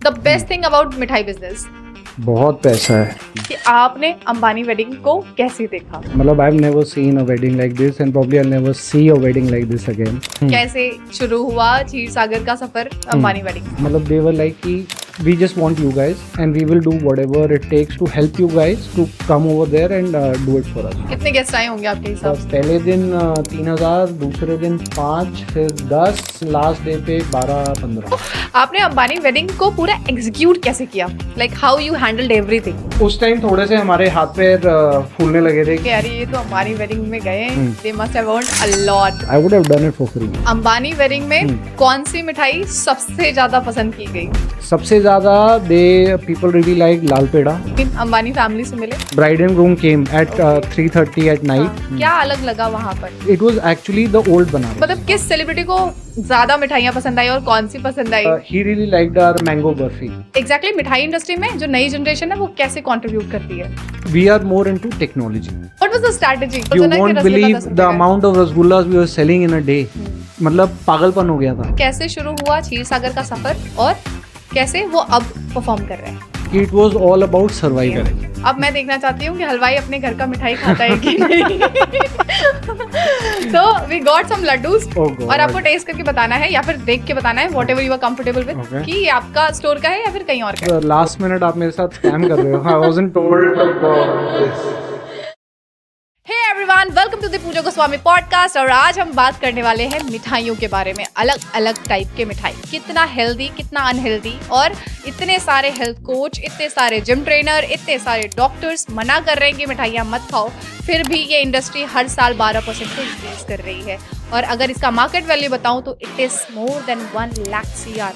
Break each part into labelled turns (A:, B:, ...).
A: The best thing about मिठाई business
B: बहुत पैसा है.
A: कि आपने अंबानी वेडिंग को कैसे देखा,
B: मतलब I've never seen a wedding like this and probably I'll never see a wedding like this again.
A: कैसे शुरू हुआ क्षीर सागर का सफर अंबानी वेडिंग।
B: मतलब they were like कि we just want you guys and we will do whatever it takes to help you guys to come over there and do it for us.
A: कितने guest आए होंगे आपके हिसाब से?
B: पहले दिन 3000, दूसरे दिन 5, फिर 10, लास्ट डे पे 12-15.
A: आपने अंबानी वेडिंग को पूरा एग्जीक्यूट कैसे किया, like how you handled everything?
B: उस टाइम थोड़े से हमारे हाथ पैर फूलने लगे थे.
A: कि अरे ये तो अंबानी वेडिंग में गए, दे must have earned a lot.
B: I would have done it for free.
A: Ambani wedding में कौन सी मिठाई सबसे ज्यादा पसंद की गई?
B: सबसे ज्यादा people really like लाल पेड़ा.
A: अंबानी फैमिली से मिले,
B: Bride and groom came at 3:30 at night.
A: क्या अलग लगा वहाँ पर?
B: It was actually the old Banaras.
A: मतलब किस सेलिब्रिटी को ज्यादा मिठाइयाँ पसंद आई और कौन सी पसंद आई?
B: He really liked our mango burfi.
A: Exactly मिठाई इंडस्ट्री में जो नई जनरेशन है वो कैसे कंट्रीब्यूट करती है?
B: We are more into technology.
A: What was the strategy?
B: You won't believe the amount of rasgullas we were selling in a day. मतलब पागलपन हो गया था.
A: कैसे शुरू हुआ क्षीर सागर का सफर और कैसे वो अब परफॉर्म कर रहे हैं?
B: It was all about survival.
A: अब मैं देखना चाहती हूँ कि हलवाई अपने घर का मिठाई खाता है कि नहीं। तो वी गॉट सम लड्डूस और आपको टेस्ट करके बताना है या फिर देख के बताना है, whatever you are comfortable with, कि ये आपका स्टोर का है या फिर कहीं और का है।
B: लास्ट मिनट आप मेरे साथ स्कैम कर रहे हो. I wasn't told about this.
A: Hey everyone, welcome to the Pooja Goswami podcast. और आज हम बात करने वाले हैं मिठाइयों के बारे में, अलग अलग टाइप के मिठाई, कितना हेल्दी कितना अनहेल्दी, और इतने सारे हेल्थ कोच, इतने सारे जिम ट्रेनर, इतने सारे डॉक्टर्स मना कर रहे हैं कि मिठाइयाँ मत खाओ, फिर भी ये इंडस्ट्री हर साल 12% से इंक्रीज कर रही है। और अगर इसका मार्केट वैल्यू बताऊँ तो it is more than 1 lakh CR।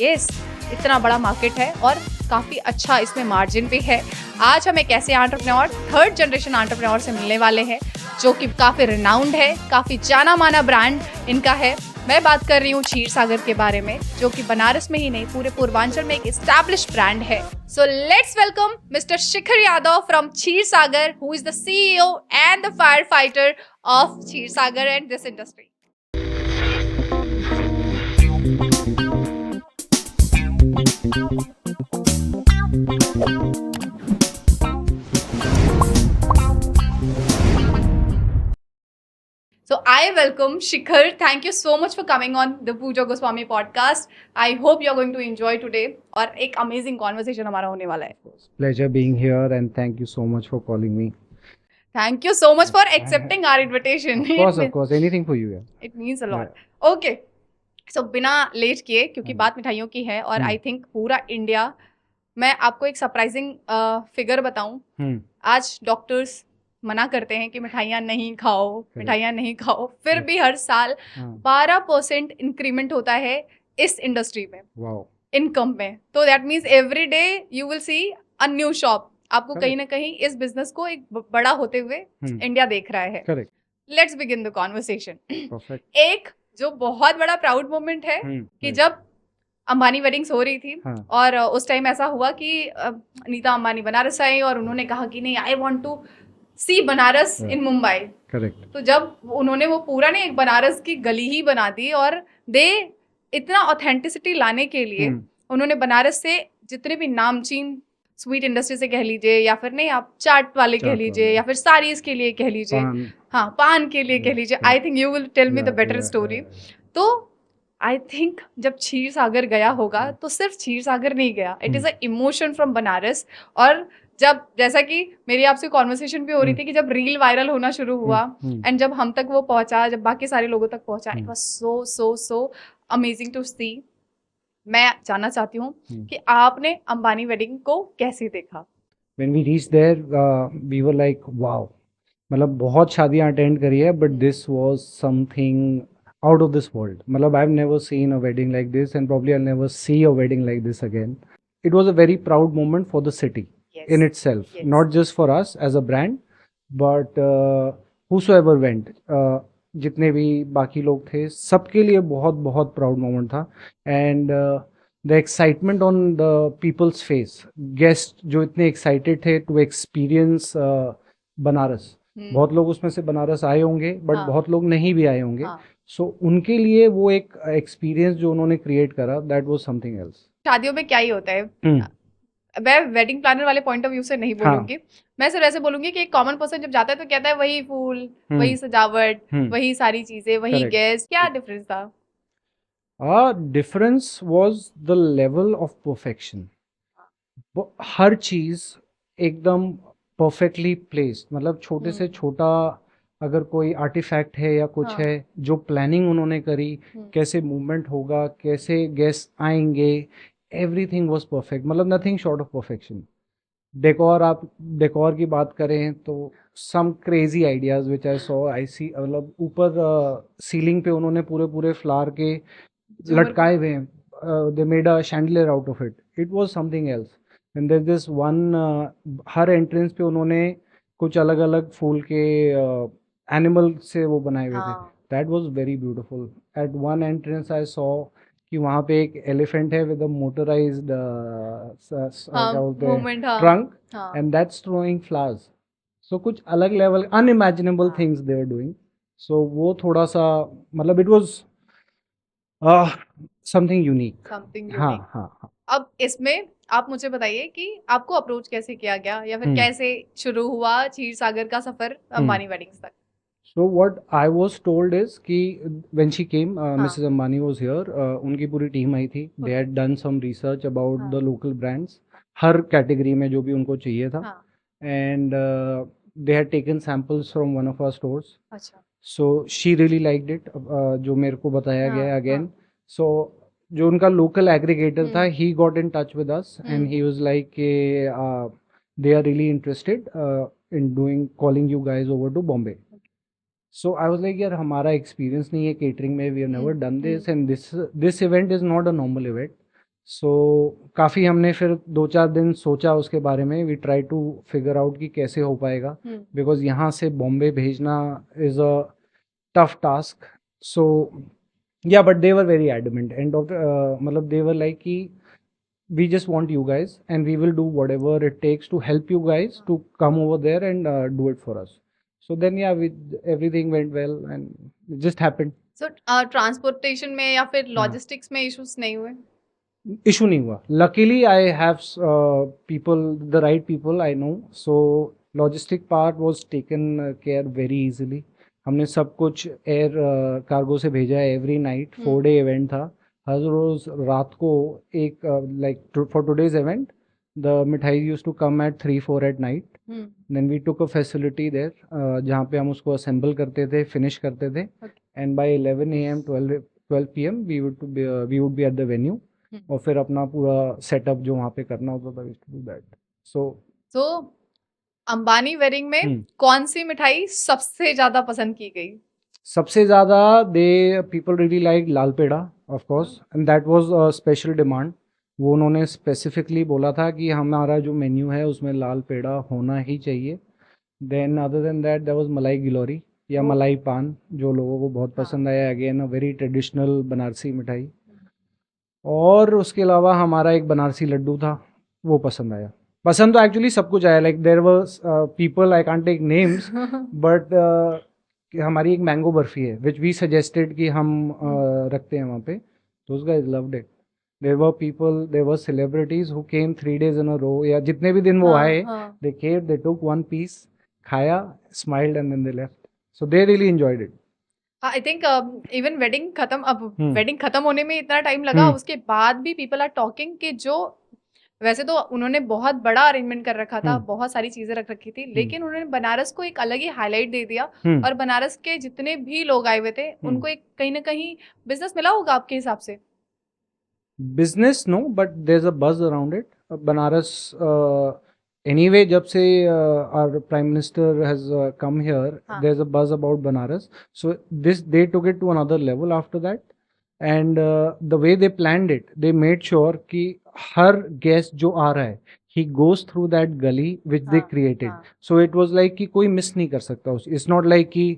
A: Yes, इतना बड़ा मार्केट है और काफ़ी अच्छा इसमें मार्जिन भी है। आज हम एक ऐसे एंटरप्रेन्योर, थर्ड जनरेशन एंटरप्रेन्योर से मिलने वाले हैं जो कि काफ़ी रिनाउंड है, काफ़ी जाना माना ब्रांड इनका है। मैं बात कर रही हूँ क्षीर सागर के बारे में, जो कि बनारस में ही नहीं पूरे पूर्वांचल में एक एस्टैब्लिश ब्रांड है। So let's welcome mister Shikhar Yadav from Kshir Sagar, who is the CEO and the fire fighter of Kshir Sagar and this industry. So I welcome Shikhar. Thank you so much for coming on the Pooja Goswami podcast. I hope you are going to enjoy today. और एक amazing conversation हमारा होने वाला है.
B: Pleasure being here and thank you so much for calling me.
A: Thank you so much for accepting our invitation.
B: Of course, anything for you. Yeah.
A: It means a lot. Okay. So बिना late किए, क्योंकि बात मिठाइयों की है और I think पूरा India, मैं आपको एक सरप्राइजिंग फिगर बताऊं। आज डॉक्टर्स मना करते हैं कि मिठाइयाँ नहीं खाओ, मिठाइयाँ नहीं खाओ, फिर भी हर साल 12% इंक्रीमेंट होता है इस इंडस्ट्री में, इनकम में। तो that means every day you will C a new shop. आपको कहीं ना कहीं इस बिजनेस को एक बड़ा होते हुए इंडिया देख रहा है। Let's begin the conversation. एक जो बहुत बड़ा प्राउड मोमेंट है कि जब अंबानी वेडिंग्स हो रही थी और उस टाइम ऐसा हुआ कि नीता अंबानी बनारस आई और उन्होंने कहा कि नहीं, I want to see Banaras in Mumbai.
B: Correct.
A: तो जब उन्होंने वो पूरा नहीं एक बनारस की गली ही बना दी, और दे इतना ऑथेंटिसिटी लाने के लिए उन्होंने बनारस से जितने भी नामचीन स्वीट इंडस्ट्री से कह लीजिए, या फिर नहीं आप चाट वाले कह लीजिए, या फिर साड़ीज के लिए कह लीजिए, हाँ पान के लिए कह लीजिए, I think you will tell me the better story. तो आई थिंक जब क्षीर सागर गया होगा तो सिर्फ क्षीर सागर नहीं गया, it is a emotion from Banaras. और जब, जैसा कि मेरी आपसे कॉन्वर्सेशन भी हो रही थी कि जब रील वायरल होना शुरू हुआ एंड जब हम तक वो पहुंचा, जब बाकी सारे लोगों तक पहुंचा, it was so amazing to see. मैं जानना चाहती हूँ कि आपने अंबानी वेडिंग को कैसे देखा?
B: When we reached there, we were like, wow. मतलब बहुत शादियाँ अटेंड करी है, but this was something out of this world. मतलब I've never seen a wedding like this and probably I'll never see a wedding like this again. It was a very proud moment for the city. Yes. In itself, yes. Not just for us as a brand, but whosoever went, जितने भी बाकी लोग थे, सबके लिए बहुत बहुत proud moment था। And the excitement on the people's face, guest जो इतने एक्साइटेड थे टू एक्सपीरियंस बनारस। बहुत लोग उसमें से बनारस आए होंगे, बट बहुत लोग नहीं भी आए होंगे। सो उनके लिए वो एक एक्सपीरियंस जो उन्होंने क्रिएट करा, दैट वाज समथिंग एल्स।
A: शादियों में क्या ही होता है, मैं वेडिंग प्लानर वाले पॉइंट ऑफ व्यू से नहीं
B: हाँ।
A: बोलूंगी, मैं सिर्फ ऐसे बोलूंगी कि एक कॉमन पर्सन जब जाता है तो कहता है वही फूल, वही सजावट, वही सारी चीजें, वही
B: Correct.
A: गेस्ट, क्या डिफरेंस था?
B: difference was the level of perfection. वो हर चीज एकदम परफेक्टली प्लेस्ड, मतलब छोटे से छोटा अगर कोई आर्टिफैक्ट है या कुछ
A: हाँ।
B: है, जो प्लानिंग उन्होंने करी, कैसे मूवमेंट होगा, कैसे गेस्ट आएंगे, एवरीथिंग वाज परफेक्ट, मतलब nothing short of perfection. Decor, आप डेकोर की बात करें तो some crazy ideas which I saw, I see, मतलब ऊपर सीलिंग पे उन्होंने पूरे पूरे फ्लावर के लटकाए हुए हैं, they made a chandelier out of it, it was something else. And there this one, हर एंट्रेंस पे उन्होंने कुछ अलग अलग फूल के एनिमल से वो बनाए हुए थे. That was very beautiful. At one entrance I saw कि वहाँ पे एक एलिफेंट है विद अ मोटराइज्ड क्या बोलते हैं, trunk, and that's throwing flowers. So कुछ अलग level, unimaginable things they are doing. So वो थोड़ा सा, मतलब it was something unique.
A: Something
B: हाँ
A: यूनिक.
B: हाँ.
A: अब इसमें आप मुझे बताइए कि आपको अप्रोच कैसे किया गया, या फिर कैसे शुरू हुआ क्षीर सागर का सफर अंबानी वेडिंग्स तक?
B: So what I was told is कि when she came, Mrs. Ambani was here. उनकी पूरी टीम आई थी. They had done some research about the local brands. Her category में जो भी उनको चाहिए था. And they had taken samples from one of our stores.
A: अच्छा.
B: So she really liked it. जो मेरे को बताया गया again. So जो उनका local aggregator था, he got in touch with us and he was like कि they are really interested in calling you guys over to Bombay. So I was like, यार हमारा एक्सपीरियंस नहीं है केटरिंग में, we have never done this, and this event is not a normal event. So काफ़ी हमने फिर 2-4 दिन सोचा उसके बारे में. We try to figure out कि कैसे हो पाएगा, बिकॉज यहाँ से बॉम्बे भेजना is a tough task. So या but they were very adamant, and मतलब दे वर लाइक कि we just want you guys and we will do whatever it takes to help you guys to come over there and do it for us. So then yeah, everything went well and it just happened.
A: So transportation में या फिर logistics में issues नहीं हुए?
B: Issue नहीं हुआ. Luckily I have people, the right people I know. So logistic part was taken care very easily. हमने सब कुछ एयर कार्गो से भेजा है. एवरी नाइट 4-day इवेंट था. हर रोज रात को एक, like for today's event the mithai use to come at 3-4 at night. Then we took a facility there जहाँ पे हम उसको असेंबल करते थे, फिनिश करते थे, and by 11 AM 12 PM we would be at the venue. और फिर अपना पूरा सेटअप जो वहाँ पे करना होता था, we to do that. So
A: Ambani wedding में कौन सी मिठाई सबसे ज्यादा पसंद की गई?
B: सबसे ज़्यादा people really like Lal peda of course, and that was a special demand. वो उन्होंने स्पेसिफिकली बोला था कि हमारा जो मेन्यू है उसमें लाल पेड़ा होना ही चाहिए. Then other than that there was malai gilori या मलाई पान, जो लोगों को बहुत पसंद आया. Again a very traditional Banarasi mithai. और उसके अलावा हमारा एक बनारसी लड्डू था, वो पसंद आया. पसंद तो एक्चुअली सब कुछ आया. Like there was people, I can't take names, but हमारी एक मैंगो बर्फी है विच वी सजेस्टेड कि हम रखते हैं वहाँ पे. Those guys loved it. There were people, there were celebrities who came 3 days in a row, या जितने भी दिन वो आए, they came, they took one piece, खाया, smiled and then they left. So they really enjoyed it.
A: I think even wedding खत्म, अब wedding खत्म होने में इतना टाइम लगा, उसके बाद भी पीपल आर टॉकिंग कि जो वैसे तो उन्होंने बहुत बड़ा अरेंजमेंट कर रखा था, बहुत सारी चीजें रख रखी थी, लेकिन उन्होंने बनारस को एक अलग ही हाईलाइट दे दिया. और बनारस के जितने भी लोग आए हुए थे उनको एक कहीं ना कहीं बिजनेस मिला होगा आपके हिसाब से?
B: Business no, but there is a buzz around it. Banaras anyway, जब से our prime minister has come here, there's a buzz about Banaras. So they took it to another level after that, and the way they planned it, they made sure कि हर guest जो आ रहा है, he goes through that gully which they created. So it was like कि कोई miss नहीं कर सकता. It's not like कि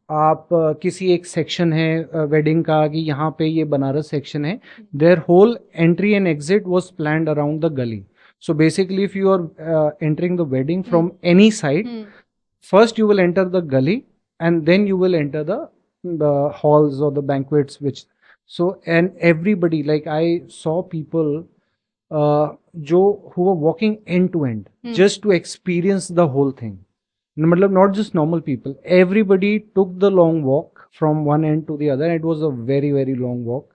B: आप किसी एक सेक्शन है वेडिंग का कि यहाँ पे ये बनारस सेक्शन है. Their whole entry and exit was planned around the gully. So basically, if you are entering the wedding from any side, first you will enter the gully, and then you will enter the halls or the banquets. And everybody, like I saw people जो who were walking end to end
A: Hmm.
B: just to experience the whole thing. मतलब not just normal people, everybody took the long walk from one end to the other. It was a very very long walk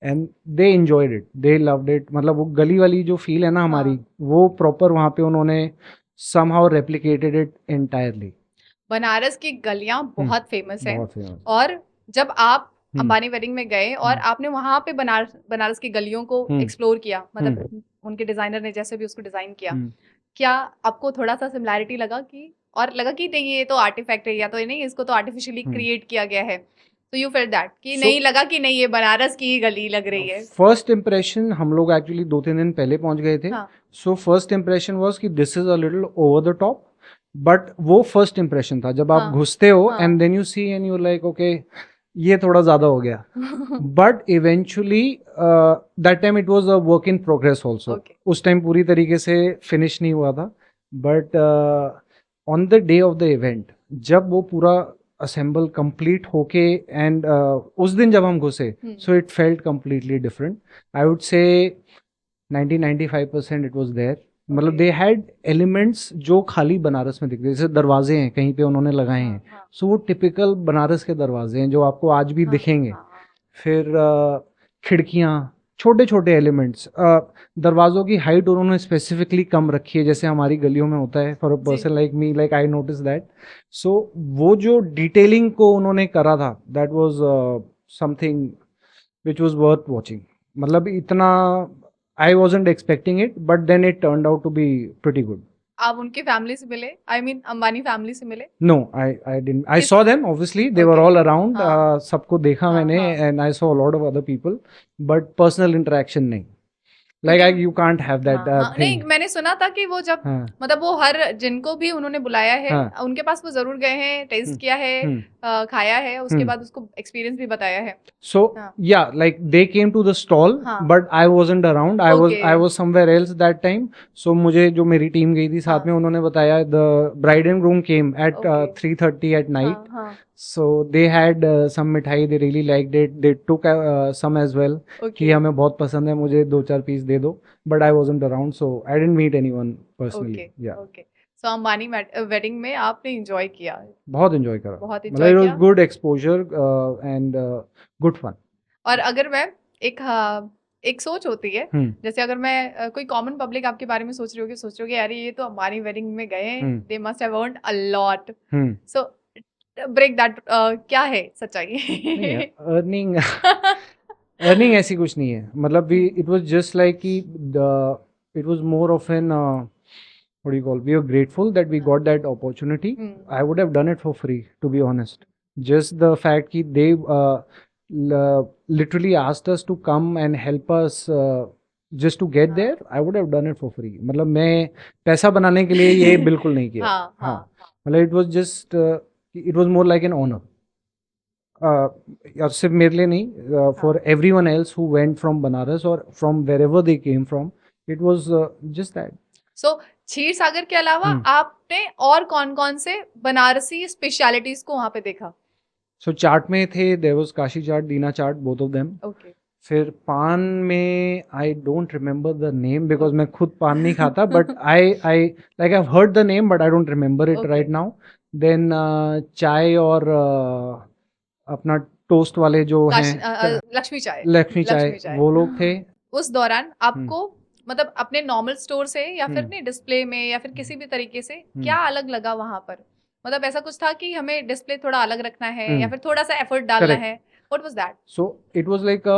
B: and they enjoyed it, they loved it. मतलब वो गली वाली जो feel है ना हमारी,
A: हाँ.
B: वो प्रॉपर वहाँ पे उन्होंने somehow replicated it entirely.
A: Banaras की गलियां बहुत फेमस हैं
B: बहुत famous.
A: और जब आप
B: हम्म.
A: अंबानी वेडिंग में गए और
B: हम्म.
A: आपने वहां पे बनारस की गलियों को
B: हम्म.
A: एक्सप्लोर किया, मतलब उनके डिजाइनर ने जैसे भी उसको डिजाइन किया,
B: हम्म.
A: क्या आपको थोड़ा सा सिमिलैरिटी लगा कि, और लगा कि नहीं ये तो आर्टिफैक्ट है या तो नहीं इसको तो आर्टिफिशियली क्रिएट किया गया है, तो यू फेल्ट दैट कि नहीं लगा कि नहीं ये बनारस की ही गली लग रही है?
B: फर्स्ट इम्प्रेशन, हम लोग एक्चुअली 2-3 दिन पहले पहुंच गए थे, सो फर्स्ट इम्प्रेशन वाज कि this is a little over the top, but वो फर्स्ट इम्प्रेशन था जब आप घुसते हो and then you see and you like okay ये थोड़ा ज्यादा हो गया, but eventually that time it was a work in progress also, उस टाइम पूरी तरीके से फिनिश नहीं हुआ था, but on the day of the event जब वो पूरा असेंबल कंप्लीट होके एंड उस दिन जब हम घुसे, so it felt completely different. I would say 90-95% it was there. मतलब दे हैड एलिमेंट्स जो खाली बनारस में दिखते, जैसे दरवाजे हैं कहीं पे उन्होंने लगाए हैं, सो वो टिपिकल बनारस के दरवाजे हैं जो आपको आज भी दिखेंगे. फिर खिड़कियाँ, छोटे छोटे एलिमेंट्स, दरवाज़ों की हाइट उन्होंने स्पेसिफिकली कम रखी है जैसे हमारी गलियों में होता है. For a person like me, like I notice that. So वो जो डिटेलिंग को उन्होंने करा था, that was something which was worth watching. मतलब इतना I wasn't expecting it, but then it turned out to be pretty good.
A: आप उनके फैमिली से मिले? I mean अंबानी फैमिली से मिले?
B: No, I didn't. I saw them obviously. They were all around. सबको देखा मैंने, and I saw a lot of other people, but personal interaction नहीं. Like you can't have that thing.
A: नहीं, मैंने सुना था कि वो जब मतलब वो हर जिनको भी उन्होंने बुलाया है उनके पास वो जरूर गए हैं, टेस्ट किया है, खाया है, उसके बाद उसको एक्सपीरियंस भी बताया है.
B: So yeah, like they came to the stall, but I wasn't around. I was somewhere else that time. So मुझे जो मेरी टीम गई थी साथ में, उन्होंने बताया the bride and groom came at 3:30 at night. So they had some मिठाई, they really liked it. They took some as well. कि हमें बहुत पसंद है, मुझे 2-4 पीस दे दो. But I wasn't around, so I didn't meet anyone personally. Yeah.
A: Okay. So Ambani wedding में आपने एंजॉय किया? बहुत
B: एंजॉय करा.
A: बहुत एंजॉय किया.
B: It was good exposure and good fun.
A: और अगर मैं एक सोच होती है, जैसे अगर मैं कोई कॉमन पब्लिक आपके बारे में सोच रही होगी यार ये तो अंबानी वेडिंग में गए हैं, they must have earned a lot. So break that, क्या है सच्चाई?
B: अर्निंग ऐसी कुछ नहीं है. मतलब इट वाज जस्ट लाइक कि it was more of an what do you call, we are grateful that we got that opportunity. I would have done it for free, to be honest. Just the fact that they literally asked us to come and help us just to get there, I would have done it for free. मतलब मैं पैसा बनाने के लिए ये बिल्कुल नहीं किया. हाँ, मतलब it was just it was more like an honor. सिर्फ मेरे लिए नहीं, for everyone else who went from Banaras or from wherever they came from, it was just that.
A: So क्षीर सागर के अलावा आपने और कौन-कौन से बनारसी स्पेशलिटीज को वहां पे देखा?
B: So चाट में थे, there was Kashi chaat, Dina chaat, both of them.
A: Okay.
B: फिर पान में I don't remember the name because मैं खुद पान नहीं खाता, but I like I've heard the name but I don't remember it right now. Then चाय और अपना टोस्ट वाले जो हैं,
A: लक्ष्मी चाय,
B: वो लोग थे.
A: उस दौरान आपको मतलब अपने नॉर्मल स्टोर से या फिर नहीं डिस्प्ले में या फिर किसी भी तरीके से क्या अलग लगा वहां पर? मतलब ऐसा कुछ था कि हमें डिस्प्ले थोड़ा अलग रखना है या फिर थोड़ा सा एफर्ट डालना है? What was that? So
B: it was like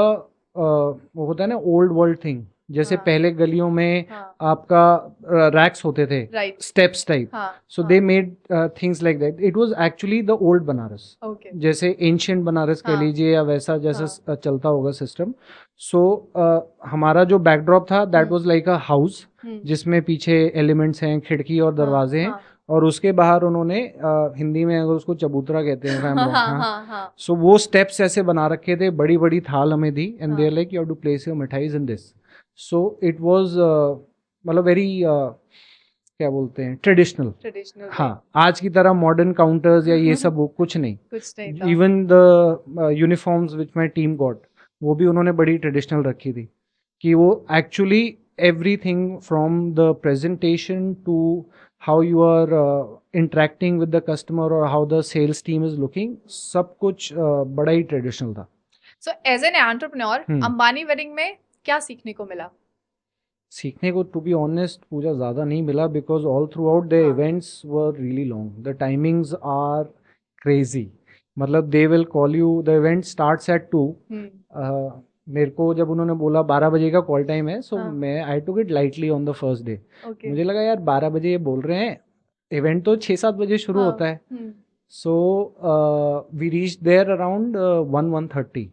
B: वो होता है ना ओल्ड वर्ल्ड थिंग, जैसे पहले गलियों में आपका रैक्स होते थे, steps type. So they made things like that. It was actually the old Banaras, जैसे एंशिएंट बनारस कह लीजिए या वैसा जैसा चलता होगा सिस्टम. सो हमारा जो बैकड्रॉप था that was like a house जिसमें पीछे एलिमेंट्स हैं, खिड़की और दरवाजे हैं, और उसके बाहर उन्होंने हिंदी में अगर उसको चबूतरा कहते हैं, सो वो स्टेप्स ऐसे बना रखे थे, बड़ी बड़ी थाल हमें दी, and they are like you have to place your mithais in this. So it was मतलब वेरी क्या बोलते हैं, ट्रेडिशनल. हाँ, आज की तरह मॉडर्न काउंटर्स या ये सब कुछ नहीं. Even the uniforms which my team got, वो भी उन्होंने बड़ी ट्रेडिशनल रखी थी कि वो actually everything from the presentation to how you are interacting with the customer or how the sales team is looking, सब कुछ बड़ा ही ट्रेडिशनल था.
A: So as an entrepreneur Ambani wedding में क्या सीखने को मिला?
B: सीखने को टू बी ऑनेस्ट पूजा ज़्यादा नहीं मिला, because all throughout the events were really long. The timings are crazy. मतलब they will call you, the event starts at 2. मेरे को जब उन्होंने बोला 12 बजे का कॉल टाइम है, सो मैं I took it lightly on the first day. मुझे लगा यार 12 बजे ये बोल रहे हैं, इवेंट तो 6-7 बजे शुरू होता है. So we reach there around 1:30.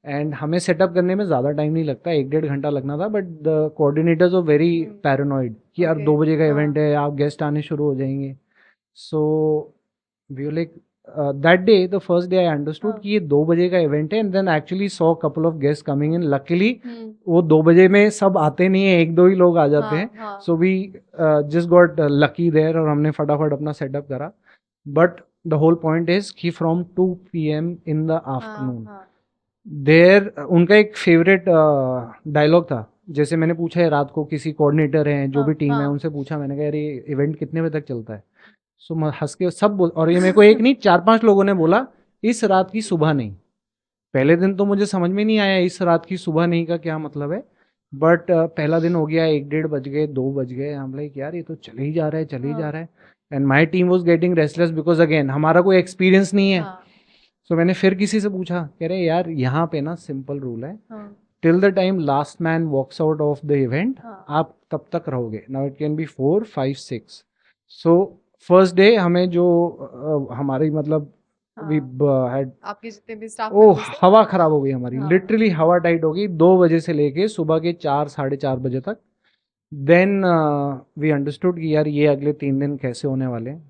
B: And हमें सेटअप करने में ज़्यादा टाइम नहीं लगता, 1-1.5 घंटा लगना था. But the coordinators were very paranoid कि यार 2 बजे का इवेंट है, आप गेस्ट आने शुरू हो जाएंगे. So we were like that day, the first day I understood कि ये 2 बजे का इवेंट है. And then actually saw couple of guests coming in. Luckily वो 2 बजे में सब आते नहीं है, 1-2 ही लोग आ जाते हैं. So we just got lucky there और हमने फटाफट अपना सेटअप करा. But the whole point is कि from 2 PM in the afternoon there उनका एक फेवरेट डायलॉग था. जैसे मैंने पूछा है रात को, किसी कोऑर्डिनेटर हैं जो भी टीम है उनसे पूछा, मैंने कहा यार ये इवेंट कितने बजे तक चलता है. सो हंस के सब बोल, और ये मेरे को एक नहीं 4-5 लोगों ने बोला इस रात की सुबह नहीं. पहले दिन तो मुझे समझ में नहीं आया इस रात की सुबह नहीं का क्या मतलब है. बट पहला दिन हो गया, 1-1.5 बज गए, 2 बज गए. हम लाइक यार ये तो चले ही जा रहा है, चले ही जा रहा है. And my team was getting restless because again हमारा कोई एक्सपीरियंस नहीं है. सो मैंने फिर किसी से पूछा, कह रहे यार यहाँ पे ना सिंपल रूल है, till the time last man walks out of the event आप तब तक रहोगे. Now it can be 4, 5, 6. So first day हमें जो हमारी मतलब वी हैड,
A: आपके जितने भी स्टाफ,
B: हवा खराब हो गई हमारी. लिटरली हवा टाइट हो गई 2 बजे से लेके सुबह के 4-4:30 बजे तक. देन वी अंडरस्टूड कि यार ये अगले 3 दिन कैसे होने वाले हैं.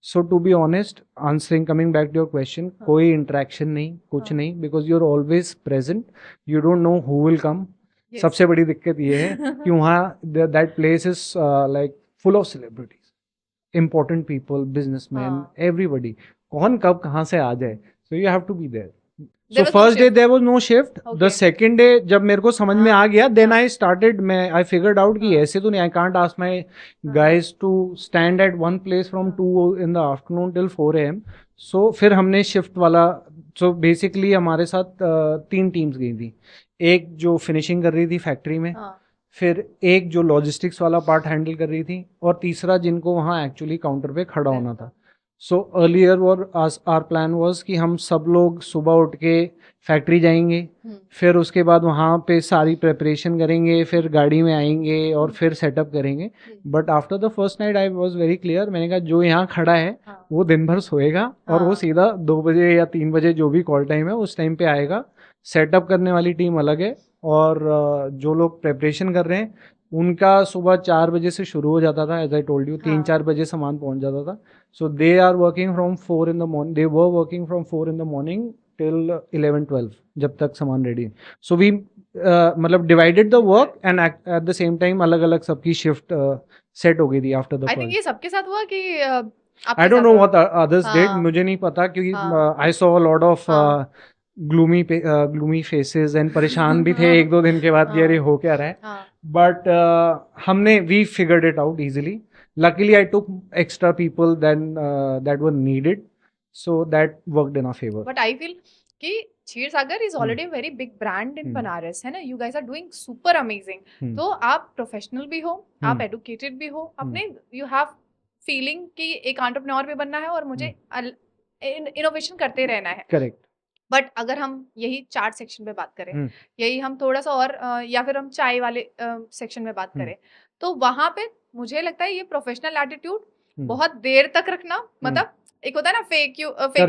B: So to be honest, answering coming back to your question, कोई इंटरेक्शन नहीं, कुछ नहीं, because you are always present, you don't know who will come. सबसे बड़ी दिक्कत ये है कि वहाँ that place is like full of celebrities, important people, businessmen, everybody. कौन कब कहाँ से आ जाए. So you have to be there. So first day there was no shift. The second day जब मेरे को समझ में आ गया, then I started, I figured out कि ऐसे तो नहीं, I can't ask my guys to stand at one place from 2 in the afternoon till 4 AM. So फिर हमने shift वाला, so basically हमारे साथ 3 teams गई थी. एक जो फिनिशिंग कर रही थी फैक्ट्री में, फिर एक जो लॉजिस्टिक्स वाला पार्ट हैंडल कर रही थी, और तीसरा जिनको वहाँ एक्चुअली काउंटर पे खड़ा होना था. So earlier our plan was कि हम सब लोग सुबह उठ के फैक्ट्री जाएंगे, फिर उसके बाद वहाँ पे सारी प्रिपरेशन करेंगे, फिर गाड़ी में आएंगे और फिर सेटअप करेंगे. But after the first night I was very clear, मैंने कहा जो यहाँ खड़ा है वो दिन भर सोएगा और वो सीधा 2 बजे या 3 बजे जो भी कॉल टाइम है उस टाइम पे आएगा. सेटअप करने वाली टीम अलग है, और जो लोग प्रेपरेशन कर रहे हैं उनका सुबह 4 बजे से शुरू हो जाता था. एज आई टोल्ड यू 3-4 बजे सामान पहुंच जाता था. So they are working from 4 in the morning, they were working from 4 in the morning till 11-12 जब तक सामान रेडी. सो वी मतलब divided the work, and eight the same time अलग अलग सबकी शिफ्ट सेट हो गई थी आफ्टर द.
A: आई थिंक ये सबके साथ हुआ कि
B: आई don't know what others did, मुझे नहीं पता, क्योंकि I saw a lot of gloomy faces and परेशान भी थे 1-2 दिन के बाद कि अरे हो क्या रहा है. बट हमने we figured it out easily. Luckily I took extra people than that were needed, so that worked in our favour.
A: But I feel कि Kshirsagar is already very big brand in Banaras, है ना. You guys are doing super amazing. तो आप professional भी हो, आप educated भी हो, अपने यू हैव फीलिंग कि एक एंटरप्रेन्योर भी बनना है और मुझे इनोवेशन करते रहना है.
B: करेक्ट.
A: बट अगर हम यही चाट सेक्शन में बात करें, यही हम थोड़ा सा और या फिर हम चाय वाले सेक्शन में बात करें, तो वहां पे मुझे लगता है ये प्रोफेशनल एटीट्यूड बहुत देर तक रखना, मतलब एक होता है ना fake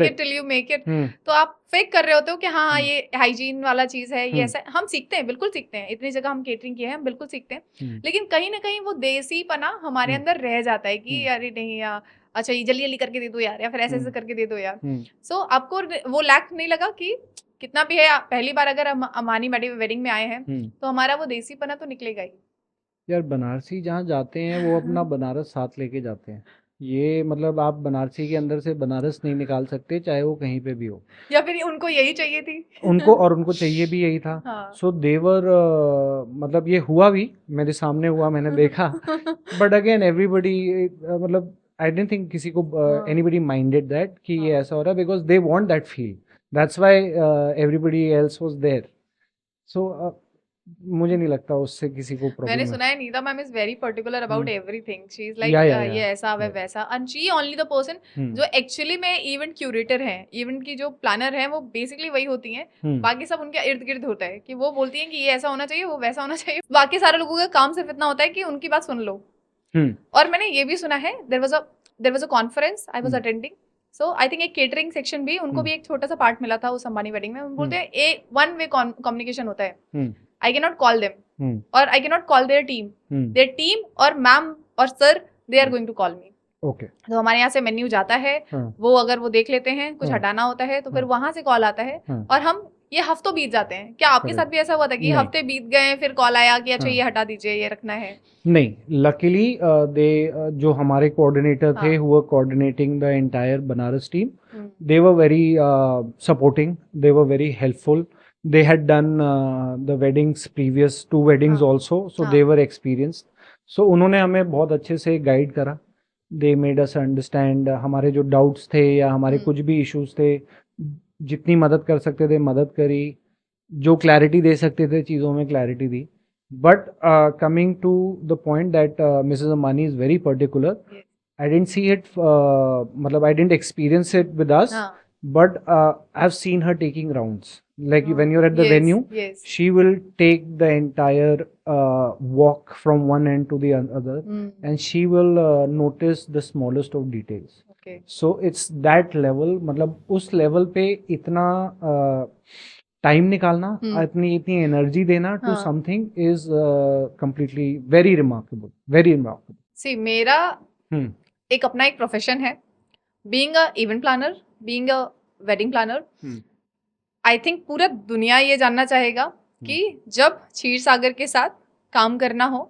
A: it till you make it. तो आप फेक कर रहे होते हो कि हाँ ये हाइजीन वाला चीज है, ये ऐसा. हम सीखते हैं, बिल्कुल सीखते हैं, इतनी जगह हम केटरिंग किए हैं, हम बिल्कुल सीखते हैं. लेकिन कहीं ना कहीं वो देसीपना हमारे अंदर रह जाता है कि अरे नहीं यार, अच्छा ये जल्दी जल्दी करके दे दो यार, या फिर ऐसे ऐसे करके दे दो यार. सो आपको वो लैक नहीं लगा कि कितना भी है, पहली बार अगर हम अमानी वेडिंग में आए हैं तो हमारा वो देसीपना तो निकलेगा ही.
B: यार बनारसी जहाँ जाते हैं वो अपना बनारस साथ लेके जाते हैं. ये मतलब आप बनारसी के अंदर से बनारस नहीं निकाल सकते, चाहे वो कहीं पे भी हो।
A: या फिर उनको यही चाहिए थी?
B: उनको चाहिए भी यही था।
A: हाँ।
B: सो देवर मतलब ये हुआ भी, मेरे सामने हुआ, मैंने देखा। बट अगेन एवरीबडी मतलब आई डेंट थिंक किसी को
A: हाँ।
B: एनीबडी माइंडेड दैट कि ये
A: हाँ।
B: ऐसा हो रहा है, because they want that feel, that's why everybody else was there. So मुझे नहीं लगता उससे किसी को
A: मैंने
B: प्रॉब्लम है।
A: सुना है Nita ma'am is very particular about everything, she is like
B: या
A: ये ऐसा वे
B: या
A: वैसा, and she only the person जो एक्चुअली में इवेंट क्यूरेटर है, इवेंट की जो प्लानर है वो बेसिकली वही होती हैं। बाकी सब उनके इर्द गिर्द होता है कि वो बोलती हैं कि ये ऐसा होना चाहिए, वो वैसा होना चाहिए। बाकी सारे लोगों का काम सिर्फ इतना होता है कि उनकी बात सुन लो। और मैंने ये भी सुना है, there was a conference I was attending, so I think एक केटरिंग सेक्शन भी उनको भी एक छोटा सा पार्ट मिला था उस अंबानी वेडिंग में। वो बोलते हैं एक वन वे कम्युनिकेशन होता है, I can not call them or I can not call their team or ma'am or sir, they are going to call me.
B: Okay.
A: तो हमारे यहाँ से मेन्यू जाता है, वो अगर वो देख लेते हैं, कुछ हटाना होता है तो फिर वहां से कॉल आता है, और हम ये हफ्तों बीत जाते हैं। क्या आपके साथ भी ऐसा हुआ था कि हफ्ते बीत गए फिर कॉल आया कि अच्छा ये हटा दीजिए, ये रखना है?
B: नहीं, लकीली दे जो हमारे कोऑर्डिनेटर थे who were coordinating the entire Banaras team, they were very supporting, they were very helpful, they had done the weddings, previous 2 weddings also, so they were experienced, so उन्होंने हमें बहुत अच्छे से गाइड करा, they made us understand हमारे जो doubts थे या हमारे कुछ भी इश्यूज थे, जितनी मदद कर सकते थे मदद करी, जो क्लैरिटी दे सकते थे चीज़ों में क्लैरिटी दी। But coming to the point that Mrs Ambani is very particular, I didn't see it, matlab I didn't experience it with us, but I've seen her taking rounds. Like when you're at the venue, she will take the entire walk from one end to the other, and she will notice the smallest of details.
A: Okay.
B: So it's that level, मतलब उस level पे इतना time निकालना, इतनी energy देना to something is completely very remarkable, very remarkable.
A: See, मेरा एक अपना एक प्रोफेशन है, being a event planner, being a wedding planner. I think पूरा दुनिया ये जानना चाहेगा कि जब क्षीर सागर के साथ काम करना हो,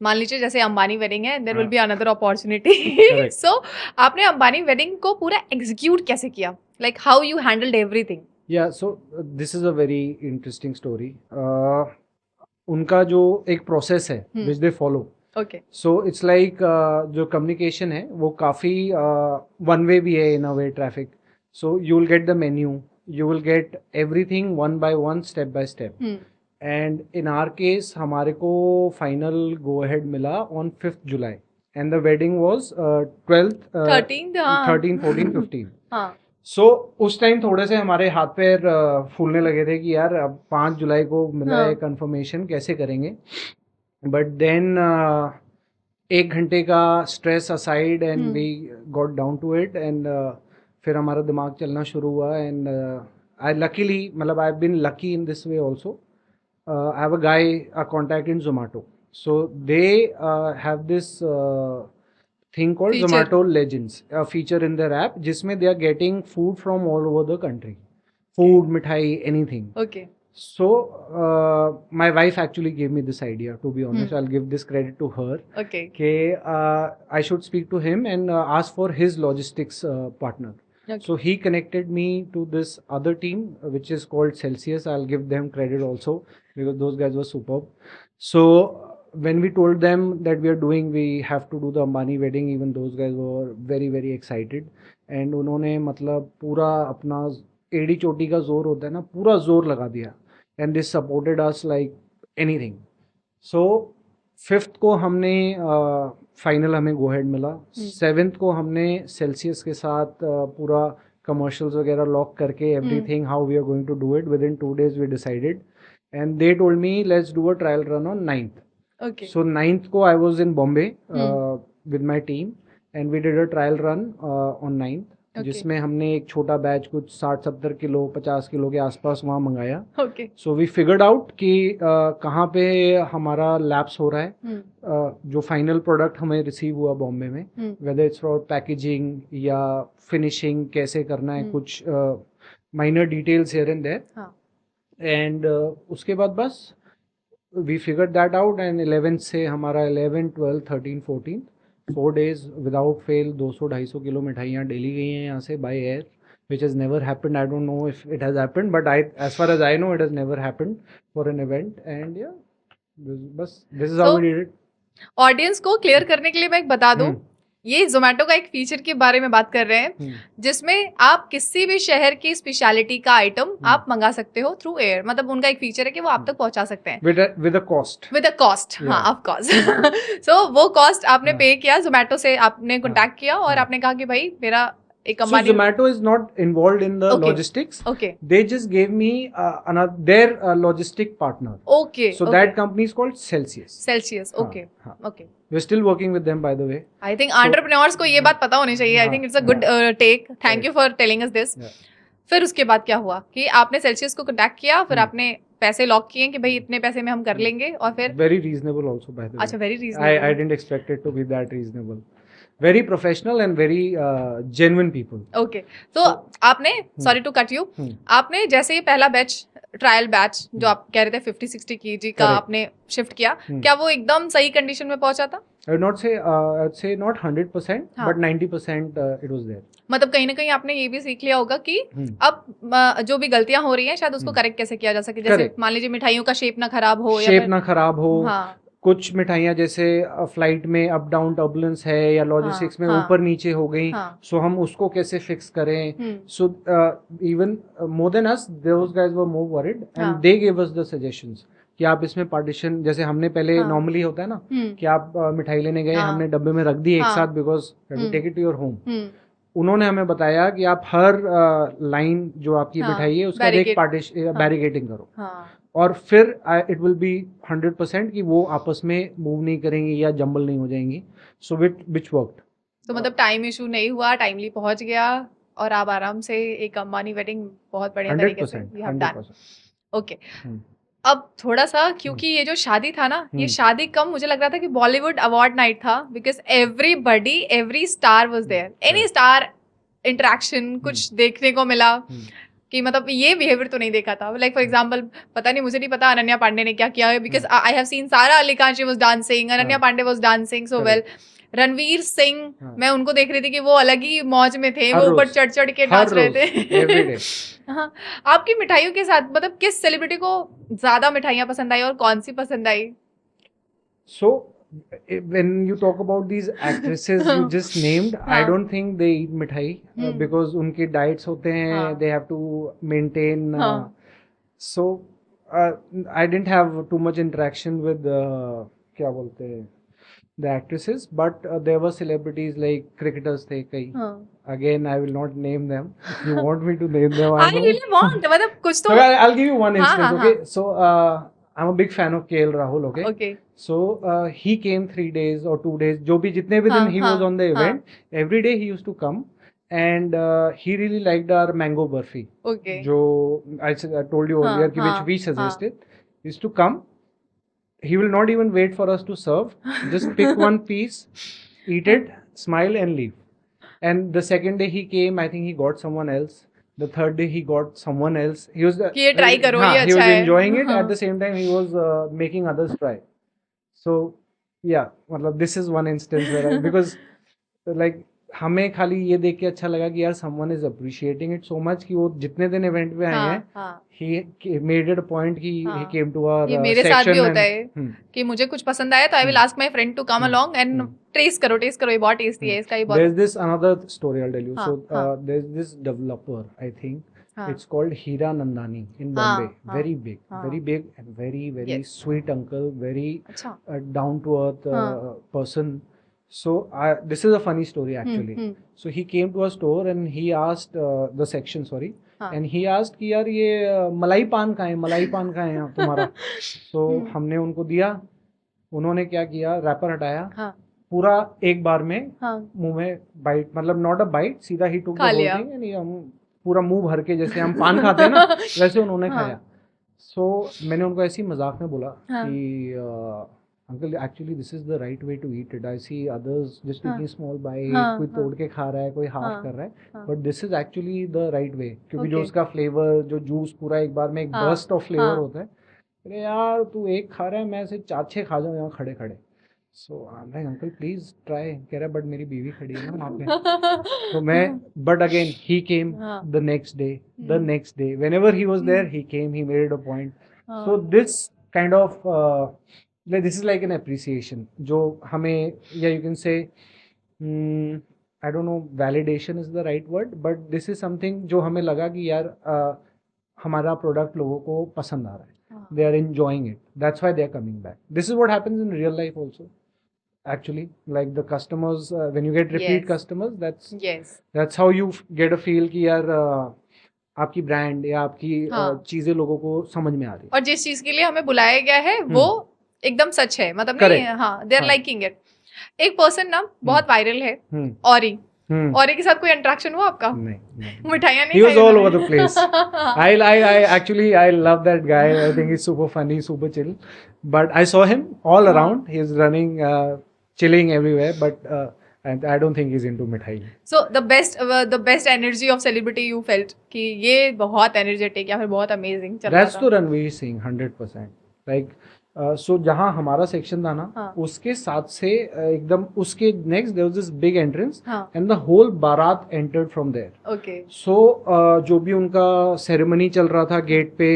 A: मान लीजिए जैसे अंबानी वेडिंग है, there will be another opportunity, so आपने अंबानी वेडिंग को पूरा एग्जीक्यूट कैसे किया, like how you handled everything?
B: या so this is a very interesting story. उनका जो एक प्रोसेस है which they follow,
A: okay,
B: so it's like जो कम्युनिकेशन है वो काफ़ी वन वे भी है in a way traffic, so you will get the menu, you will get everything one by one, step by step. And in our case हमारे को final go ahead मिला on 5th July and the wedding was 12th 13 14 15.
A: हाँ,
B: so उस time थोड़े से हमारे हाथ पैर फूलने लगे थे कि यार अब 5 जुलाई को मिला है कंफर्मेशन, कैसे करेंगे। बट देन 1 घंटे का stress aside and we got down to it, and फिर हमारा दिमाग चलना शुरू हुआ। एंड आई लकीली, मतलब I have been lucky in this way also, I have a guy, a contact in Zomato, so they have this thing called Zomato Legends, a feature in their app जिसमें they are getting food from all over the country, food, mithai, anything.
A: Okay.
B: So my wife actually gave me this idea, to be honest. I'll give this credit to her.
A: Okay.
B: I should speak to him and ask for his logistics partner. Okay. So he connected me to this other team which is called Celsius. I'll give them credit also because those guys were superb. So when we told them that we are doing, we have to do the Ambani wedding, even those guys were very very excited. And उन्होंने मतलब पूरा अपना एड़ी चोटी का जोर होता है ना, पूरा जोर लगा दिया, and they supported us like anything. So 5th को हमने फाइनल हमें गो हेड मिला, 7th को हमने सेल्सियस के साथ पूरा कमर्शियल्स वगैरह लॉक करके everything how we are going to do it, within 2 days we decided, and they told me let's do a trial run on 9th.
A: Okay.
B: So 9th को I was in Bombay with my team and we did a trial run on 9th. Okay. जिसमें हमने एक छोटा batch कुछ 60-70 kilo 50 kilo के आसपास वहाँ मंगाया.
A: Okay.
B: So we figured out कि कहाँ पे हमारा लैप्स हो रहा है. जो फाइनल प्रोडक्ट हमें रिसीव हुआ बॉम्बे में, whether it's for पैकेजिंग या फिनिशिंग कैसे करना है, कुछ minor details here and there. And उसके बाद बस we figured that out, and 11th से हमारा 11, 12, 13, 14 4 days without fail 200-250 किलो मिठाइयाँ डेली गई हैं यहाँ से by air, which has never happened. I don't know if it has happened, but as far as I know, it has never happened for an event. And yeah, this is how
A: So,
B: we did it.
A: Audience को clear करने के लिए मैं एक बता दूं, ये जोमेटो का एक फीचर के बारे में बात कर रहे हैं जिसमें आप किसी भी शहर की स्पेशलिटी का आइटम आप मंगा सकते हो थ्रू एयर। मतलब उनका एक फीचर है कि वो आप तक पहुंचा सकते हैं
B: with a cost.
A: With a cost. हाँ, ऑफ कोर्स। सो वो कॉस्ट आपने पे किया, जोमेटो से आपने कॉन्टैक्ट किया और आपने कहा कि भाई मेरा एक
B: So
A: Ambani.
B: Zomato is not involved in the
A: Okay.
B: logistics.
A: Okay
B: They just gave me their logistic partner.
A: Okay
B: So that company is called Celsius.
A: Celsius.
B: हाँ,
A: ओके
B: हाँ.
A: Okay.
B: We're still working with them, by the way.
A: I think entrepreneurs को ये बात पता होनी चाहिए। I think it's a good take. Thank you for telling us this.
B: Yeah.
A: फिर उसके बाद क्या हुआ कि आपने सेल्सियस को कॉन्टैक्ट किया, फिर आपने पैसे लॉक किए कि भाई इतने पैसे में हम कर लेंगे, और फिर
B: Very reasonable also, by the way.
A: अच्छा, very
B: I
A: reasonable.
B: didn't expect it to be that reasonable. Very professional and very genuine people.
A: Okay, तो आपने, सॉरी टू कट यू, आपने जैसे ही पहला बैच, ट्रायल बैच जो आप कह रहे थे 50-60 kg का
B: Correct.
A: आपने शिफ्ट किया, क्या वो एकदम सही कंडीशन में पहुंचा था?
B: I would not say, I'd say not 100%,
A: हाँ.
B: but 90% it was there.
A: मतलब कहीं ना कहीं आपने ये भी सीख लिया होगा कि अब जो भी गलतियां हो रही हैं शायद उसको करेक्ट कैसे किया जा सके। जैसे
B: Correct.
A: मान लीजिए मिठाइयों का शेप ना खराब हो, या
B: शेप
A: फिर
B: ना खराब हो।
A: हाँ
B: कुछ मिठाइयाँ जैसे फ्लाइट में अप डाउन टर्बुलेंस है या लॉजिस्टिक्स में
A: हाँ,
B: ऊपर नीचे हो गई,
A: हाँ,
B: सो हम उसको कैसे फिक्स करें।
A: Hmm,
B: so even more than us those guys were more worried and
A: हाँ,
B: they give us the suggestions कि आप इसमें पार्टीशन, जैसे हमने पहले
A: हाँ,
B: नॉर्मली होता है ना कि आप मिठाई लेने गए,
A: हाँ,
B: हमने डब्बे में रख दी एक
A: हाँ,
B: साथ because to take it to your home.
A: Hmm,
B: उन्होंने हमें बताया कि आप हर लाइन जो आपकी
A: हाँ,
B: मिठाई है उसका एक
A: बैरिकेड,
B: पार्टीशन
A: हाँ,
B: बैरिकेडिंग करो,
A: हाँ,
B: और फिर इट विल बी 100% कि वो आपस में मूव नहीं करेंगी या जंबल नहीं हो जाएंगी। सो विच वर्कड।
A: तो मतलब टाइम इशू नहीं हुआ, टाइमली पहुंच गया और आप आराम से एक अंबानी वेडिंग बहुत बढ़िया तरीके से
B: 100%,
A: यू हैव डन।
B: 100%।
A: ओके, अब थोड़ा सा, क्योंकि ये जो शादी था ना, ये शादी कम मुझे लग रहा था कि बॉलीवुड अवार्ड नाइट था, because everybody, every star was there, any star interaction कुछ देखने को मिला कि मतलब ये बिहेवियर तो नहीं देखा था। लाइक फॉर एग्जांपल, पता नहीं, मुझे नहीं पता अनन्या पांडे ने क्या किया है, because I have seen Sara Ali Khan, she was dancing, Ananya Pandey was dancing so well. Ranveer Singh, मैं उनको देख रही थी कि वो अलग ही मौज में थे, वो ऊपर चढ़ चढ़ के नाच रहे थे। हाँ, आपकी मिठाइयों के साथ मतलब किस सेलिब्रिटी को ज्यादा मिठाइयाँ पसंद आई और कौन सी पसंद आई?
B: So when you talk about these actresses you just named, I
A: हाँ,
B: don't think they eat मिठाई because उनके diets होते हैं,
A: हाँ,
B: they have to maintain.
A: हाँ,
B: So I didn't have too much interaction with क्या बोलते हैं the actresses, but there were celebrities like cricketers थे कई.
A: हाँ।
B: Again, I will not name them. You want me to name them?
A: I really want, मतलब कुछ तो।
B: So I'll give you one
A: हाँ,
B: instance.
A: हाँ,
B: Okay, so I'm a big fan of KL Rahul. Okay.
A: Okay.
B: So he came 3 days or 2 days, जो भी जितने भी दिन he was on the event, every day he used to come, and he really liked our mango burfi.
A: Okay.
B: जो I told you earlier कि which we suggested, he used to come. He will not even wait for us to serve. Just pick one piece, eat it, smile and leave. And the second day he came, I think he got someone else. The third day he got someone else. He was
A: कि ये try करो, ये
B: he
A: अच्छा
B: was
A: है।
B: enjoying it. At the same time, he was making others try. So yeah, मतलब this is one instance where because like हमें खाली ये देख के अच्छा लगा कि यार someone is appreciating it so much कि वो जितने दिन इवेंट पे आए हैं, he made it a point कि he came to our
A: ये मेरे साथ भी होता
B: section
A: है कि मुझे कुछ पसंद आया तो I will ask my friend to come along and test करो ये बहुत टेस्टी है, इसका ये बहुत।
B: There's this another story I'll tell you. So there's this developer, I think it's called Hira Nandani in Bombay. Very big and very sweet uncle, very down to earth person. So this is a funny story actually. So he came to our store and he asked the section, sorry, and he asked कि यार ये मलाई पान कहाँ है तुम्हारा? So हमने उनको दिया, उन्होंने क्या किया, रैपर हटाया, पूरा एक बार में मुंह में बाइट, मतलब नॉट अ बाइट, सीधा ही took the whole thing and हम पूरा मुंह भर के जैसे हम पान खाते हैं ना वैसे उन्होंने खाया। सो मैंने उनको ऐसे ही मजाक में बोला कि uncle actually this is the right way to eat it, I see others just taking small bite, कोई तोड़ के खा रहा है, कोई हाफ कर रहा है, but this is actually the right वे, क्योंकि जो उसका फ्लेवर, जो जूस पूरा एक बार में एक बर्स्ट ऑफ फ्लेवर होता है। अरे यार तू एक खा रहा है, मैं ऐसे 4-6 खा जाऊँ यहाँ खड़े खड़े। सो आई अंकल प्लीज ट्राई, कह रहा बट मेरी बीवी खड़ी है ना वहाँ पे। तो मैं, but again he came
A: हाँ
B: the next day, the next day, whenever he was there he came, he made it a point. So
A: हाँ
B: this kind of like this is like an appreciation जो हमें, या you can say, I don't know validation is the right word, but this is something जो हमें लगा कि यार हमारा प्रोडक्ट लोगों को पसंद आ रहा है,
A: हाँ
B: they are enjoying it, that's why they are coming back. This is what happens in real life also actually, like the customers, when you get repeat
A: Yes.
B: customers,
A: yes
B: that's how you get a feel कि यार आपकी brand या आपकी
A: हाँ
B: चीजें लोगों को समझ में आ रही
A: और जिस चीज के लिए हमें बुलाया गया है वो एकदम सच है, मतलब नहीं
B: Correct.
A: हाँ, दे आर
B: हाँ।
A: Liking it. एक पर्सन ना बहुत वायरल है,
B: हम्म
A: औरी।
B: हम्म
A: औरी के साथ कोई इंटरेक्शन हुआ आपका?
B: नहीं
A: मिठाइयाँ
B: he
A: नहीं
B: was
A: खाई
B: all
A: उन्होंने?
B: over the place. I actually I love that guy. I think he's super funny, super chill. But I saw him all around. He's running, chilling everywhere. But and I don't think he's into mithai.
A: So the best energy of celebrity you felt कि ये बहुत energetic या फिर बहुत amazing चल रहा
B: That's
A: था?
B: तो रणवीर सिंह 100%. Like so जहाँ हमारा सेक्शन था ना,
A: हाँ
B: उसके साथ से एकदम उसके next there was this big entrance
A: हाँ
B: and the whole baraat entered from there.
A: Okay
B: so जो भी उनका सेरेमनी चल रहा था गेट पे,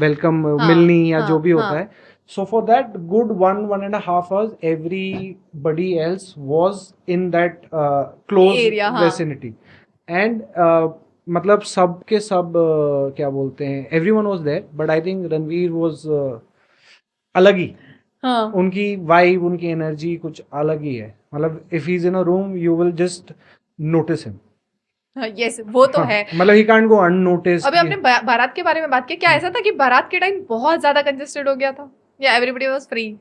B: वेलकम
A: हाँ
B: मिलनी या जो
A: हाँ
B: भी होता
A: हाँ
B: है, so for that good 1.5 hours everybody else was in that close
A: area हाँ
B: vicinity. And मतलब सब के सब क्या बोलते हैं, everyone was there, but I think Ranveer was अलग ही,
A: हाँ
B: उनकी वाइब, उनकी एनर्जी कुछ अलग ही है. मतलब if he is in a room you will just notice him.
A: Yes वो तो है।
B: मतलब ही कांट गो अननोटिस्ड.
A: अभी आपने बारात के बारे में बात की, क्या ऐसा था कि बारात के टाइम बहुत ज्यादा कंजेस्टेड हो गया था या एवरीबडी वाज फ्री?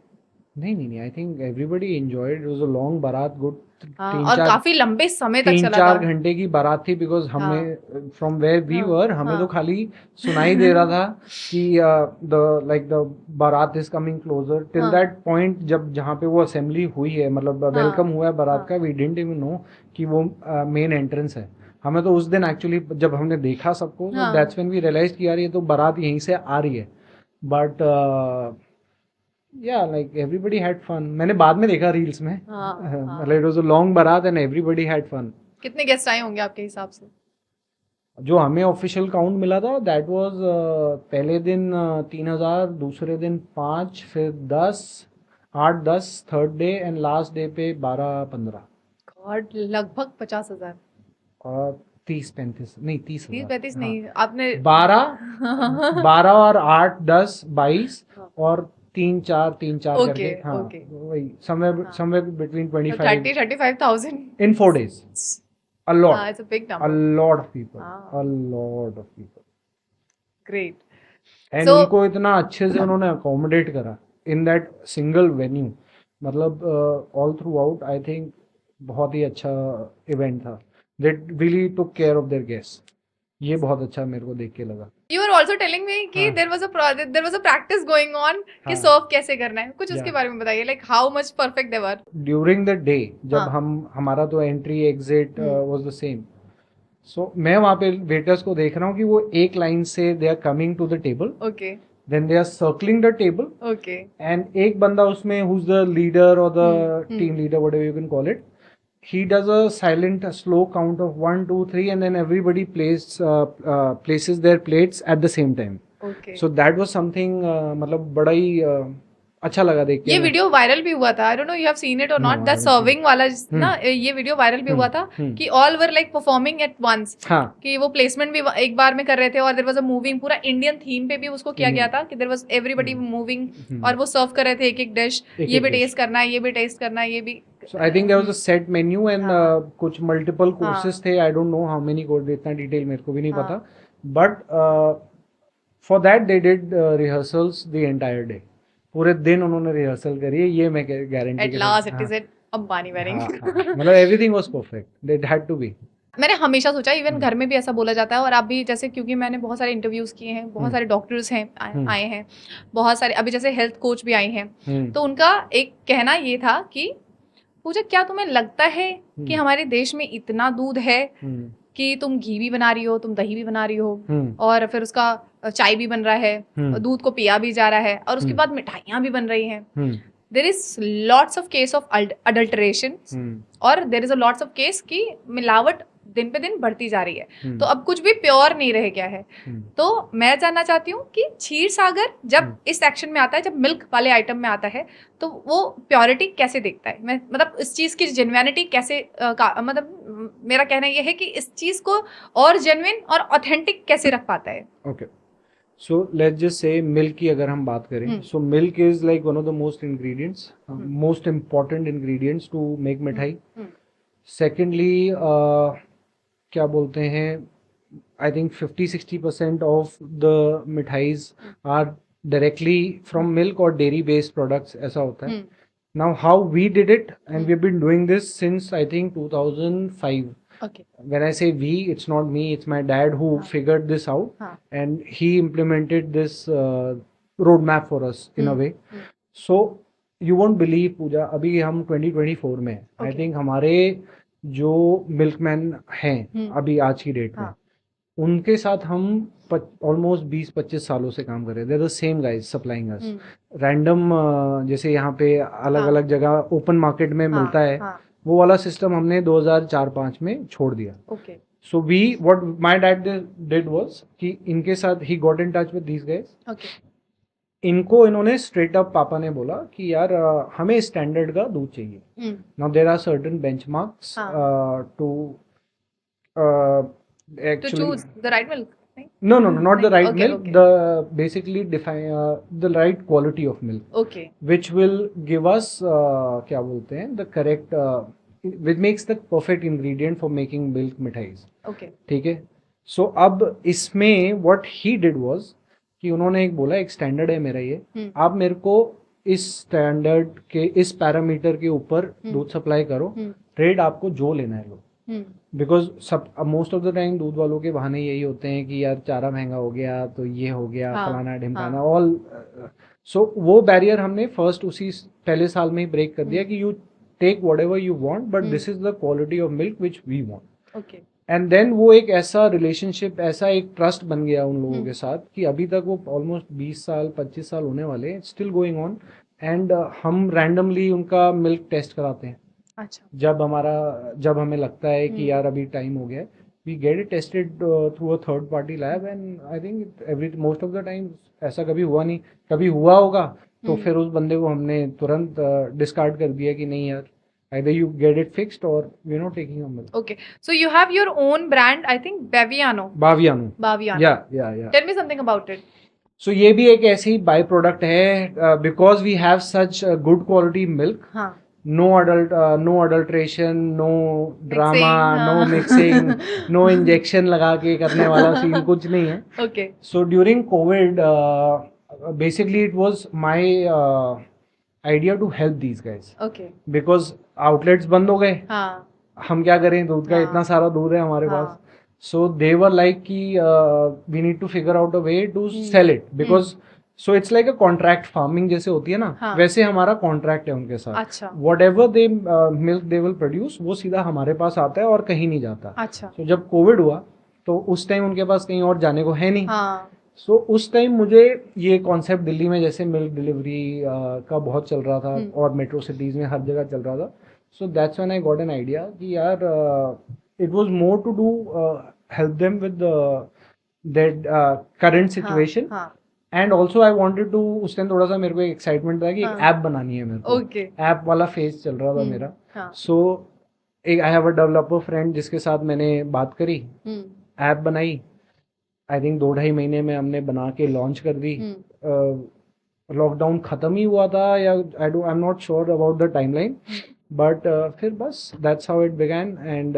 B: नहीं, I think everybody enjoyed. It was a long baraat, good
A: हाँ और काफी लंबे समय तक
B: तीन
A: चला
B: चार
A: था।
B: घंटे की बारात थी. बिकॉज
A: हाँ
B: हमें फ्रॉम वेयर वी
A: हाँ
B: वर, हमें तो
A: हाँ
B: खाली सुनाई दे रहा था कि द लाइक द बारात इज कमिंग क्लोजर. टिल
A: हाँ
B: दैट पॉइंट जब जहाँ पे वो असेंबली हुई है, मतलब वेलकम
A: हाँ
B: हुआ है बारात
A: हाँ
B: का, वी डिडंट इवन नो कि वो मेन एंट्रेंस है. हमें तो उस दिन एक्चुअली जब हमने देखा सबको,
A: हाँ
B: दैट्स व्हेन वी रियलाइज कि यार ये तो बारात यहीं से आ रही है. बट या लाइक एवरीबडी हैड फन. मैंने बाद में देखा रील्स में,
A: हाँ
B: मतलब
A: हाँ
B: इट वाज अ लॉन्ग बारात एंड एवरीबडी हैड फन.
A: कितने गेस्ट आए होंगे आपके हिसाब से?
B: जो हमें ऑफिशियल काउंट मिला था दैट वाज पहले दिन 3,000, दूसरे दिन 5, फिर 10, 8-10 third day, and last day पे 12-15
A: गॉड लगभग 50,000।
B: और 30-35, नहीं
A: 30
B: 30,000.
A: 35
B: हाँ,
A: नहीं आपने
B: 12 और 8-10-22
A: हाँ
B: और 3-4
A: ओके
B: करके. हाँ
A: ओके
B: वही somewhere between 25
A: 35,000
B: in 4 days. A lot,
A: हाँ it's a big
B: a
A: number.
B: lot of people,
A: हाँ
B: a lot of people.
A: Great.
B: And
A: so
B: उनको इतना अच्छे से उन्होंने अकोमोडेट करा इन दैट सिंगल वेन्यू. मतलब all throughout I think बहुत ही अच्छा इवेंट था. They really took care of their guest. ये बहुत अच्छा मेरे को देख के लगा.
A: You are also telling me कि
B: हाँ
A: there was a practice going on कि
B: हाँ
A: सर्व कैसे करना है, कुछ उसके
B: या
A: बारे में बताइए, like how much perfect they were?
B: During the day जब
A: हाँ
B: हमारा तो entry exit
A: hmm
B: was the same. So मैं वहाँ पे वेटर्स को देख रहा हूँ कि वो एक लाइन से they are coming to the table,
A: okay
B: then they are circling the table,
A: okay
B: and एक बंदा उसमें who's the leader or the
A: hmm
B: team leader, whatever you can call it, he does a silent slow count of 1 2 3 and then everybody places their plates at the same time.
A: Okay.
B: So that was something मतलब बड़ा ही अच्छा लगा देख के.
A: ये video viral भी हुआ था, I don't know you have seen it और
B: No,
A: not,
B: I
A: that
B: haven't seen.
A: Serving वाला ना, ये वीडियो वायरल भी हुआ था कि all were like performing at once,
B: हाँ
A: कि वो प्लेसमेंट भी एक बार में कर रहे थे और देयर वाज अ मूविंग, पूरा इंडियन थीम पे भी उसको किया गया था कि देयर वाज एवरीबडी मूविंग और वो सर्व कर रहे थे एक एक डिश, ये भी टेस्ट करना है, ये भी टेस्ट करना है, ये भी।
B: So I think there was a set menu and
A: हाँ
B: कुछ multiple
A: हाँ
B: courses थे. I don't know how many courses, इतना डिटेल मेरे को भी नहीं पता.
A: हाँ
B: But for that they did rehearsals the entire day. पूरे दिन उन्होंने रिहर्सल करी है, ये मैं गारंटी
A: एट
B: के
A: लास्ट
B: साथ.
A: It is at Ambani wedding.
B: हाँ मतलब everything was perfect. It had to be.
A: मैंने हमेशा सोचा, इवन घर में भी ऐसा बोला जाता है और आप भी जैसे, क्योंकि मैंने बहुत सारे इंटरव्यूज किए हैं, बहुत सारे डॉक्टर्स हैं आए हैं, बहुत सारे अभी जैसे हेल्थ कोच भी आए हैं, तो उनका एक कहना ये था कि पूजा क्या तुम्हें लगता है कि हमारे देश में इतना दूध है कि तुम घी भी बना रही हो, तुम दही भी बना रही हो और फिर उसका चाय भी बन रहा है, दूध को पिया भी जा रहा है और उसके बाद मिठाइयाँ भी बन रही हैं, there is lots of case of adulteration और there is a lots of case कि मिलावट दिन पे दिन बढ़ती जा रही है, तो अब कुछ भी प्योर नहीं रह गया है। तो मैं जानना चाहती हूँ कि क्षीर सागर जब इस सेक्शन में आता है, जब मिल्क वाले आइटम में आता है, तो वो प्योरिटी कैसे देखता है? मैं मतलब इस चीज की जेन्युइनिटी कैसे मतलब मेरा कहना ये है कि इस चीज को और जेन्युइन और ऑथेंटिक कैसे रख पाता है?
B: Okay, so let's just say milk की अगर हम बात करें, so milk is like one of the most ingredients, most important ingredients to make mithai. Secondly क्या बोलते हैं, I think 50-60% of the mithais are directly from milk और डेयरी बेस्ड प्रोडक्ट्स, ऐसा होता है। Now how we did it, and we have been doing this since I think 2005.
A: Okay.
B: When I say we, it's not me, it's my dad who figured this out, and he implemented this roadmap for us in a way. So you won't believe, Pooja, अभी हम 2024 में हैं। I think हमारे जो milkman हैं अभी आज की डेट में, उनके साथ हम ऑलमोस्ट 20-25 सालों से काम कर रहे हैं। They're the same guys supplying us. Random जैसे यहाँ पे अलग अलग जगह ओपन मार्केट में मिलता है, वो वाला सिस्टम हमने 2004-05 में छोड़ दिया।
A: Okay.
B: So what my dad did was कि इनके साथ he got in touch with these guys.
A: Okay.
B: इनको इन्होंने स्ट्रेट अप पापा ने बोला कि यार हमें स्टैंडर्ड का दूध चाहिए। Now there are certain benchmarks to actually
A: to choose the right milk.
B: No, not the right
A: Okay,
B: milk.
A: okay.
B: The basically define the right quality of milk.
A: Okay.
B: Which will give us क्या बोलते हैं, the correct which makes the perfect ingredient for making milk mithais.
A: Okay.
B: ठीक है। So अब इसमें what he did was कि उन्होंने एक बोला, एक स्टैंडर्ड है मेरा ये, आप मेरे को इस स्टैंडर्ड के इस पैरामीटर के ऊपर दूध सप्लाई करो, रेट आपको जो लेना है लो। बिकॉज सब मोस्ट ऑफ द टाइम दूध वालों के बहाने यही होते हैं कि यार चारा महंगा हो गया तो ये हो गया, फलाना ढिमकाना, ऑल। सो वो बैरियर हमने फर्स्ट उसी पहले साल में ही ब्रेक कर दिया कि you take whatever you want, but this is the quality of milk which we want. And then वो एक ऐसा रिलेशनशिप, ऐसा एक ट्रस्ट बन गया उन लोगों के साथ कि अभी तक वो ऑलमोस्ट 20 साल 25 साल होने वाले, स्टिल गोइंग ऑन। एंड हम रैंडमली उनका मिल्क टेस्ट कराते हैं।
A: अच्छा।
B: जब हमें लगता है कि यार अभी टाइम हो गया है, we get it tested through a third party lab, and I think most of the time ऐसा कभी हुआ नहीं। कभी हुआ होगा तो फिर उस बंदे को हमने तुरंत डिस्कार्ड कर दिया कि नहीं यार, either you get it fixed or you're not taking a milk.
A: Okay, so you have your own brand, I think Baviano.
B: Yeah.
A: Tell me something about it.
B: So ये भी एक ऐसी बाई प्रोडक्ट है, because we have such good quality milk.
A: हाँ.
B: No adulteration, no drama, no mixing, no injection लगा के करने वाला सीन कुछ नहीं है।
A: Okay.
B: So during COVID, basically it was my idea to help these guys.
A: Okay.
B: Because outlets बंद हो गए।
A: हाँ.
B: हम क्या करें, दूध का इतना सारा दूध है हमारे पास। So they were like कि we need to figure out a way to sell it, because so it's like a contract farming जैसे होती है ना, वैसे हमारा कॉन्ट्रैक्ट है उनके साथ।
A: अच्छा।
B: whatever they milk they will produce, वो सीधा हमारे पास आता है और कहीं नहीं जाता।
A: अच्छा।
B: so जब कोविड हुआ तो उस टाइम उनके पास कहीं और जाने को है नहीं।
A: हाँ।
B: सो उस टाइम मुझे ये कॉन्सेप्ट दिल्ली में जैसे मिल्क डिलीवरी का बहुत चल रहा था और मेट्रो सिटीज़ में हर जगह चल रहा था। So that's when I got an idea कि यार it was more to do help them with that current situation, and also I wanted to, उस टाइम थोड़ा सा मेरे को एक्साइटमेंट था कि एक ऐप बनानी है मेरे को। ऐप वाला फेज चल रहा था मेरा। सो एक आई हैव अ डेवलपर फ्रेंड जिसके साथ मैंने बात करी, ऐप बनाई। आई थिंक 2-2.5 महीने में हमने बना के लॉन्च कर दी। लॉकडाउन खत्म ही हुआ था या I am not sure about the timeline, but फिर बस that's how it began. And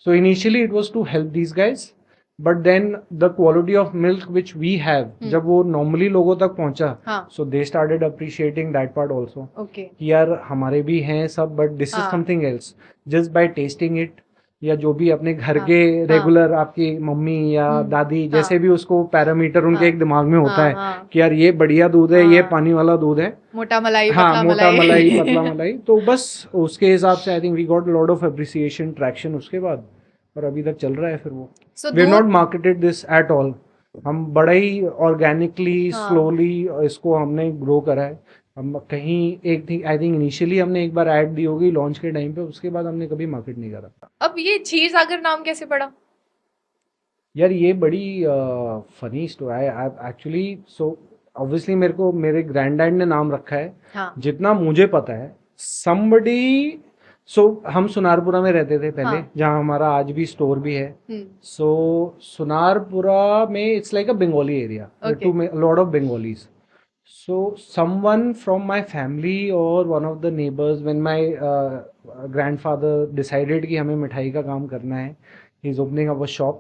B: so initially it was to help these guys, but then the quality of milk which we have, जब वो normally लोगों तक पहुंचा, so they started appreciating that part also कि यार हमारे भी हैं सब, but this is something else. Just by testing it, या जो भी अपने घर के रेगुलर आपकी मम्मी या दादी जैसे भी उसको पैरामीटर उनके एक दिमाग में होता है कि यार ये बढ़िया दूध है, ये पानी वाला दूध है,
A: मोटा मलाई,
B: मोटा मलाई पतला मलाई, तो बस उसके हिसाब से I think we got lot of appreciation, traction उसके बाद, और अभी तक चल रहा है। फिर वो we have not marketed this at all, हम बड़ा ही ऑर्गेनिकली स्लोली इसको हमने ग्रो करा है। हम कहीं एक थी, आई थिंक इनिशियली हमने एक बार ऐड दी होगी लॉन्च के टाइम पे, उसके बाद हमने कभी मार्केट नहीं करा।
A: अब ये क्षीर सागर नाम कैसे पड़ा?
B: यार ये बड़ी फनी स्टोरी है एक्चुअली। सो ऑब्वियसली मेरे को मेरे ग्रैंडडैड ने नाम रखा है,
A: हाँ
B: जितना मुझे पता है। समबडी, सो हम सुनारपुरा में रहते थे पहले,
A: हाँ।
B: जहाँ हमारा आज भी स्टोर भी है। सो सुनारपुरा में it's like a Bengali area,
A: Okay.
B: Too lot of Bengalis. So someone from my family or one of the neighbors, when my grandfather decided कि हमें मिठाई का काम करना है, he is opening up a shop.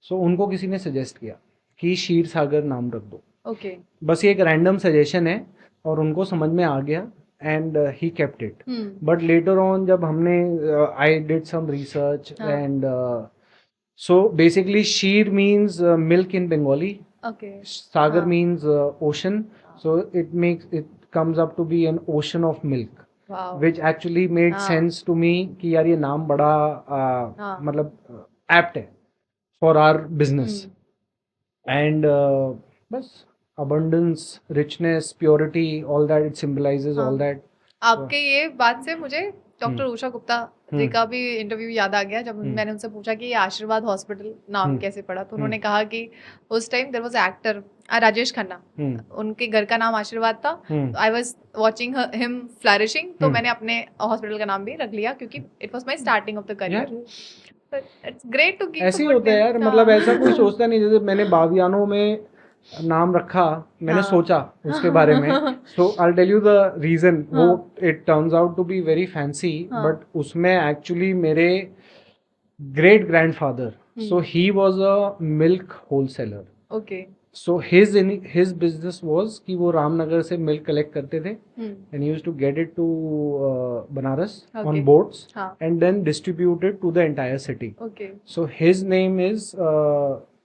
B: So उनको किसी ने सजेस्ट किया कि क्षीर सागर नाम रख दो.
A: ओके।
B: बस ये एक रैंडम सजेशन है और उनको समझ में आ गया and he kept it. But later on जब हमने I did some research and so basically Sheer means milk in Bengali.
A: Okay.
B: Sagar means ocean, so it comes up to be an ocean of milk,
A: wow.
B: which actually made
A: हाँ।
B: sense to me कि यार ये नाम बड़ा
A: हाँ।
B: मतलब apt है for our business. And बस abundance, richness, purity, all that it symbolizes, all that.
A: आपके ये बात से मुझे डॉक्टर उषा गुप्ता जी का भी इंटरव्यू याद आ गया, जब मैंने उनसे पूछा कि ये आशीर्वाद हॉस्पिटल नाम कैसे पड़ा, तो उन्होंने कहा कि उस time there was actor Rajesh Khanna, उनके घर का नाम आशीर्वाद था। I was watching him flourishing, तो मैंने अपने हॉस्पिटल का नाम भी रख लिया क्योंकि it was my starting of the career. It's great to keep
B: ऐसे ही होता है यार, मतलब ऐसा कोई सोचता नहीं. जैसे मैंने बावियानो में नाम रखा, मैंने सोचा उसके बारे में. So I tell you the reason. वो it turns out to be very fancy, but उसमें एक्चुअली मेरे great grandfather, so he was a milk wholesaler.
A: Okay.
B: So his business was कि वो रामनगर से मिल्क कलेक्ट करते थे and used to get it to Banaras on boats and then distributed to the entire city.
A: Okay.
B: So his name is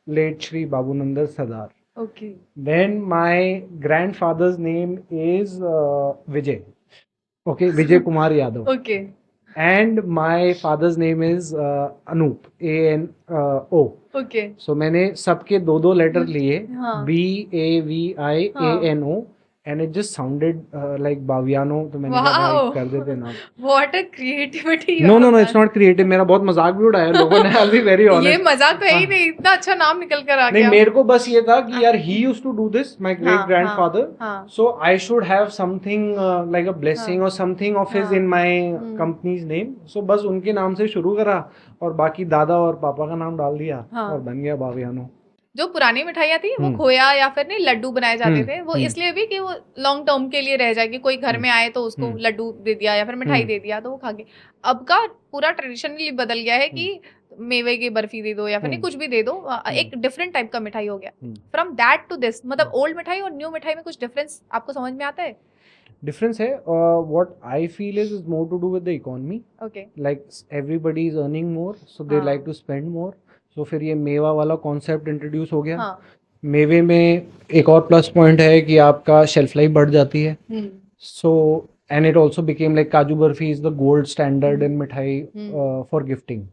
B: late Shri Babunandar Sadar.
A: Okay.
B: Then my grandfather's name is Vijay. Okay, Vijay Kumar Yadav.
A: Okay.
B: And my father's name is Anoop. ANO.
A: Okay.
B: So मैंने सबके दो दो letter लिए,
A: हाँ।
B: BAVIANO, and it just sounded like Baviano. तो मैंने कहा भाई कर देते नाम.
A: What a creativity!
B: No, it's not creative. मेरा बहुत मजाक भी उड़ाया लोगों ने. I'll be very honest.
A: ये मजाक तो है ही नहीं, इतना अच्छा नाम निकल कर आ
B: नहीं,
A: गया।
B: मेरे को बस ये था कि यार he used to do this, my great grandfather. So I should have something like a blessing or something of his in my company's name. So बस उनके नाम से शुरू करा और बाकी दादा और पापा का नाम डाल दिया और बन गया बावियानो.
A: जो पुरानी मिठाइयाँ थी वो खोया या फिर नहीं लड्डू बनाए जाते थे, वो इसलिए भी कि वो लॉन्ग टर्म के लिए रह जाएगी, कोई घर में आए तो उसको लड्डू दे दिया या फिर मिठाई दे दिया तो वो खा गए। अब का पूरा ट्रेडिशनली बदल गया है कि मेवे की बर्फी दे दो या फिर नहीं कुछ भी दे दो, एक डिफरेंट टाइप का मिठाई हो गया। फ्रॉम दैट टू दिस, मतलब ओल्ड मिठाई और न्यू मिठाई में कुछ डिफरेंस आपको समझ में आता है?
B: डिफरेंस है. What I feel is more to do with the economy.
A: Okay.
B: Like everybody is earning more, so they like to spend more. So फिर ये मेवा वाला कॉन्सेप्ट इंट्रोड्यूस हो गया. मेवे में एक और प्लस पॉइंट है कि आपका शेल्फ लाइफ बढ़ जाती है. So and it also became like kaju barfi is the gold standard in mithai for gifting.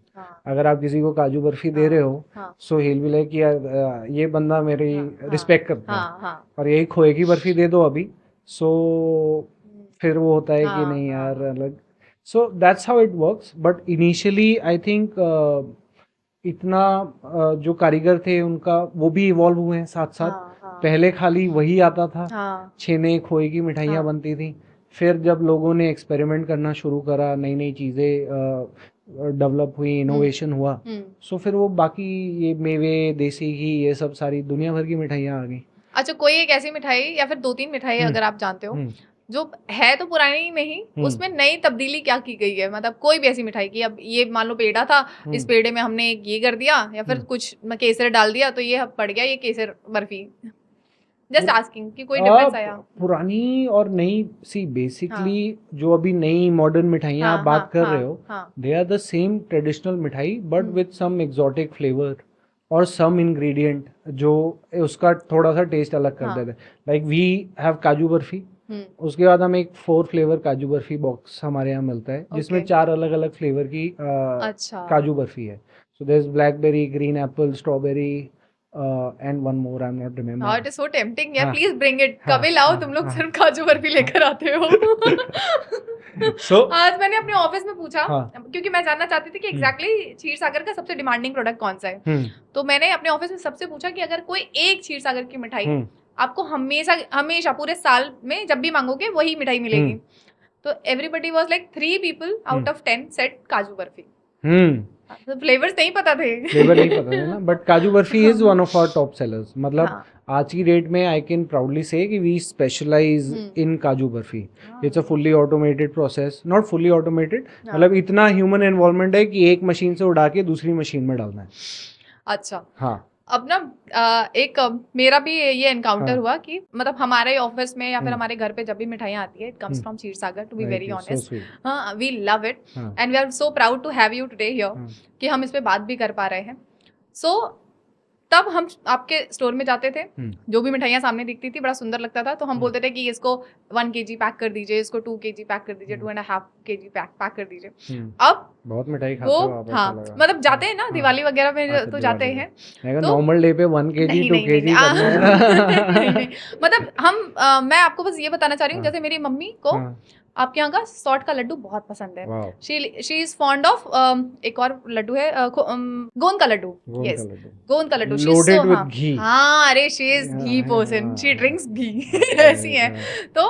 B: अगर आप किसी को काजू बर्फी दे रहे हो, सो ही विल लाइक यार ये बंदा मेरी रिस्पेक्ट करता है. और यही खोए की बर्फी दे दो अभी, सो फिर वो होता है कि नहीं यार अलग. सो that's how it works. But initially I think इतना जो कारीगर थे उनका वो भी इवॉल्व हुए हैं साथ साथ. पहले खाली वही आता था, छेने खोए की मिठाइयाँ बनती थी. फिर जब लोगों ने एक्सपेरिमेंट करना शुरू करा, नई नई चीज़ें डेवलप हुई, इनोवेशन हुआ, सो फिर वो बाकी ये मेवे, देसी घी, ये सब सारी दुनिया भर की मिठाइयाँ आ गई.
A: अच्छा, कोई एक ऐसी मिठाई या फिर दो तीन मिठाई अगर आप जानते हो जो है तो पुरानी में ही, उसमें नई तब्दीली क्या की गई है? मतलब कोई भी ऐसी मिठाई की, अब ये मान लो पेड़ा था, इस पेड़े में हमने ये कर दिया या फिर कुछ केसर डाल दिया तो ये पड़ गया ये केसर बर्फी. जस्ट आस्किंग कि कोई डिफरेंस आया?
B: पुरानी और नई, सी बेसिकली जो अभी नई मॉडर्न मिठाइयाँ आप बात कर रहे हो, they are the same traditional mithai but with some exotic flavour और सम इंग्रेडिएंट जो उसका थोड़ा सा टेस्ट अलग कर देते हैं. लाइक वी हैव काजू बर्फी, उसके बाद हम एक 4 फ्लेवर काजू बर्फी बॉक्स हमारे यहाँ मिलता है जिसमें 4 अलग अलग फ्लेवर की काजू बर्फी है. So there is blackberry, green apple, strawberry, and one more I'm not remember.
A: हाँ, इट इज सो टेम्पटिंग यार,
B: हाँ,
A: प्लीज ब्रिंग इट।
B: हाँ,
A: कभी लाओ
B: हाँ,
A: तुम लोग
B: हाँ।
A: सिर्फ काजू बर्फी लेकर आते हो।
B: So
A: आज मैंने अपने ऑफिस में पूछा,
B: हाँ,
A: क्योंकि मैं जानना चाहती थी कि एग्जैक्टली क्षीर सागर का सबसे डिमांडिंग प्रोडक्ट कौन सा है। तो मैंने अपने ऑफिस में सबसे पूछा कि अगर कोई एक क्षीर सागर की मिठाई आपको हमेशा हमेशा पूरे साल में जब भी मांगोगे वही मिठाई मिलेगी, तो everybody was like 3 people out of 10 set काजू बर्फी। तो फ्लेवर्स नहीं पता थे।
B: फ्लेवर नहीं पता था ना, but kaju barfi is one of our top sellers. मतलब
A: हाँ।
B: आज की डेट में आई कैन प्राउडली से कि वी स्पेशलाइज इन काजू barfi. It's a fully automated process, not fully automated, मतलब इतना ह्यूमन इन्वॉल्वमेंट है कि एक मशीन से उड़ा के दूसरी मशीन में डालना है।
A: अच्छा।
B: हाँ।
A: अब ना मेरा भी ये एनकाउंटर हुआ कि मतलब हमारे ऑफिस में या फिर हमारे घर पे जब भी मिठाइयाँ आती है, it comes from Kshir Sagar, to be very honest. हाँ, we love it and we are so proud to have you today here कि हम इस पे बात भी कर पा रहे हैं। सो तब हम आपके स्टोर में जाते थे, जो भी मिठाइयाँ सामने दिखती थी बड़ा सुंदर लगता था, तो हम बोलते थे कि इसको 1 kg पैक कर दीजिए, इसको 2 kg पैक कर दीजिए, 2.5 kg पैक कर दीजिए। अब
B: बहुत मिठाई खाते
A: वो
B: हो आप,
A: हाँ,
B: ऐसा लगा।
A: मतलब जाते हैं ना दिवाली वगैरह में
B: अच्छा,
A: तो जाते
B: दिवाली
A: हैं।
B: तो नॉर्मल डे पे 1 kg
A: नहीं
B: 2
A: नहीं नहीं,
B: kg करना है।
A: नहीं, मतलब हम मैं आपको बस ये बताना चाह रही हूँ,
B: हाँ।
A: जैसे मेरी मम्मी को
B: हाँ।
A: आपके यहाँ का सॉल्ट का लड्डू बहुत पसंद है।
B: Wow.
A: She is fond of एक और लड्डू है, गोंद का लड्डू।
B: गोंद
A: यस,
B: का लड्डू
A: गोंद का laddoo. She is
B: loaded
A: so,
B: with
A: हाँ
B: घी।
A: हाँ, अरे she is ghee person, she drinks ghee, ऐसी है। तो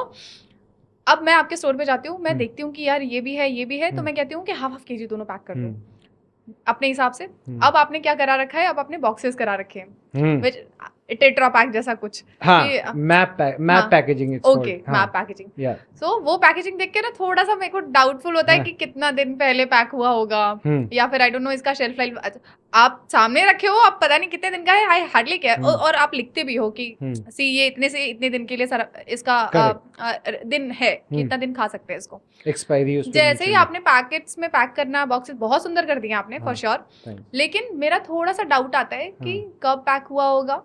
A: अब मैं आपके स्टोर पे जाती हूँ, मैं देखती हूँ कि यार ये भी है ये भी है, तो मैं कहती हूँ कि हाफ kg दोनों पैक कर दो अपने हिसाब से। अब आपने क्या करा रखा है, अब आपने बॉक्सेस करा रखे हैं, विच टेट्रा पैक जैसा कुछ।
B: हाँ,
A: कि
B: map packaging it's
A: okay,
B: called.
A: Map packaging.
B: या
A: सो वो पैकेजिंग देख के ना थोड़ा सा मेरे को डाउटफुल होता है
B: हाँ।
A: कि कितना दिन पहले पैक हुआ होगा, या फिर आई डोंट नो इसका शेल्फ लाइफ। आप सामने रखे हो, आप पता नहीं कितने दिन का है, आई हार्डली केयर। और आप लिखते भी हो कि सी ये इतने से इतने दिन के लिए सर इसका दिन है कि इतना दिन खा सकते हैं इसको,
B: एक्सपायरी उस पे
A: जैसे ही
B: नीचे
A: आपने पैकेट्स में पैक करना, बॉक्सेस बहुत सुंदर कर दिए आपने फॉर श्योर। लेकिन मेरा थोड़ा सा डाउट आता है कि कब पैक हुआ होगा,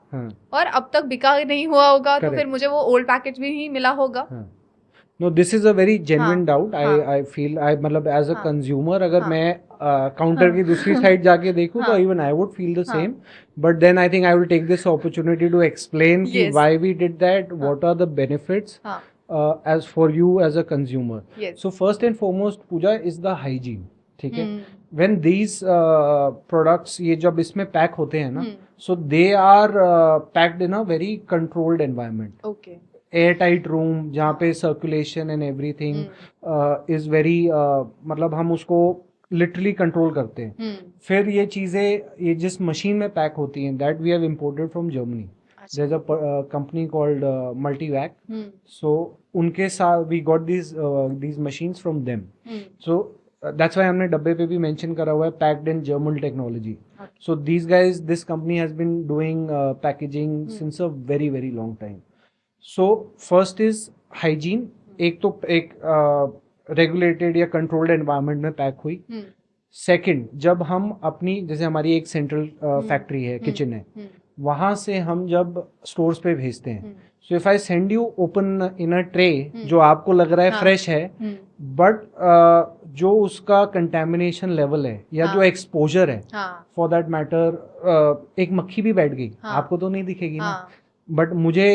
A: और अब तक बिका नहीं हुआ होगा, तो फिर मुझे वो ओल्ड पैकेज भी ही मिला होगा।
B: No, this is a very genuine doubt. I feel, I मतलब एज अ कंज्यूमर अगर मैं काउंटर की दूसरी साइड जाके देखूं तो even I would feel the same, but then I think I will take this opportunity to explain कि why we did that, what are the benefits as for you as a consumer.
A: Yes.
B: So first and foremost, Pooja, is the hygiene. ठीक है? When these products ये जब इसमें pack होते हैं ना, so they are packed in a very controlled environment.
A: Okay.
B: Airtight room जहाँ पे circulation and everything is very मतलब हम उसको लिटरली कंट्रोल करते हैं। फिर ये चीज़ें ये जिस मशीन में पैक होती हैं, that we have imported from Germany. There's a company called Multivac. So उनके साथ we got these machines from them. So that's why हमने डब्बे पे भी mention करा हुआ है packed in German technology. So these guys, this company has been doing packaging since a very very long time. So first is hygiene. एक तो एक regulated या controlled environment में पैक हुई। सेकंड, जब हम अपनी जैसे हमारी एक सेंट्रल फैक्ट्री है, किचन है, वहां से हम जब स्टोर्स पे भेजते हैं, so if I send you open in a tray जो आपको लग रहा है फ्रेश है, बट जो उसका कंटेमिनेशन लेवल है या जो एक्सपोजर है, फॉर दैट मैटर एक मक्खी भी बैठ गई, आपको तो नहीं दिखेगी ना, बट मुझे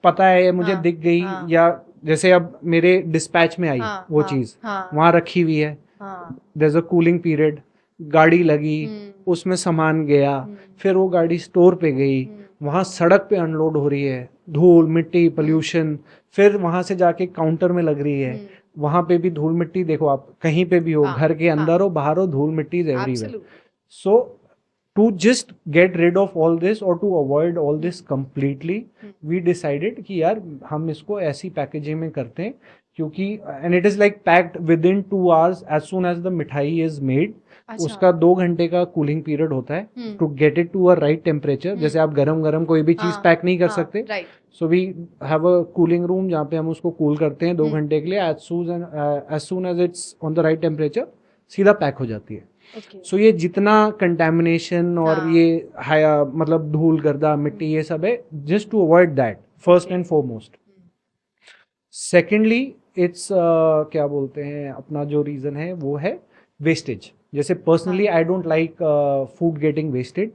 B: पता है, मुझे दिख गई, या जैसे अब मेरे डिस्पैच में आई वो चीज वहां रखी हुई है, there is a cooling period, गाड़ी लगी, उसमें सामान गया, फिर वो गाड़ी स्टोर पे गई, वहाँ सड़क पे अनलोड हो रही है, धूल मिट्टी पोल्यूशन, फिर वहाँ से जाके काउंटर में लग रही है, वहाँ पे भी धूल मिट्टी, देखो आप कहीं पे भी हो, घर के अंदर हो बाहर हो, धूल मिट्टी is everywhere. So to just get rid of all this or to avoid all this completely, we decided कि यार हम इसको ऐसी पैकेजिंग में करते हैं, क्योंकि and it is like packed within 2 hours as soon as the मिठाई is made. उसका 2 घंटे का कूलिंग पीरियड होता है to get it to a right temperature. जैसे आप गरम गरम कोई भी चीज पैक नहीं कर सकते, so we have a cooling room जहाँ पे हम उसको कूल करते हैं 2 घंटे के लिए, as soon as it's on the right temperature सीधा पैक हो जाती है। सो ये जितना कंटेमिनेशन और ये मतलब धूल गर्दा मिट्टी ये सब है, just to avoid that first and foremost. Secondly it's क्या बोलते हैं, अपना जो रीजन है वो है वेस्टेज। जैसे personally I don't like food getting wasted,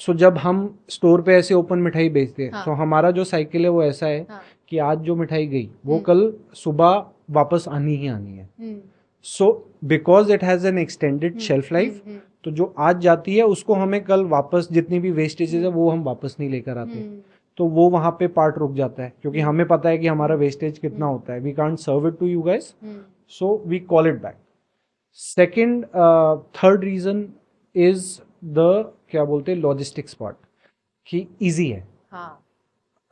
B: so जब हम स्टोर पे ऐसे ओपन मिठाई बेचते हैं,
A: हाँ।
B: तो हमारा जो साइकिल है वो ऐसा है
A: हाँ।
B: कि आज जो मिठाई गई वो
A: हम्म।
B: कल सुबह वापस आनी ही आनी है.
A: Hmm.
B: So because it has an extended shelf life, तो जो आज जाती है उसको हमें कल वापस, जितनी भी वेस्टेजेस है वो हम वापस नहीं लेकर आते. तो वो वहाँ पे पार्ट रुक जाता है, क्योंकि हमें पता है कि हमारा वेस्टेज कितना होता है. We can't serve it to you guys, so we call it back. Second, third reason is the, क्या बोलते हैं, लॉजिस्टिक्स पार्ट, कि इजी है.
A: हाँ.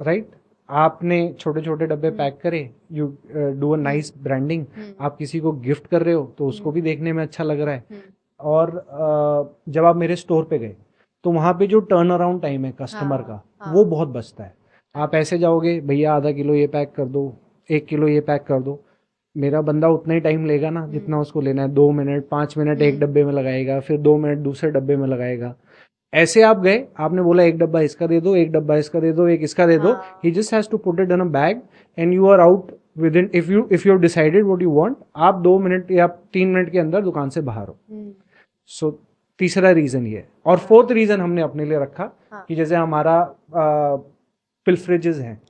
B: राइट, आपने छोटे छोटे डब्बे पैक करे, you do a nice branding, आप किसी को गिफ्ट कर रहे हो तो उसको भी देखने में अच्छा लग रहा है. और जब आप मेरे स्टोर पे गए तो वहाँ पे जो टर्न अराउंड टाइम है कस्टमर का, वो बहुत बचता है. आप ऐसे जाओगे, भैया आधा किलो ये पैक कर दो, 1 किलो ये पैक कर दो, मेरा बंदा उतना ही टाइम लेगा ना जितना उसको लेना है. 2 मिनट 5 मिनट एक डब्बे में लगाएगा, फिर 2 मिनट दूसरे डब्बे में लगाएगा. ऐसे आप गए, आपने बोला एक डब्बा इसका दे दो, एक डब्बा इसका दे दो, एक इसका दे दो. He just has to put it in a bag and you are out within. If you decided what you want, आप 2 मिनट या 3 मिनट के अंदर दुकान से बाहर हो. सो तीसरा रीजन ये है. और फोर्थ रीजन हमने अपने लिए रखा कि जैसे हमारा पिल्फरेजेस हैं,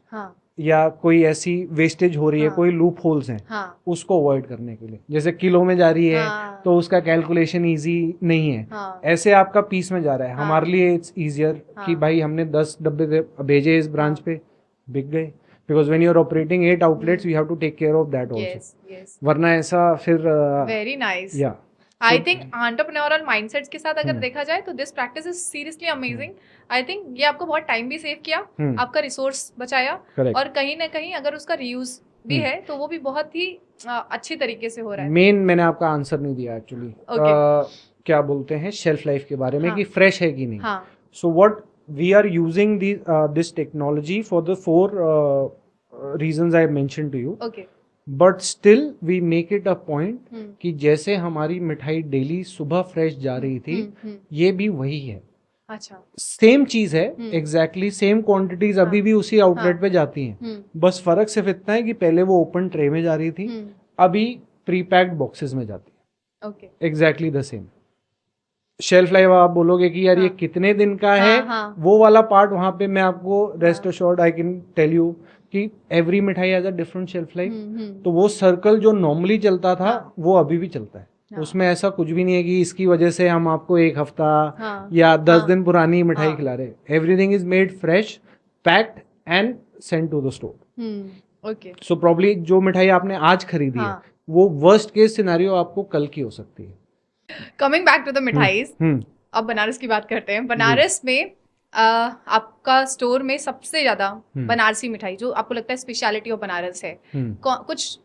B: या कोई ऐसी वेस्टेज हो रही है, कोई लूप होल्स हैं, उसको अवॉइड करने के लिए. जैसे किलो में जा रही है तो उसका कैलकुलेशन इजी नहीं है. ऐसे आपका पीस में जा रहा है, हमारे लिए इट्स इजियर कि भाई हमने 10 डब्बे भेजे इस ब्रांच पे, बिक गए. Because when you are operating 8 outlets, we have to take care of that also. वरना ऐसा फिर
A: वेरी नाइस.
B: या
A: आई थिंक एंटरप्रेन्योरल माइंडसेट्स के साथ अगर देखा जाए तो this practice is seriously amazing. I think ये आपको बहुत टाइम भी सेव किया, आपका रिसोर्स बचाया, और कहीं ना कहीं अगर उसका रीयूज भी है तो वो भी बहुत ही अच्छी तरीके से हो रहा है.
B: मेन मैंने आपका आंसर नहीं दिया एक्चुअली. क्या बोलते हैं शेल्फ लाइफ के बारे में, कि फ्रेश है कि नहीं. So what we are using this technology for the 4 reasons I mentioned to you.
A: Okay.
B: But still we make it a point कि जैसे हमारी मिठाई डेली सुबह फ्रेश जा रही थी, ये भी वही है.
A: अच्छा.
B: सेम चीज है, एग्जैक्टली सेम क्वांटिटीज अभी भी उसी आउटलेट पे जाती हैं. बस फर्क सिर्फ इतना है कि पहले वो ओपन ट्रे में जा रही थी, अभी प्री पैक्ड बॉक्सेस में जाती है.
A: Okay.
B: Exactly the same. Shelf life आप बोलोगे कि यार ये कितने दिन का है, वो वाला पार्ट वहां पे मैं आपको rest assured I can tell you कि every mithai has a different shelf life. तो वो सर्कल जो नॉर्मली चलता था वो अभी भी चलता है. उसमें ऐसा कुछ भी नहीं है कि इसकी वजह से हम आपको 1 हफ्ता या 10 दिन पुरानी मिठाई खिला रहे. Everything is made fresh, packed and send to the store.
A: Okay.
B: So probably जो मिठाई आपने आज खरीदी है, वो वर्स्ट केस सिनेरियो आपको कल की हो सकती है.
A: Coming back to the mithais, अब बनारस की बात करते हैं. बनारस में आपका स्टोर में सबसे ज्यादा बनारसी मिठाई जो आपको लगता है स्पेशलिटी ऑफ बनारस है, कुछ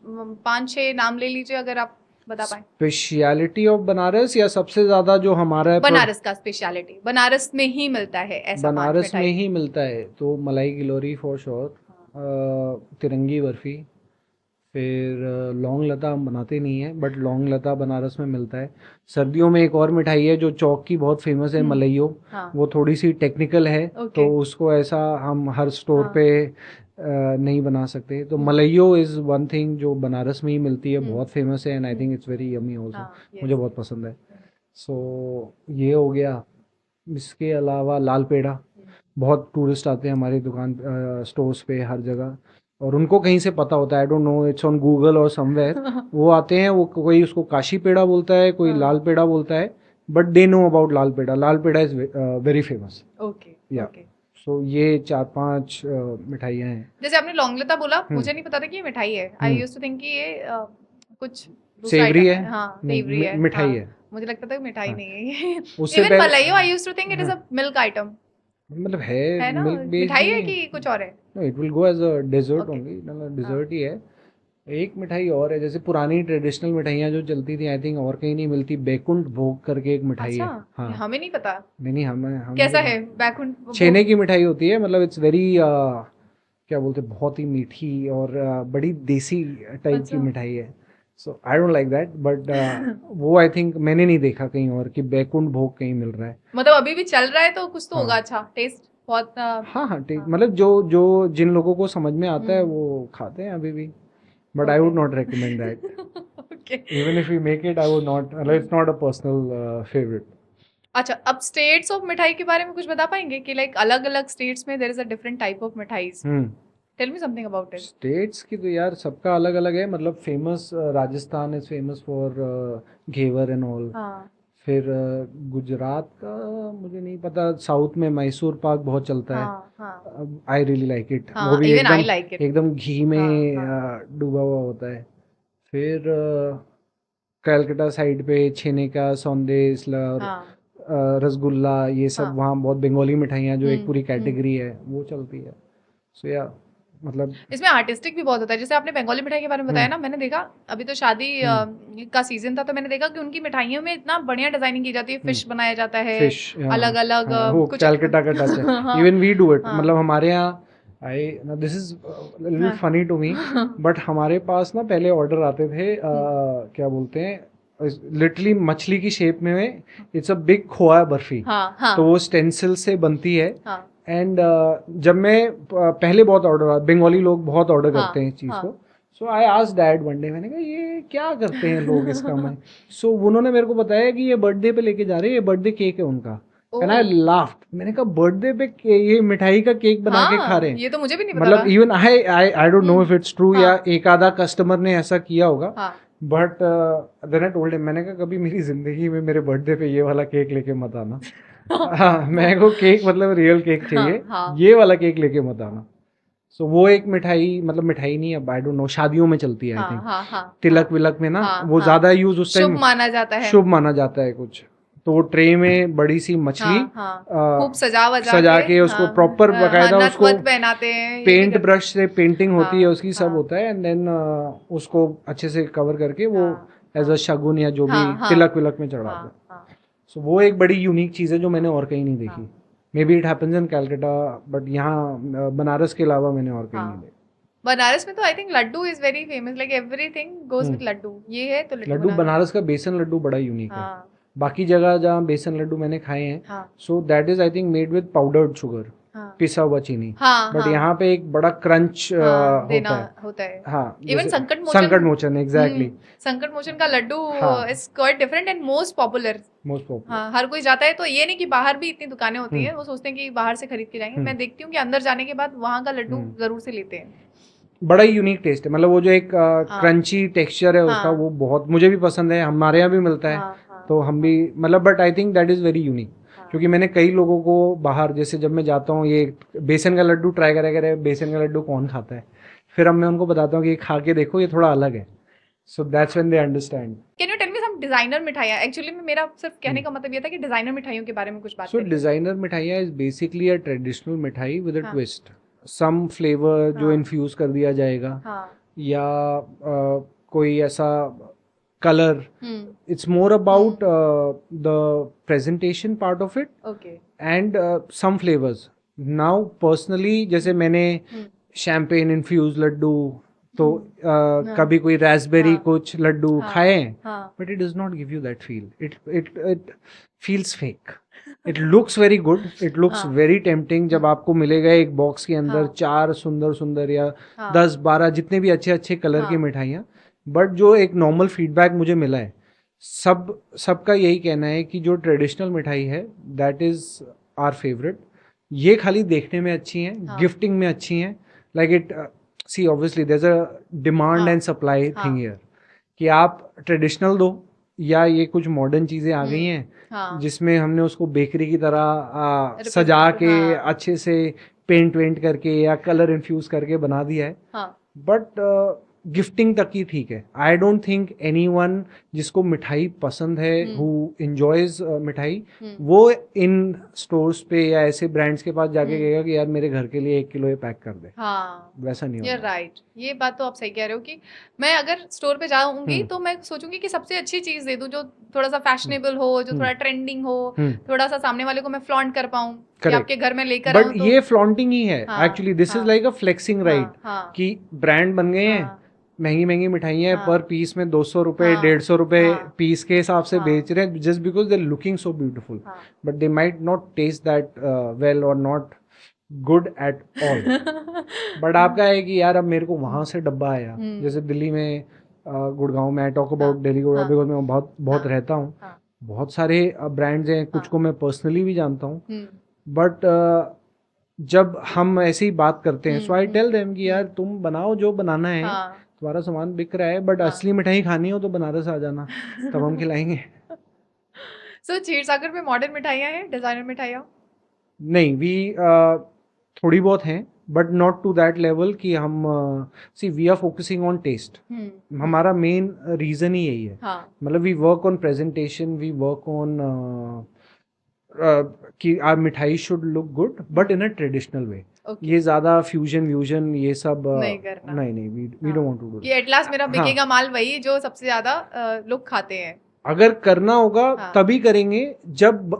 A: 5-6 नाम ले लीजिए अगर आप बता पाए.
B: स्पेशलिटी ऑफ बनारस या सबसे ज्यादा जो हमारा
A: बनारस का स्पेशलिटी, बनारस में ही मिलता है ऐसा,
B: बनारस में ही मिलता है, तो मलाई गिलोरी फॉर श्योर, तिरंगी बर्फी, फिर लौंग लता हम बनाते नहीं है, बट लौंग लता बनारस में मिलता है. सर्दियों में एक और मिठाई है जो चौक की बहुत फेमस है, मलइयो. वो थोड़ी सी टेक्निकल है, तो उसको ऐसा हम हर स्टोर पे नहीं बना सकते. तो मलइयो इज वन थिंग जो बनारस में ही मिलती है, बहुत फेमस है, and I think it's very yummy also. मुझे बहुत पसंद है. सो ये हो गया. इसके अलावा लाल पेड़ा, बहुत टूरिस्ट आते हैं हमारी दुकान स्टोर्स पे हर जगह, और उनको कहीं से पता होता है, I don't no, it's on Google और समवेयर. वो आते हैं, वो कोई उसको काशी पेड़ा बोलता है, कोई लाल पेड़ा बोलता है, but they know about Lal peda. Lal peda is very famous.
A: Okay.
B: या सो ये 4-5 मिठाइयाँ हैं.
A: जैसे आपने लौंगलता बोला, मुझे नहीं पता था कि ये मिठाई है. आई यूज्ड टू थिंक कि ये कुछ
B: सेवरी है.
A: हाँ, सेवरी है,
B: मिठाई है.
A: मुझे लगता था कि मिठाई नहीं है. Even malaiyo I used to think it is a milk item.
B: मतलब है
A: ना,
B: मिल्क बेस्ड
A: मिठाई है कि कुछ और है?
B: No, it will go as a dessert only, मतलब डेजर्ट ही है. एक मिठाई और है, जैसे पुरानी ट्रेडिशनल मिठाइयाँ जो चलती थी, आई थिंक और कहीं नहीं मिलती, बैकुंठ भोग करके एक मिठाई है. हाँ,
A: हमें नहीं पता.
B: नहीं हम
A: कैसा है बैकुंठ?
B: छेने की मिठाई होती है, मतलब इट्स वेरी क्या बोलते हैं, बहुत ही मीठी और बड़ी देसी टाइप की मिठाई है. So I don't like that, but वो आई थिंक मैंने नहीं देखा कहीं और कि बैकुंठ भोग कहीं मिल रहा है.
A: मतलब अभी भी चल रहा है तो कुछ तो होगा. अच्छा टेस्ट बहुत.
B: हाँ, मतलब जो जिन लोगों को समझ में आता है वो खाते हैं अभी भी, but I would not recommend that. Even if we make it, I would not, it's not a personal favourite.
A: अच्छा, अब स्टेट्स ऑफ मिठाई के बारे में कुछ बता पाएंगे कि लाइक अलग अलग स्टेट्स में there is a different type of mithais? Tell me something about it.
B: States की तो यार सबका अलग अलग है, मतलब famous Rajasthan is famous for ghevar and all.
A: हाँ
B: फिर गुजरात का मुझे नहीं पता, साउथ में मैसूर पाक बहुत चलता है।
A: हाँ हाँ
B: आई रियली लाइक इट, वो
A: हाँ,
B: भी
A: इवन आई
B: एकदम
A: लाइक इट।
B: एकदम घी
A: हाँ
B: में
A: हाँ
B: डूबा हुआ होता है। फिर कलकत्ता साइड पे छेने का सौंदेश और
A: हाँ।
B: रसगुल्ला, ये सब
A: हाँ।
B: वहाँ बहुत बंगाली मिठाइयाँ जो एक पूरी
A: हम्म।
B: कैटेगरी है वो चलती है। सो या मतलब
A: इसमें आर्टिस्टिक भी बहुत होता है, जैसे आपने बंगाली मिठाई के बारे में बताया
B: हम्म
A: ना, मैंने देखा अभी तो शादी
B: हम्म
A: का सीजन था, तो मैंने देखा कि उनकी मिठाइयों में इतना बढ़िया डिजाइनिंग की जाती है,
B: हम्म
A: फिश बनाया जाता है
B: फिश,
A: अलग
B: हाँ
A: अलग
B: हाँ, वो
A: कुछ
B: कैलकाटा का टच है।
A: हाँ
B: इवन वी डू इट,
A: हाँ
B: मतलब हमारे यहाँ आई दिस इज लिटिल
A: हाँ
B: फनी टू मी, बट हमारे पास ना पहले ऑर्डर आते थे
A: हम्म,
B: क्या बोलते हैं, लिटरली मछली की शेप में, इट्स अ बिग खोआ बर्फी।
A: हाँ
B: तो
A: हाँ
B: वो स्टेंसिल से बनती है।
A: हाँ
B: एंड जब मैं पहले बहुत ऑर्डर, बंगाली लोग बहुत ऑर्डर
A: हाँ
B: करते हैं इस चीज़
A: हाँ
B: को। So I asked dad one day, मैंने कहा ये क्या करते हैं लोग इसका मैं। सो उन्होंने मेरे को बताया कि ये बर्थडे पे लेके जा रहे हैं, ये बर्थडे केक है उनका।
A: ओ
B: एंड आई लाफ्ड, मैंने कहा बर्थडे पे ये मिठाई का केक बना के खा रहे
A: हाँ,
B: हैं।
A: ये तो मुझे भी नहीं पता
B: मतलब
A: था।
B: Even I don't know if it's true, या
A: हाँ
B: एक आधा कस्टमर ने ऐसा किया होगा।
A: हाँ
B: but then I told him, मैंने कहा कभी मेरी जिंदगी में मेरे बर्थडे पे ये वाला केक लेके मत आना। हाँ, मेरे को केक मतलब रियल केक
A: हाँ
B: चाहिए,
A: हाँ
B: ये वाला केक लेके मत आना। सो वो एक मिठाई, मतलब मिठाई नहीं, अब आई डोंट नो, शादियों में चलती है आई
A: हाँ
B: थिंक,
A: हाँ हाँ
B: तिलक
A: हाँ
B: विलक में ना,
A: हाँ
B: वो
A: हाँ,
B: ज़्यादा यूज़ उस
A: शुभ
B: टाइम
A: माना जाता है।
B: शुभ माना जाता है कुछ। तो वो ट्रे में बड़ी सी मछली
A: हाँ हाँ, खूब सजा वजा
B: सजा
A: के।
B: के उसको
A: हाँ
B: प्रॉपर
A: हाँ,
B: बकायदा
A: नथ
B: उसको
A: वथ पहनाते हैं, ये भी
B: पेंट
A: करते हैं।
B: ब्रश से पेंटिंग होती है
A: हाँ
B: उसकी, सब
A: हाँ
B: होता है। एंड देन उसको अच्छे से कवर करके वो
A: हाँ
B: एज अ
A: हाँ
B: शगुन या जो भी
A: हाँ
B: तिलक
A: हाँ
B: विलक में चढ़ाते हैं।
A: हाँ हाँ
B: सो वो एक बड़ी यूनिक चीज़ है जो मैंने और कहीं नहीं देखी।
A: हाँ
B: may be it happens in Calcutta, but यहाँ बनारस के अलावा मैंने और कहीं नहीं
A: हाँ।
B: देखा।
A: बनारस में तो I think laddu is very famous, like everything goes
B: hmm
A: with laddu, ये है तो लड्डू
B: लड्डू,
A: बना दो।
B: बनारस का बेसन लड्डू बड़ा यूनिक है।
A: हाँ
B: बाकी जगह जहाँ बेसन लड्डू मैंने खाए हैं,
A: हाँ
B: so that is I think made with powdered sugar,
A: हाँ
B: पिसा हुआ चीनी।
A: हाँ
B: बट
A: हाँ
B: यहाँ पे एक बड़ा क्रंच
A: हाँ, देना
B: होता है।
A: होता है।
B: हाँ,
A: इवन
B: जैसे
A: संकट मोचन।
B: संकट मोचन, एग्जैक्टली।
A: संकट मोचन का लड्डू
B: हाँ,
A: is quite different and most popular.
B: Most popular.
A: हाँ, हर कोई जाता है, तो ये नहीं कि बाहर भी इतनी दुकानें होती
B: हम्म
A: हैं, वो सोचते हैं कि बाहर से खरीद के जाएंगे,
B: हम्म
A: मैं देखती हूँ कि अंदर जाने के बाद वहाँ का लड्डू
B: हम्म
A: जरूर से लेते हैं।
B: बड़ा ही यूनिक टेस्ट है, मतलब वो जो एक
A: हाँ
B: क्रंची टेक्सचर है उसका,
A: हाँ
B: वो बहुत मुझे भी पसंद है, हमारे यहाँ भी मिलता है।
A: हाँ हाँ
B: तो हम भी,
A: हाँ
B: मतलब but I think that is very unique.
A: हाँ
B: क्योंकि मैंने कई लोगों को बाहर, जैसे जब मैं जाता हूँ, ये बेसन का लड्डू ट्राई करा करे, बेसन का लड्डू कौन खाता है, फिर अब मैं उनको बताता हूँ कि ये खा के देखो, ये थोड़ा अलग है। So that's when they understand.
A: Can you tell me some designer मिठाइयाँ? एक्चुअली में मेरा सिर्फ कहने का मतलब ये था कि डिजाइनर मिठाइयों के बारे में कुछ बात
B: सो
A: करिए।
B: डिज़ाइनर मिठाइयाँ इज़ बेसिकली अ ट्रेडिशनल मिठाई विद अ
A: हाँ
B: ट्विस्ट, सम फ्लेवर जो
A: हाँ
B: इन्फ्यूज़ कर दिया जाएगा,
A: हाँ
B: या कोई ऐसा colour.
A: Hmm
B: It's more about
A: hmm
B: the presentation part of it
A: okay
B: and some flavors. Now personally, जैसे मैंने
A: हम्म
B: शैम्पेन इन्फ्यूज लड्डू, तो
A: हाँ
B: कभी कोई रास्पबेरी
A: हाँ
B: कुछ लड्डू खाए
A: हाँ
B: हैं,
A: हाँ
B: but it does not give you that feel, it feels fake. It looks very good, it looks
A: हाँ
B: वेरी टेम्पटिंग, जब आपको मिलेगा एक बॉक्स के अंदर
A: हाँ
B: चार सुंदर सुंदर या
A: हाँ
B: 10-12 जितने भी अच्छे अच्छे कलर की
A: हाँ
B: मिठाइयाँ। बट जो एक नॉर्मल फीडबैक मुझे मिला है, सबका यही कहना है कि जो ट्रेडिशनल मिठाई है दैट इज़ आर फेवरेट। ये खाली देखने में अच्छी हैं,
A: हाँ
B: गिफ्टिंग में अच्छी हैं, like it see obviously there is a demand
A: हाँ
B: एंड सप्लाई
A: हाँ
B: थिंग हियर, कि आप ट्रेडिशनल दो, या ये कुछ मॉडर्न चीज़ें आ गई
A: हम्म
B: हैं
A: हाँ
B: जिसमें हमने उसको बेकरी की तरह सजा
A: रिप्रेजेंट
B: के
A: हाँ
B: अच्छे से पेंट वेंट करके या कलर इन्फ्यूज करके बना दिया है।
A: हाँ
B: बट गिफ्टिंग तक ही ठीक है। आई डोंट थिंक एनीवन जिसको मिठाई पसंद है, हु
A: हम्म
B: एंजॉयज मिठाई,
A: हम्म
B: वो इन स्टोर्स पे या ऐसे ब्रांड्स के पास जाके
A: हम्म
B: कहेगा कि यार मेरे घर के लिए 1 किलो ये पैक कर दे।
A: हाँ,
B: वैसा नहीं
A: ये
B: होगा।
A: राइट, ये बात तो आप सही कह रहे हो कि मैं अगर स्टोर पे जाऊंगी
B: हम्म
A: तो मैं सोचूंगी कि सबसे अच्छी चीज दे दूं, जो थोड़ा सा फैशनेबल हो, जो
B: हम्म
A: थोड़ा ट्रेंडिंग हो,
B: हम्म
A: थोड़ा सा सामने वाले को मैं फ्लॉन्ट कर पाऊं, कि
B: करेक्ट।
A: आपके घर में लेकर
B: बट
A: आऊं तो।
B: ये फ्लॉन्टिंग ही है
A: हाँ
B: एक्चुअली, दिस इज
A: हाँ
B: लाइक अ फ्लेक्सिंग
A: हाँ
B: राइट,
A: हाँ
B: कि ब्रांड बन गए हैं,
A: हाँ
B: महंगी महंगी मिठाइयाँ पर
A: हाँ
B: पीस में 200 रुपये
A: हाँ
B: 150 रुपये
A: हाँ
B: पीस के हिसाब से
A: हाँ
B: बेच रहे हैं, just because they looking so beautiful,
A: हाँ
B: but they might not taste that well और not good at all. But आपका है कि यार अब मेरे को वहाँ से डब्बा आया,
A: हम्म
B: जैसे दिल्ली में गुड़गांव में, आई टॉक
A: हाँ
B: अबाउट दिल्ली गुड़गांव
A: हाँ
B: बिकॉज मैं बहुत बहुत
A: हाँ
B: रहता हूँ।
A: हाँ
B: बहुत सारे ब्रांड्स हैं, कुछ
A: हाँ।
B: को मैं पर्सनली भी जानता हूँ,
A: हम्म,
B: बट जब हम ऐसे ही बात करते हैं, सो आई
A: हम्म,
B: टेल देम कि यार तुम बनाओ जो बनाना है,
A: हाँ
B: तुम्हारा सामान बिक रहा है, बट
A: हाँ
B: असली मिठाई खानी हो तो बनारस आ जाना, तब हम खिलाएंगे।
A: सो क्षीर सागर में मॉडर्न मिठाइयाँ हैं, डिजाइनर मिठाइयाँ?
B: नहीं, वी थोड़ी बहुत हैं, but not to that level कि हम see we are focusing on taste. हमारा मेन रीजन ही यही है।
A: हाँ
B: मतलब we work on presentation, we work on कि our mithai should look good but in a traditional way.
A: Okay,
B: ये ज़्यादा फ्यूजन व्यूजन ये सब
A: नहीं करना।
B: नहीं नहीं, वी
A: हाँ
B: डोंट वांट टू डू
A: कि एट लास्ट मेरा
B: हाँ,
A: बिकेगा माल वही जो सबसे ज्यादा लोग खाते हैं।
B: अगर करना होगा
A: हाँ
B: तभी करेंगे जब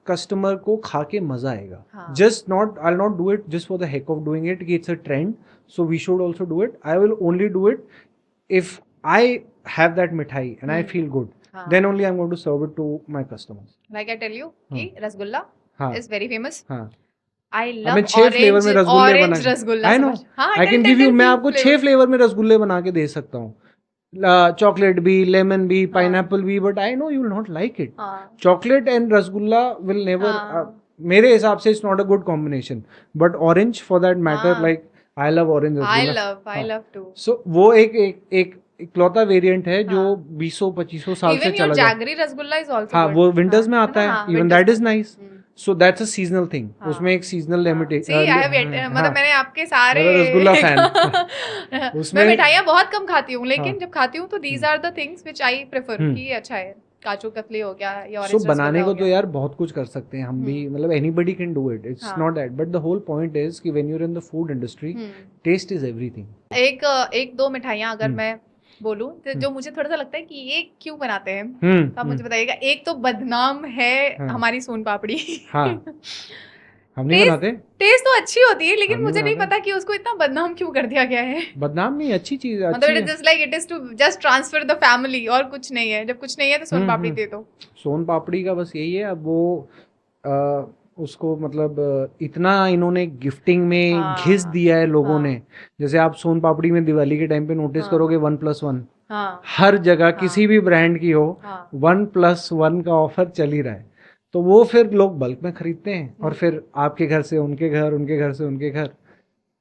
B: कस्टमर को खा के मजा आएगा।
A: हाँ
B: just not, I will not do it just for the heck of doing it कि it's a trend, so we should also do it. I will only do it if I have that mithai and I feel good,
A: हाँ
B: then only I'm going to serve it to my customers.
A: Like I tell you कि रसगुल्ला
B: हाँ
A: is very famous.
B: हाँ,
A: आई
B: हमें
A: love
B: 6 flavour
A: orange,
B: में रसगुल्ले बना
A: orange rasgulla
B: आई know,
A: समझ। हाँ
B: I
A: tell
B: can
A: tell
B: give you,
A: tell
B: मैं
A: प्लीज
B: आपको 6
A: फ्लेवर्स।
B: फ्लेवर में रसगुल्ले बना के दे सकता हूँ, चॉकलेट भी, लेमन भी,
A: हाँ
B: पाइनएप्पल भी, but I know you will not like it.
A: हाँ
B: chocolate and rasgulla will never,
A: हाँ
B: मेरे हिसाब से it's not a good combination, but orange for that matter,
A: हाँ
B: like I love orange
A: I
B: rasgulla.
A: Love too.
B: So वो एक इकलौता वेरिएंट है जो
A: हाँ
B: 20-25 साल से
A: इवन योर
B: चला जा।
A: जैगरी रसगुल्ला इज ऑल्सो
B: हाँ,
A: गुड।
B: वो
A: हाँ
B: विंटर्स में
A: है
B: आता
A: ना,
B: है,
A: हाँ
B: इवन
A: विंटर्स
B: दैट
A: में
B: इज
A: आता है।
B: Nice. So that's a seasonal thing, उसमें एक seasonal limited.
A: See I have मतलब मैंने आपके सारे
B: मेरा रसगुल्ला फैन
A: मैं
B: उसमें।
A: मिठाइयाँ बहुत कम खाती हूँ,
B: हाँ,
A: लेकिन जब खाती हूँ तो these are the things which I prefer कि ये अच्छा है। काजू कतली हो गया या
B: सो
A: ऑरेंज
B: बनाने
A: रसगुल्ला हो
B: को तो
A: गया।
B: यार बहुत कुछ कर सकते हैं हम भी, मतलब anybody can do it, it's
A: हाँ
B: not that, but the whole point is कि when you are in the food industry, taste is everything.
A: एक दो मिठाइयाँ अगर मैं बोलूँ तो जो मुझे थोड़ा सा लगता है कि ये क्यों बनाते हैं, तो आप मुझे बताइएगा। एक तो बदनाम है
B: हाँ
A: हमारी सोन पापड़ी।
B: हाँ, हम नहीं
A: टेस्ट
B: बनाते,
A: टेस्ट तो अच्छी होती है,
B: हम
A: लेकिन
B: नहीं
A: मुझे नहीं
B: बनाते।
A: पता कि उसको इतना बदनाम क्यों कर दिया गया है।
B: बदनाम नहीं, अच्छी चीज
A: मतलब
B: अच्छी
A: इट
B: है।
A: Is just like it is to just transfer the family, और कुछ नहीं है। जब कुछ नहीं है तो सोन पापड़ी दे दो।
B: सोन पापड़ी का बस यही है, अब वो अ, उसको मतलब इतना इन्होंने गिफ्टिंग में घिस
A: हाँ
B: दिया है लोगों
A: हाँ
B: ने। जैसे आप सोन पापड़ी में दिवाली के टाइम पे नोटिस
A: हाँ
B: करोगे 1+1,
A: हाँ
B: हर जगह
A: हाँ
B: किसी भी ब्रांड की हो,
A: हाँ
B: 1+1 का ऑफर चल ही रहा है। तो वो फिर लोग बल्क में खरीदते हैं, और फिर आपके घर से उनके घर, उनके घर से उनके घर,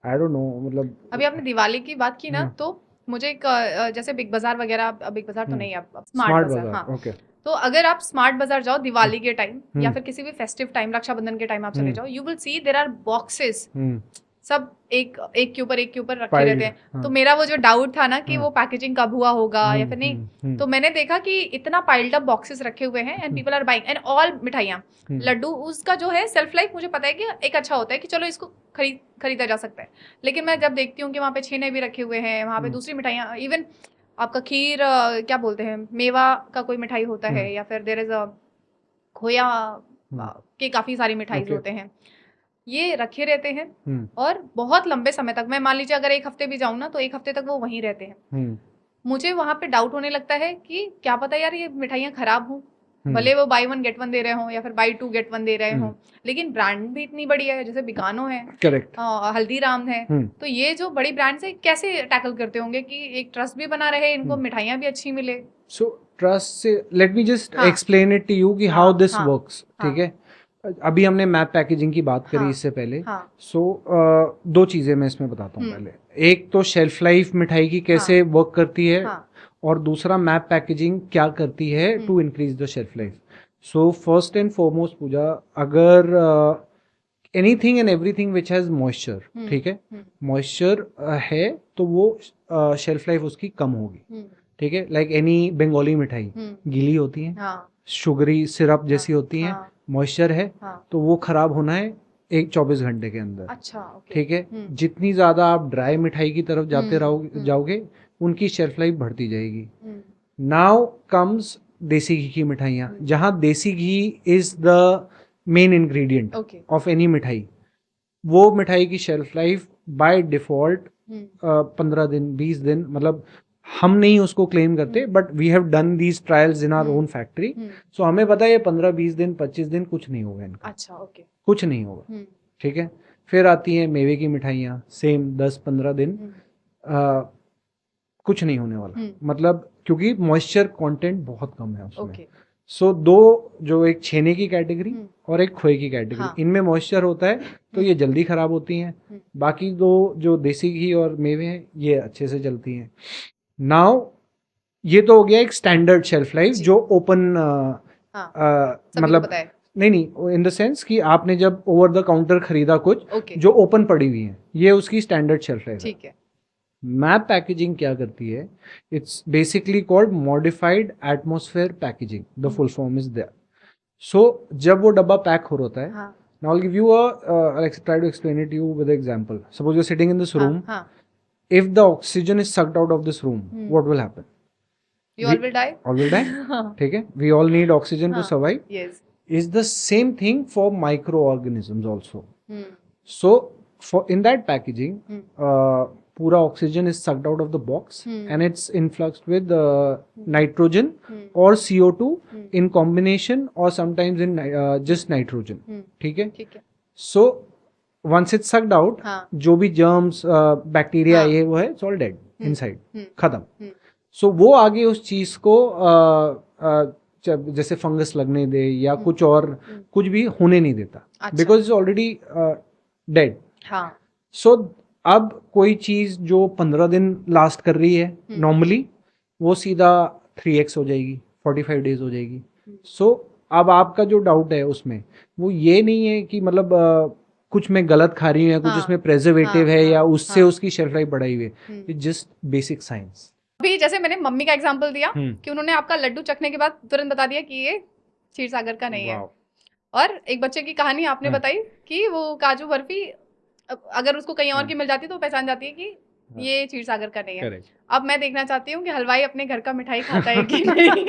B: आई डोंट नो मतलब।
A: अभी आपने दिवाली की बात की ना, तो मुझे एक जैसे बिग बाजार वगैरह, बिग बाजार तो नहीं, अब स्मार्ट
B: स्मार्ट
A: बाजार।
B: बाजार,
A: हाँ,
B: ओके।
A: तो अगर आप स्मार्ट बाजार जाओ दिवाली के टाइम या
B: हम्म
A: फिर किसी भी फेस्टिव टाइम, रक्षाबंधन के टाइम आप चले
B: हम्म
A: जाओ, you will see there are boxes,
B: hmm
A: सब एक एक के ऊपर रखे रहते
B: पाइल्ड,
A: हैं।
B: हाँ
A: तो मेरा वो जो डाउट था ना कि
B: हाँ,
A: वो पैकेजिंग कब हुआ होगा या फिर नहीं, तो मैंने देखा कि इतना पाइल्ड अप बॉक्सेस रखे हुए हैं and people are buying and all मिठाइयाँ। लड्डू उसका जो है सेल्फ लाइफ मुझे पता है कि एक अच्छा होता है कि चलो इसको खरीदा जा सकता है, लेकिन मैं जब देखती हूँ कि वहाँ पे छेने भी रखे हुए हैं, वहाँ पे दूसरी मिठाइयाँ, इवन आपका खीर, क्या बोलते हैं, मेवा का कोई मिठाई होता है, या फिर देर इज अ खोया के काफ़ी सारी मिठाई
B: ओके।
A: होते हैं, ये रखे रहते हैं। और बहुत लंबे समय तक, मैं मान लीजिए अगर एक हफ्ते भी जाऊँ ना, तो एक हफ्ते तक वो वहीं रहते हैं। मुझे वहाँ पे डाउट होने लगता है कि क्या पता यार ये मिठाइयाँ खराब हों, भले वो बाई वन गेट वन दे रहे हों या फिर बाई टू गेट वन दे रहे हों, लेकिन ब्रांड भी इतनी बढ़िया है, जैसे बिकानो है,
B: करेक्ट।
A: हल्दीराम है। तो ये जो बड़ी ब्रांड्स है कैसे टैकल करते होंगे कि एक ट्रस्ट भी बना रहे, इनको मिठाइयाँ भी अच्छी मिले?
B: सो ट्रस्ट से लेट मी जस्ट
A: हाँ
B: एक्सप्लेन इट टू यू कि
A: हाँ
B: हाउ दिस
A: हाँ
B: वर्क्स, ठीक
A: हाँ
B: है। अभी हमने मैप पैकेजिंग की बात करी
A: हाँ
B: इससे पहले।
A: हाँ
B: सो दो चीज़ें मैं इसमें बताता हूँ पहले। एक तो शेल्फ लाइफ मिठाई की कैसे
A: हाँ
B: वर्क करती है,
A: हाँ
B: और दूसरा मैप पैकेजिंग क्या करती है to increase the shelf life. So first and foremost Pooja, अगर anything and everything which has moisture, ठीक है, मॉइस्चर है तो वो शेल्फ लाइफ उसकी कम होगी, ठीक है। लाइक एनी बंगाली मिठाई गीली होती है,
A: हाँ
B: शुगरी सिरप जैसी होती है,
A: हाँ
B: मॉइस्चर है
A: हाँ
B: तो वो खराब होना है एक 24 घंटे के अंदर,
A: अच्छा ओके
B: ठीक है। जितनी ज़्यादा आप ड्राई मिठाई की तरफ जाते जाओगे उनकी शेल्फ लाइफ बढ़ती जाएगी। नाउ कम्स देसी घी की मिठाइयाँ, जहाँ desi ghee is the main ingredient
A: okay
B: of any mithai, वो मिठाई की शेल्फ लाइफ बाय डिफॉल्ट 15 दिन 20 दिन, मतलब हम नहीं उसको क्लेम करते, but we have done these trials in our own factory. So हमें पता है ये 15-20 दिन 25 दिन कुछ नहीं होगा इनका,
A: अच्छा ओके
B: कुछ नहीं होगा, ठीक है। फिर आती हैं मेवे की मिठाइयाँ, सेम 10-15 दिन, कुछ नहीं होने वाला, मतलब क्योंकि मॉइस्चर कंटेंट बहुत कम है उसमें।
A: ओके
B: सो दो, जो एक छेने की कैटेगरी
A: हम्म,
B: और एक खोए की कैटेगरी,
A: हाँ।
B: इनमें मॉइस्चर होता है तो ये जल्दी खराब होती हैं। बाकी दो जो देसी घी और मेवे हैं ये अच्छे से चलती हैं। नाउ ये तो हो गया एक स्टैंडर्ड शेल्फ लाइफ
A: जी।
B: जो ओपन
A: हाँ, सभी को
B: मतलब
A: पता है।
B: नहीं इन द सेंस कि आपने जब ओवर द काउंटर खरीदा कुछ
A: ओके,
B: जो ओपन पड़ी हुई है, ये उसकी स्टैंडर्ड शेल्फ लाइफ है।
A: ठीक है।
B: मैप पैकेजिंग क्या करती है? It's basically called modified atmosphere packaging, the full form is there. So जब वो डब्बा पैक हो रहा है,
A: हाँ,
B: now I'll give you I'll try to explain it to you with an example. Suppose you're sitting in this room.
A: हाँ,
B: If the oxygen is sucked out of this room, what will happen?
A: you all will die.
B: All will die. ठीक है? We all need oxygen to survive.
A: Yes.
B: Is the same thing for microorganisms also.
A: Hmm.
B: So for in that packaging, पूरा oxygen is sucked out of the box and it's influxed with nitrogen or CO2 in combination or sometimes in just nitrogen. ठीक है?
A: ठीक है।
B: So once it's sucked out,
A: हाँ,
B: जो भी germs, bacteria
A: हाँ,
B: ये वो है, it's all dead inside, खत्म।
A: हम्म,
B: सो वो आगे उस चीज को जैसे फंगस लगने दे या कुछ और कुछ भी होने नहीं देता,
A: अच्छा।
B: Because it's already dead.
A: हाँ,
B: सो अब कोई चीज जो 15 दिन लास्ट कर रही है नॉर्मली, वो सीधा 3x हो जाएगी, 45 डेज हो जाएगी। सो अब आपका जो डाउट है उसमें वो ये नहीं है कि मतलब कुछ मैं गलत खा रही हूँ या कुछ
A: हाँ,
B: उसमें प्रेजर्वेटिव
A: हाँ,
B: है या
A: हाँ,
B: उससे
A: हाँ।
B: उसकी शेल्फ लाइफ बढ़ाई हुई है। It's just basic science.
A: अभी जैसे मैंने मम्मी का एग्जांपल दिया कि उन्होंने आपका लड्डू चखने के बाद तुरंत बता दिया कि ये क्षीर सागर का नहीं है। और एक बच्चे की कहानी आपने बताई कि वो काजू बर्फी अगर उसको कहीं और की मिल जाती है तो पहचान जाती है कि ये क्षीर सागर का नहीं है।
B: Correct.
A: अब मैं देखना चाहती हूँ कि हलवाई अपने घर का मिठाई खाता है कि नहीं।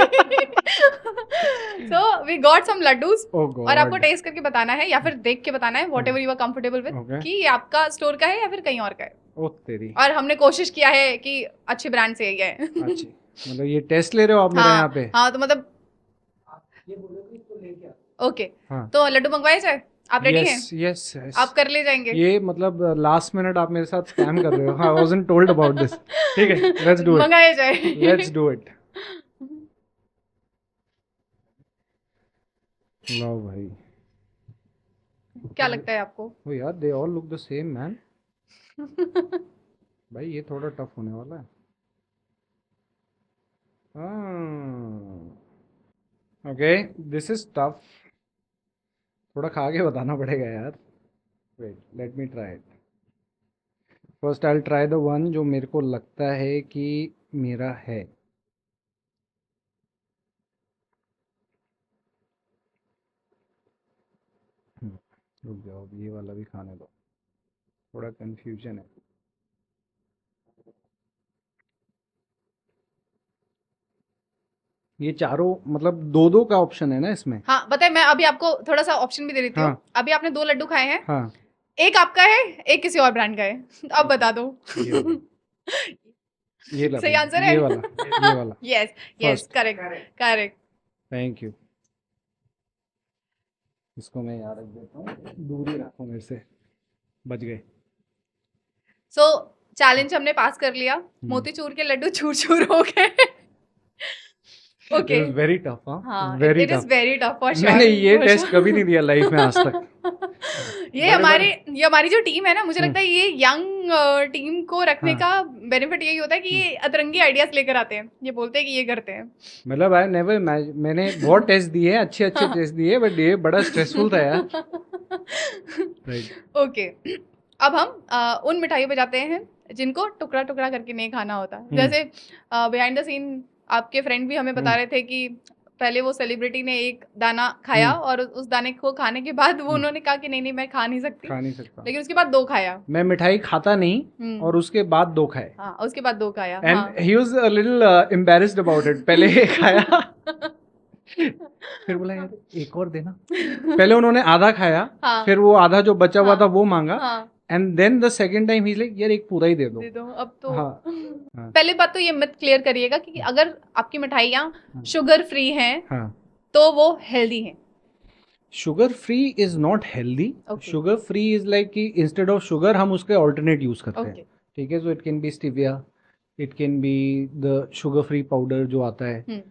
A: So we got some laddus और आपको टेस्ट करके बताना है या फिर देख के बताना है whatever you are comfortable with कि ये आपका स्टोर का है या फिर कहीं और का है।
B: ओ तेरी।
A: और हमने कोशिश किया है कि अच्छे ब्रांड से ही है।
B: अच्छी, मतलब ये टेस्ट ले रहे हो आप मेरे यहाँ पे?
A: हाँ, तो मतलब ओके, तो लड्डू मंगवाए जाए? आप रेडी हैं?
B: यस यस,
A: आप कर ले जाएंगे?
B: ये मतलब लास्ट मिनट आप मेरे साथ स्कैम कर रहे हो। I wasn't told about this. ठीक है, लेट्स डू इट,
A: मंगाए जाए।
B: Let's do it. लो भाई,
A: क्या लगता है आपको?
B: ओ यार, they all look the same man. भाई ये थोड़ा टफ होने वाला है। Okay, this is tough. थोड़ा खा के बताना पड़ेगा यार। Wait, let me try it. First I will try the one जो मेरे को लगता है कि मेरा है। रुक जाओ, अब ये वाला भी खाने दो, थोड़ा कंफ्यूजन है। ये चारों मतलब दो दो का ऑप्शन है ना इसमें?
A: हाँ, बताए, मैं अभी आपको थोड़ा सा ऑप्शन भी दे देती हूँ।
B: हाँ।
A: अभी आपने 2 लड्डू खाए हैं।
B: हाँ,
A: एक आपका है, एक किसी और ब्रांड का है। तो अब बता दो।
B: ये ला
A: सही
B: भाई,
A: आंसर है?
B: ये वाला।
A: Yes yes, correct correct.
B: Thank you. इसको मैं यहाँ रख देता हूँ, दूर ही रखो मेरे से, बच गए।
A: सो चैलेंज हमने पास कर लिया। मोतीचूर के लड्डू चूर चूर हो गए। Okay,
B: very tough.
A: हाँ,
B: very
A: it is
B: tough.
A: Very tough for sure.
B: मैंने ये टेस्ट कभी नहीं दिया लाइफ में आज तक।
A: ये हमारी जो टीम है ना, मुझे लगता है ये यंग टीम को रखने का बेनिफिट यही होता है कि ये अतरंगी आइडियाज लेकर आते हैं। ये बोलते हैं कि ये करते हैं।
B: मतलब आई नेवर, मैंने बहुत टेस्ट दिए, अच्छे टेस्ट दिए, बट ये बड़ा स्ट्रेसफुल था यार। राइट।
A: ओके, अब हम उन मिठाइयों पे जाते हैं जिनको टुकड़ा टुकड़ा करके नहीं खाना होता। जैसे बिहाइंड द सीन आपके फ्रेंड भी हमें बता रहे थे कि पहले वो सेलिब्रिटी ने एक दाना खाया और उस दाने को खाने के बाद वो उन्होंने कहा कि नहीं मैं खा नहीं सकता, लेकिन उसके बाद 2 खाया। मैं
B: मिठाई खाता नहीं और उसके बाद 2 खाए।
A: हाँ, उसके बाद 2 खाया।
B: And he was a little embarrassed about it. पहले खाया, फिर बोला यार एक और देना। पहले उन्होंने आधा खाया, फिर वो आधा जो बचा हुआ था वो मांगा, and then the second time ही इज लाइक यार एक पूरा ही दे दो
A: अब तो।
B: हाँ।
A: पहले बात तो ये मत क्लियर करिएगा कि अगर आपकी मिठाइयाँ शुगर फ्री हैं तो वो हेल्दी हैं।
B: Sugar free is not healthy. Sugar free is like कि इंस्टेड ऑफ शुगर हम उसके ऑल्टरनेट यूज करते हैं। ठीक है, so it can be stevia, it can be the sugar free powder जो आता है,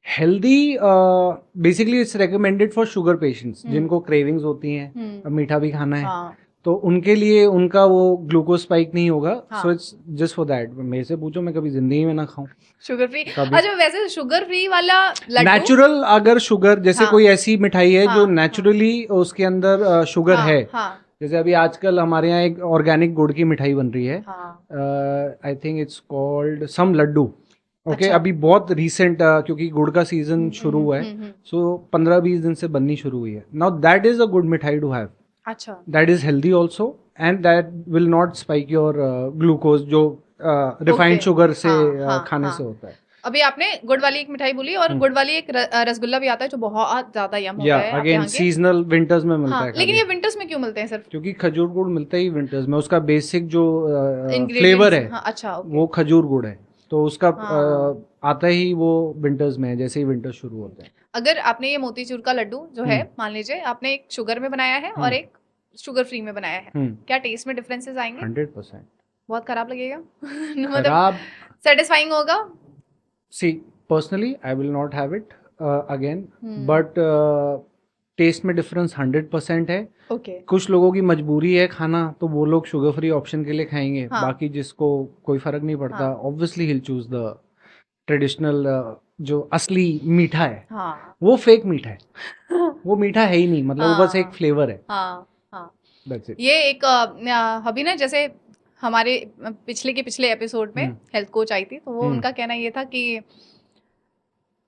B: healthy basically it's recommended for sugar patients
A: hmm.
B: जिनको क्रेविंग्स होती हैं,
A: हम्म।
B: मीठा भी खाना है,
A: हाँ
B: तो उनके लिए उनका वो ग्लूकोज स्पाइक नहीं होगा,
A: हाँ।
B: So it's just for that. मेरे से पूछो, मैं कभी जिंदगी में ना खाऊं
A: शुगर फ्री।
B: कभी।
A: अच्छा वैसे शुगर फ्री वाला लड्डू।
B: नेचुरल अगर शुगर, जैसे
A: हाँ
B: कोई ऐसी मिठाई है जो
A: हाँ
B: नेचुरली उसके अंदर शुगर
A: हाँ
B: है,
A: हाँ
B: जैसे अभी आजकल हमारे यहाँ एक ऑर्गेनिक गुड़ की मिठाई बन रही है,
A: हाँ।
B: I think it's called some laddu. Okay,
A: अच्छा।
B: अभी बहुत रिसेंट, क्योंकि गुड़ का सीजन शुरू हुआ है, सो 15-20 दिन से बननी शुरू हुई है। Now that is a good मिठाई टू हैव,
A: अच्छा।
B: That is healthy also, and that will not spike your glucose, जो रिफाइंड
A: ओके।
B: शुगर से
A: हाँ हाँ
B: खाने
A: हाँ।
B: से होता है।
A: अभी आपने गुड़ वाली एक मिठाई बोली और गुड़ वाली एक रसगुल्ला भी आता है जो बहुत ज्यादा यम
B: या
A: होता है आपके
B: अगेन
A: यहाँ के।
B: सीजनल विंटर्स में मिलता
A: हाँ
B: है
A: लेकिन
B: खाली,
A: ये विंटर्स में क्यों मिलते हैं सिर्फ?
B: क्योंकि खजूर गुड़ मिलता ही विंटर्स में। उसका बेसिक जो फ्लेवर
A: इंग्रेडिएंट्स।
B: है
A: हाँ अच्छा ओके।
B: वो खजूर गुड़ है, तो उसका
A: हाँ
B: आता ही वो विंटर्स में है, जैसे ही विंटर शुरू होते हैं।
A: अगर आपने ये मोतीचूर का लड्डू जो है,
B: हम्म
A: मान लीजिए आपने एक शुगर में बनाया है और एक शुगर फ्री में बनाया है,
B: हम्म
A: क्या टेस्ट में डिफरेंसेस आएंगे?
B: 100%
A: बहुत खराब लगेगा मतलब
B: खराब।
A: सेटिस्फाइंग होगा?
B: See, personally I will not have it again,
A: hmm.
B: But taste में डिफरेंस 100% है।
A: ओके।
B: कुछ लोगों की मजबूरी है खाना, तो वो लोग शुगर फ्री ऑप्शन के लिए खाएंगे,
A: हाँ
B: बाकी जिसको कोई फर्क नहीं पड़ता,
A: हाँ
B: obviously hill choose the traditional, जो असली मीठा है।
A: हाँ
B: वो फेक मीठा है, वो मीठा है ही नहीं, मतलब वो बस एक
A: हाँ
B: फ्लेवर है,
A: हाँ हाँ।
B: That's it.
A: ये एक अभी ना जैसे हमारे पिछले के पिछले एपिसोड में
B: हम्म
A: हेल्थ कोच आई थी, तो वो
B: हम्म
A: उनका कहना ये था कि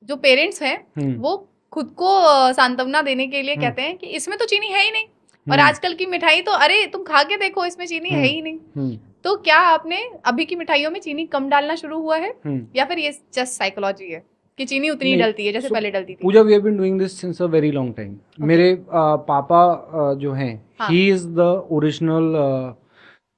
A: जो पेरेंट्स हैं
B: हम्म
A: वो खुद को सांत्वना देने के लिए
B: हम्म
A: कहते हैं कि इसमें तो चीनी है ही नहीं, और
B: हम्म
A: आजकल की मिठाई तो अरे तुम खा के देखो इसमें चीनी है ही नहीं।
B: हम्म
A: तो क्या आपने अभी की मिठाइयों में चीनी कम डालना शुरू हुआ है,
B: हम्म
A: या फिर ये जस्ट साइकोलॉजी है कि चीनी उतनी ही
B: नहीं,
A: डलती है जैसे
B: सो
A: पहले डलती थी?
B: Pooja, we have been doing this since a very long time.
A: Okay.
B: मेरे पापा जो हैं,
A: हाँ।
B: ही इज द ओरिजिनल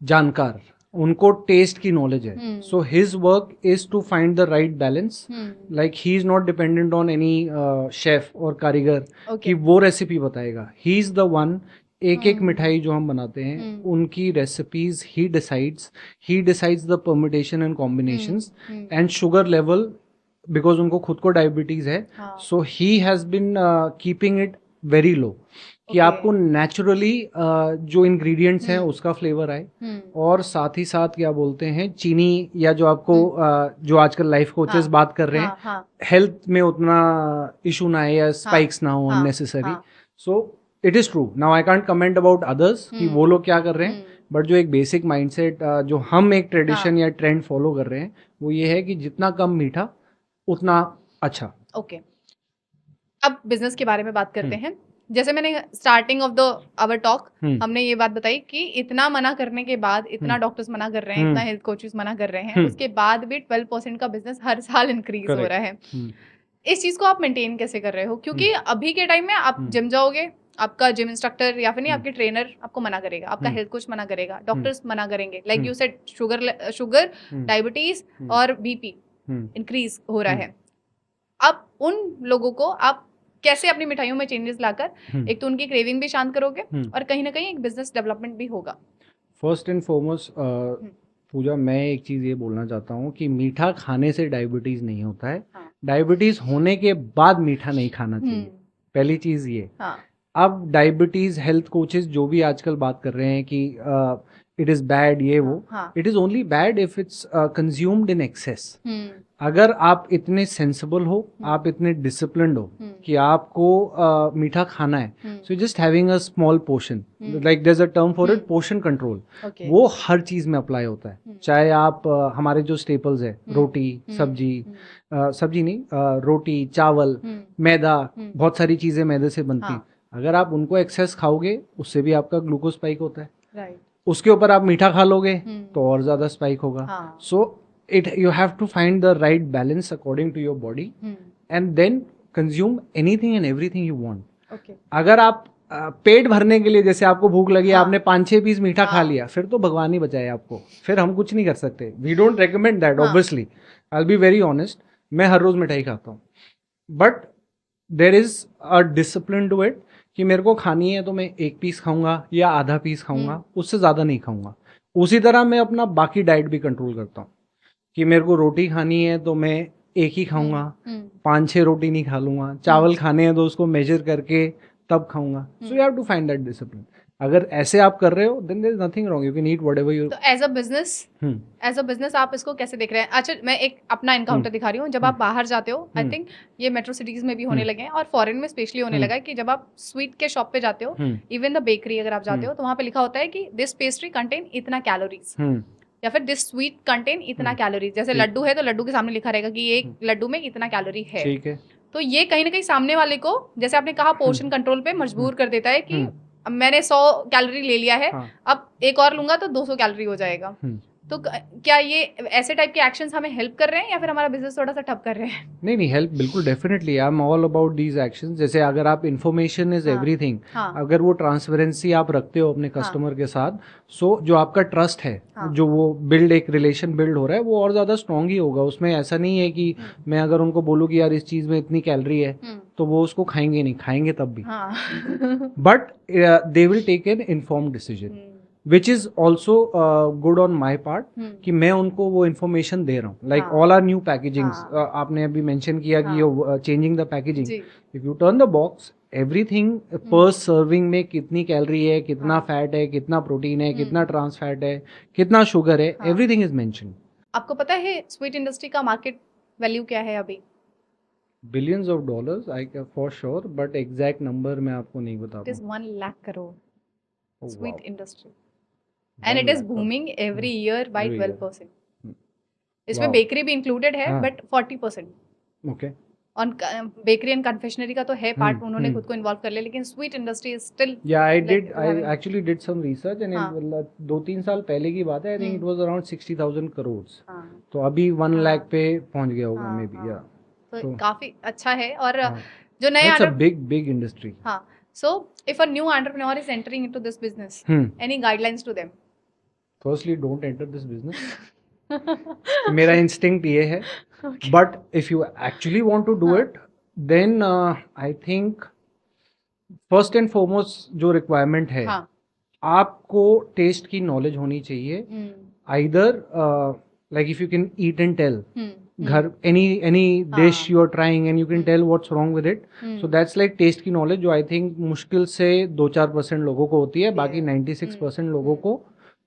B: जानकार, उनको टेस्ट की नॉलेज है, so his work is to find the right balance. Like he is not dependent on any chef और कारीगर
A: ओके।
B: कि वो रेसिपी बताएगा, ही इज द वन। एक एक
A: हम्म।
B: मिठाई जो हम बनाते हैं,
A: हम्म।
B: उनकी रेसिपीज ही decides the permutation and combinations and sugar level, because उनको खुद को डायबिटीज है,
A: हाँ
B: so he has been keeping it very low, कि
A: ओके।
B: आपको नेचुरली जो इंग्रेडिएंट्स हैं उसका फ्लेवर आए, और साथ ही साथ क्या बोलते हैं, चीनी या जो आपको जो आजकल लाइफ कोचेस
A: हाँ
B: बात कर रहे हैं,
A: हाँ हाँ
B: हेल्थ में उतना इशू ना आए या स्पाइक्स ना हो
A: हाँ
B: अननेसेसरी।
A: हाँ।
B: So it is true, now I can't comment about others कि वो लोग क्या कर रहे हैं, बट जो एक बेसिक माइंडसेट जो हम एक ट्रेडिशन या ट्रेंड फॉलो कर रहे हैं, वो ये है कि जितना कम मीठा उतना अच्छा।
A: ओके। अब बिजनेस के बारे में बात करते हैं। जैसे मैंने starting of the our talk हमने ये बात बताई कि इतना मना करने के बाद, इतना डॉक्टर्स मना कर रहे हैं, इतना हेल्थ कोचेस मना कर रहे हैं, उसके बाद भी 12% का बिजनेस हर साल इंक्रीज हो रहा है। इस चीज को आप मेंटेन कैसे कर रहे हो? क्योंकि अभी के टाइम में आप जिम जाओगे, आपका जिम इंस्ट्रक्टर या फिर नहीं आपके ट्रेनर आपको मना करेगा, आपका हेल्थ कोच मना करेगा, डॉक्टर्स मना करेंगे, like you said sugar diabetes और बीपी इंक्रीज हो रहा है। अब उन लोगों को आप कैसे अपनी मिठाइयों में चेंजेस लाकर एक तो उनकी क्रेविंग भी शांत करोगे और कहीं ना कहीं एक बिजनेस डेवलपमेंट भी होगा?
B: फर्स्ट एंड फॉरमोस्ट पूजा, मैं एक चीज़ ये बोलना चाहता हूँ कि मीठा खाने से डायबिटीज़ नहीं होता है,
A: हाँ।
B: डायबिटीज़ होने के बाद मीठा नहीं खाना चाहिए, पहली चीज़ ये।
A: हाँ।
B: अब डायबिटीज़ हेल्थ कोचेस जो भी आजकल बात कर रहे हैं कि इट इज़ बैड, ये वो, it is only bad if it's consumed in excess. अगर आप इतने सेंसिबल हो, आप इतने डिसिप्लिन्ड हो कि आपको मीठा खाना है, so just having a small portion, like there is a term for it, portion control, वो हर चीज़ में अप्लाई होता है। चाहे आप हमारे जो स्टेपल्स है, रोटी, सब्जी, सब्जी नहीं, रोटी, चावल, मैदा, बहुत सारी चीज़ें मैदे से बनती, अगर आप उनको एक्सेस खाओगे, उससे भी आपका ग्लूकोज स्पाइक होता है।
A: राइट।
B: उसके ऊपर आप मीठा खा लोगे तो और ज़्यादा स्पाइक होगा। सो you have to find the right balance according to your body and then consume anything and everything you want.
A: Okay.
B: अगर आप पेट भरने के लिए, जैसे आपको भूख लगी, आपने 5-6 पीस मीठा खा लिया, फिर तो भगवान ही बचाए आपको, फिर हम कुछ नहीं कर सकते। We don't recommend that, obviously, I will be very honest, मैं हर रोज मिठाई खाता हूँ, but there is a discipline to it, कि मेरे को खानी है तो मैं 1 पीस खाऊंगा या आधा पीस खाऊंगा, उससे ज़्यादा नहीं खाऊंगा। उसी तरह मैं अपना बाकी डाइट भी कंट्रोल करता हूँ, कि मेरे को रोटी खानी है तो मैं एक ही खाऊंगा,
A: हम्म
B: 5-6 रोटी नहीं खा लूंगा, चावल खाने हैं तो उसको मेजर करके तब खाऊंगा. So you have to find that discipline. अगर ऐसे आप कर रहे हो then there is nothing wrong, you can eat whatever you.
A: तो एज अ बिजनेस आप इसको कैसे देख रहे हैं? अच्छा, मैं एक अपना एनकाउंटर दिखा रही हूँ. जब आप बाहर जाते हो, आई थिंक ये मेट्रो सिटीज में भी होने लगे हैं और फॉरेन में स्पेशली होने लगा है कि जब आप स्वीट के शॉप पे जाते हो, इवन द बेकरी अगर आप जाते हो, तो वहाँ पे लिखा होता है कि दिस पेस्ट्री कंटेन इतना कैलोरीज, या फिर दिस स्वीट कंटेन इतना कैलोरीज. जैसे लड्डू है तो लड्डू के सामने लिखा रहेगा कि ये लड्डू में इतना कैलोरी है.
B: ठीक है.
A: तो ये कहीं ना कहीं सामने वाले को, जैसे आपने कहा, पोर्शन कंट्रोल पे मजबूर कर देता है कि अब मैंने 100 कैलोरी ले लिया है, अब एक और लूंगा तो 200 कैलोरी हो जाएगा. तो क्या ये ऐसे टाइप के एक्शंस हमें हेल्प कर रहे हैं या फिर हमारा बिजनेस थोड़ा सा ठप कर रहे हैं?
B: नहीं हेल्प बिल्कुल definitely. I am all about these actions. जैसे अगर आप इन्फॉर्मेशन इज एवरीथिंग, अगर वो ट्रांसपेरेंसी आप रखते हो अपने कस्टमर के साथ, सो जो आपका ट्रस्ट है, जो वो बिल्ड, एक रिलेशन बिल्ड हो रहा है, वो और ज़्यादा स्ट्रॉन्ग ही होगा. उसमें ऐसा नहीं है कि मैं अगर उनको बोलूँ कि यार इस चीज़ में इतनी कैलोरी है, तो वो उसको खाएंगे नहीं, खाएंगे तब भी, but they will take an informed decision, which is also good on my part, कि मैं उनको वो इन्फॉर्मेशन दे रहा हूँ. Like all are new packagings, आपने अभी मेंशन किया कि you changing the packaging. If you turn the box, everything पर सर्विंग में कितनी कैलोरी है, कितना फैट है, कितना प्रोटीन है, कितना ट्रांस फैट है, कितना शुगर है, एवरीथिंग इज मेंशन.
A: आपको पता है स्वीट इंडस्ट्री का मार्केट वैल्यू क्या है अभी?
B: Billions of dollars, I for sure, but exact number मैं आपको नहीं बता
A: पाऊँ. It is 1 lakh crore sweet industry, and
B: 1
A: it is
B: lakh
A: booming every year by
B: Every year.
A: 12%. इसमें बेकरी भी इंक्लूडेड है, but 40%.
B: Okay.
A: On bakery and confectionery का तो है पार्ट, उन्होंने खुद को इन्वॉल्व कर लिया, लेकिन स्वीट इंडस्ट्री इज स्टिल.
B: या I actually did some research and 2-3 साल पहले की बात है. I think it was around 60,000 crore. तो अभी 1 लाख पे पहुंच गया होगा मे बी. या
A: तो काफी अच्छा है. और जो नए
B: इट्स अ बिग इंडस्ट्री.
A: हाँ. So, if a new entrepreneur is entering into this business, any guidelines to them?
B: Firstly, don't enter this business. मेरा instinct ये है. But if you actually want to do it, then I think first and foremost जो requirement है, आपको taste की knowledge होनी चाहिए. Either like if you can eat and tell. घर any dish you are trying and you can tell what's wrong with it, so that's like taste की knowledge, जो I think मुश्किल से 2-4% लोगों को होती है. बाकी 96% लोगों को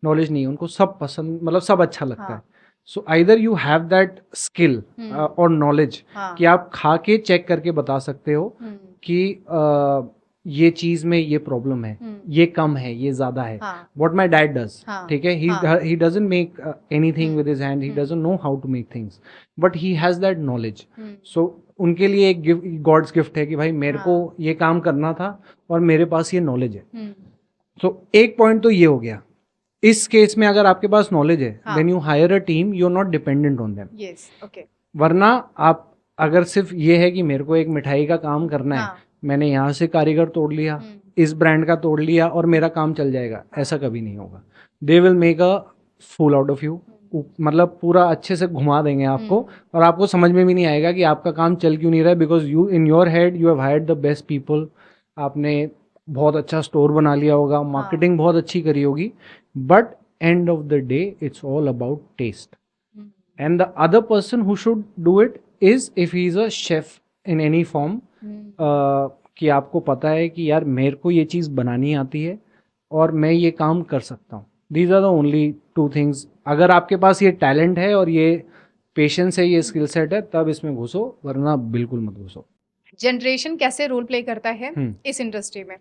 B: knowledge नहीं है. उनको सब पसंद, मतलब सब अच्छा लगता है. so either you have that skill or knowledge कि आप खा के चेक करके बता सकते हो कि ये चीज में ये प्रॉब्लम है, ये कम है, ये ज्यादा है. व्हाट माय डैड डज, ठीक है, he doesn't make anything with his hand, he doesn't know how to make things, but he has that knowledge. So उनके लिए एक गॉड्स गिफ्ट है कि भाई मेरे को ये काम करना था और मेरे पास ये नॉलेज है. सो एक पॉइंट तो ये हो गया. इस केस में अगर आपके पास नॉलेज है, then you hire a team, you are not dependent on them. वरना आप अगर सिर्फ ये है कि मेरे को एक मिठाई का काम करना है, मैंने यहाँ से कारीगर तोड़ लिया, इस ब्रांड का तोड़ लिया और मेरा काम चल जाएगा, ऐसा कभी नहीं होगा. They will make a fool out of you. मतलब पूरा अच्छे से घुमा देंगे आपको और आपको समझ में भी नहीं आएगा कि आपका काम चल क्यों नहीं रहा है. Because you in your head you have hired the best people. आपने बहुत अच्छा स्टोर बना लिया होगा, मार्केटिंग बहुत अच्छी करी होगी, but end of the day it's all about taste. And the other person who should do it is if he is a chef in any form, कि आपको पता है कि यार मेरे को ये चीज़ बनानी आती है और मैं ये काम कर सकता हूँ. These are the only 2 things. अगर आपके पास ये टैलेंट है और ये पेशेंस है, ये स्किल सेट है, तब इसमें घुसो, वरना बिल्कुल मत घुसो.
A: जनरेशन कैसे रोल प्ले करता है इस इंडस्ट्री में?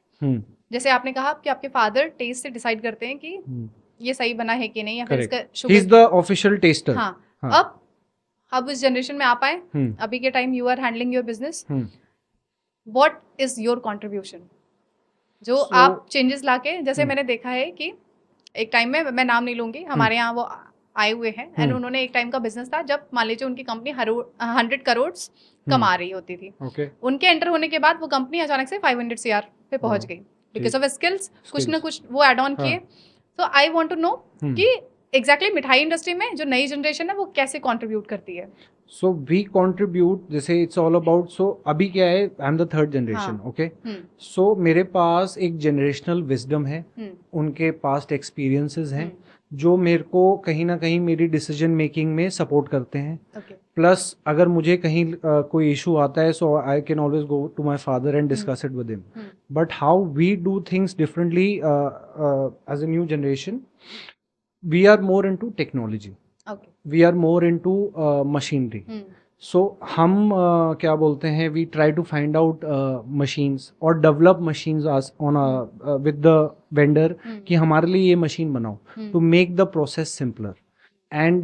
A: जैसे आपने कहा कि आपके फादर टेस्ट से डिसाइड करते हैं कि ये सही बना है कि नहीं, या फिर इसका sugar, he is the official taster. हाँ. अब इस जनरेशन में आप आए, अभी के time you are handling your business, what is your contribution जो आप चेंजेस लाके, जैसे मैंने देखा है कि एक टाइम में, मैं नाम नहीं लूंगी, हमारे यहाँ वो आए हुए हैं एंड उन्होंने एक टाइम का बिजनेस था जब मान लीजिए उनकी कंपनी 100 करोड़ कमा रही होती थी. उनके एंटर होने के बाद वो कंपनी अचानक से 500 CR पे पहुंच गई बिकॉज ऑफ स्किल्स. कुछ ना कुछ वो एड ऑन किए. सो आई वांट टू नो कि एग्जैक्टली मिठाई इंडस्ट्री में जो नई जनरेशन है वो कैसे कंट्रीब्यूट करती है.
B: सो वी कंट्रीब्यूट, जैसे इट्स ऑल अबाउट, सो अभी क्या है, I am the 3rd generation. Okay. So मेरे पास एक जनरेशनल विजडम है, उनके पास्ट एक्सपीरियंसेस हैं, जो मेरे को कहीं ना कहीं मेरी डिसीजन मेकिंग में सपोर्ट करते हैं.
A: ओके.
B: प्लस अगर मुझे कहीं कोई इशू आता है, so I can always go to my father and discuss it with him. But how we do things differently as a new generation, we are more into technology,
A: okay.
B: We are more into machinery. So हम क्या बोलते हैं, we try to find out machines और develop machines on with the vendor कि हमारे लिए ये machine बनाओ, to make the process simpler and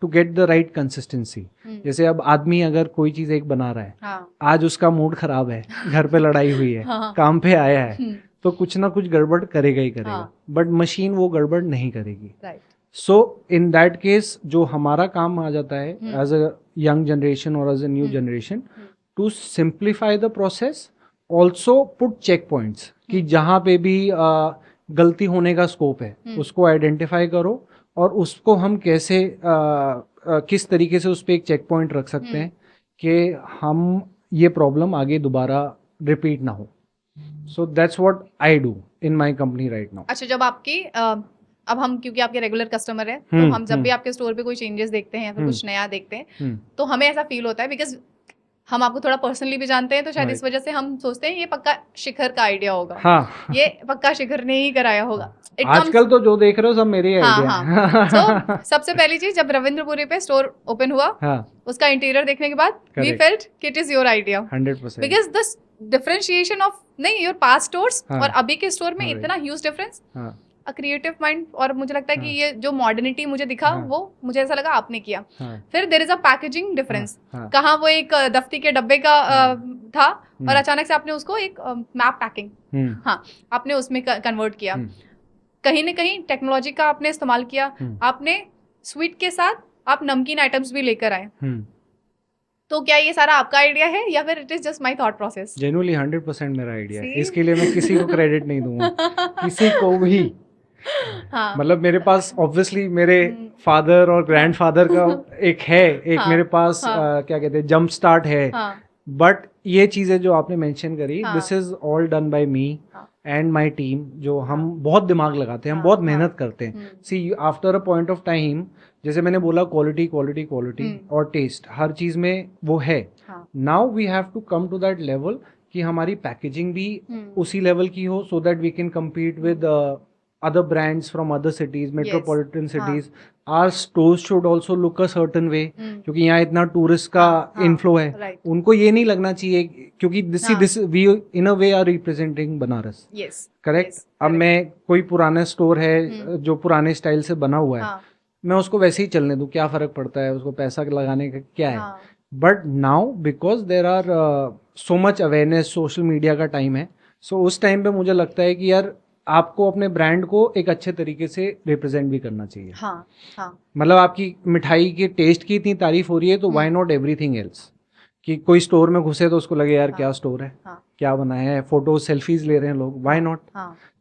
B: to get the right consistency. जैसे अब आदमी अगर कोई चीज़ एक बना रहा है,
A: हाँ.
B: आज उसका मूड खराब है, घर पे लड़ाई हुई है,
A: हाँ.
B: काम पे आया है, तो कुछ ना कुछ गड़बड़ करेगा ही करेगा.
A: हाँ.
B: बट मशीन वो गड़बड़ नहीं करेगी.
A: Right.
B: So in that case जो हमारा काम आ जाता है एज अ यंग जनरेशन और as a new generation, to simplify the process, also put check points कि जहाँ पे भी गलती होने का स्कोप है उसको आइडेंटिफाई करो और उसको हम कैसे किस तरीके से उस पर एक चेक पॉइंट रख सकते हैं कि हम ये प्रॉब्लम आगे दोबारा रिपीट ना हो. So that's what I do in my company right now.
A: अच्छा, जब आपकी अब हम क्योंकि आपके रेगुलर कस्टमर है, तो हम जब भी आपके स्टोर पे कोई चेंजेस देखते हैं या फिर कुछ नया देखते हैं, तो हमें ऐसा फील होता है, बिकॉज हम आपको थोड़ा पर्सनली भी जानते हैं, तो शायद इस वजह से हम सोचते हैं ये पक्का शिखर का आइडिया होगा.
B: हाँ.
A: ये पक्का शिखर ने ही कराया होगा.
B: आजकल तो जो देख रहे हो सब मेरे ही आइडिया
A: हाँ. तो सबसे पहली चीज, जब रविंद्रपुरी पे स्टोर ओपन हुआ, उसका इंटीरियर देखने के बाद वी फेल्ट कि it is your idea
B: 100%.
A: Because the differentiation of नहीं योर पास्ट स्टोर्स और अभी के स्टोर में इतना huge difference, a creative mind. और मुझे लगता है कि ये जो मॉडर्निटी मुझे दिखा, वो मुझे ऐसा लगा आपने किया. फिर there is a packaging difference. कहाँ वो एक दफ्ती के डब्बे का था और अचानक से आपने उसको एक मैप पैकिंग, हाँ, आपने उसमें कन्वर्ट किया. कहीं ना कहीं टेक्नोलॉजी का आपने इस्तेमाल किया. आपने स्वीट के साथ आप नमकीन आइटम्स भी लेकर आए. तो क्या ये सारा आपका आइडिया है या फिर it is just my thought process?
B: Genuinely 100% मेरा आइडिया है. इसके लिए मैं किसी को क्रेडिट नहीं दूंगा, किसी को भी.
A: हाँ.
B: मतलब मेरे पास ऑब्वियसली मेरे फादर और ग्रैंडफादर का एक है, एक मेरे पास क्या कहते हैं, जंप स्टार्ट है. बट ये चीज़ें जो आपने मेंशन करी, this is all done by me and my team. जो हम बहुत दिमाग लगाते हैं, हम बहुत मेहनत करते हैं. See after a point of time, जैसे मैंने बोला, क्वालिटी क्वालिटी क्वालिटी और टेस्ट हर चीज़ में वो है. Now we have to come to that level कि हमारी पैकेजिंग भी उसी लेवल की हो, so that we can compete with other brands from other cities, metropolitan cities. Our stores should also look a certain way, क्योंकि यहाँ इतना tourist का इनफ्लो है. उनको ये नहीं लगना चाहिए, क्योंकि this we in a way are representing Banaras. Correct. अब मैं कोई पुराना स्टोर है जो पुराने स्टाइल से बना हुआ है, मैं उसको वैसे ही चलने दूं, क्या फर्क पड़ता है, उसको पैसा लगाने का क्या है. But now because there are so much awareness, social media का टाइम है, सो उस टाइम पे मुझे लगता है कि यार आपको अपने ब्रांड को एक अच्छे तरीके से रिप्रेजेंट भी करना चाहिए. मतलब आपकी मिठाई के टेस्ट की इतनी तारीफ हो रही है, तो व्हाई नॉट एवरीथिंग एल्स. कि कोई स्टोर में घुसे तो उसको लगे यार क्या स्टोर है, क्या बनाया है, फोटो सेल्फीज ले रहे हैं लोग, व्हाई नॉट.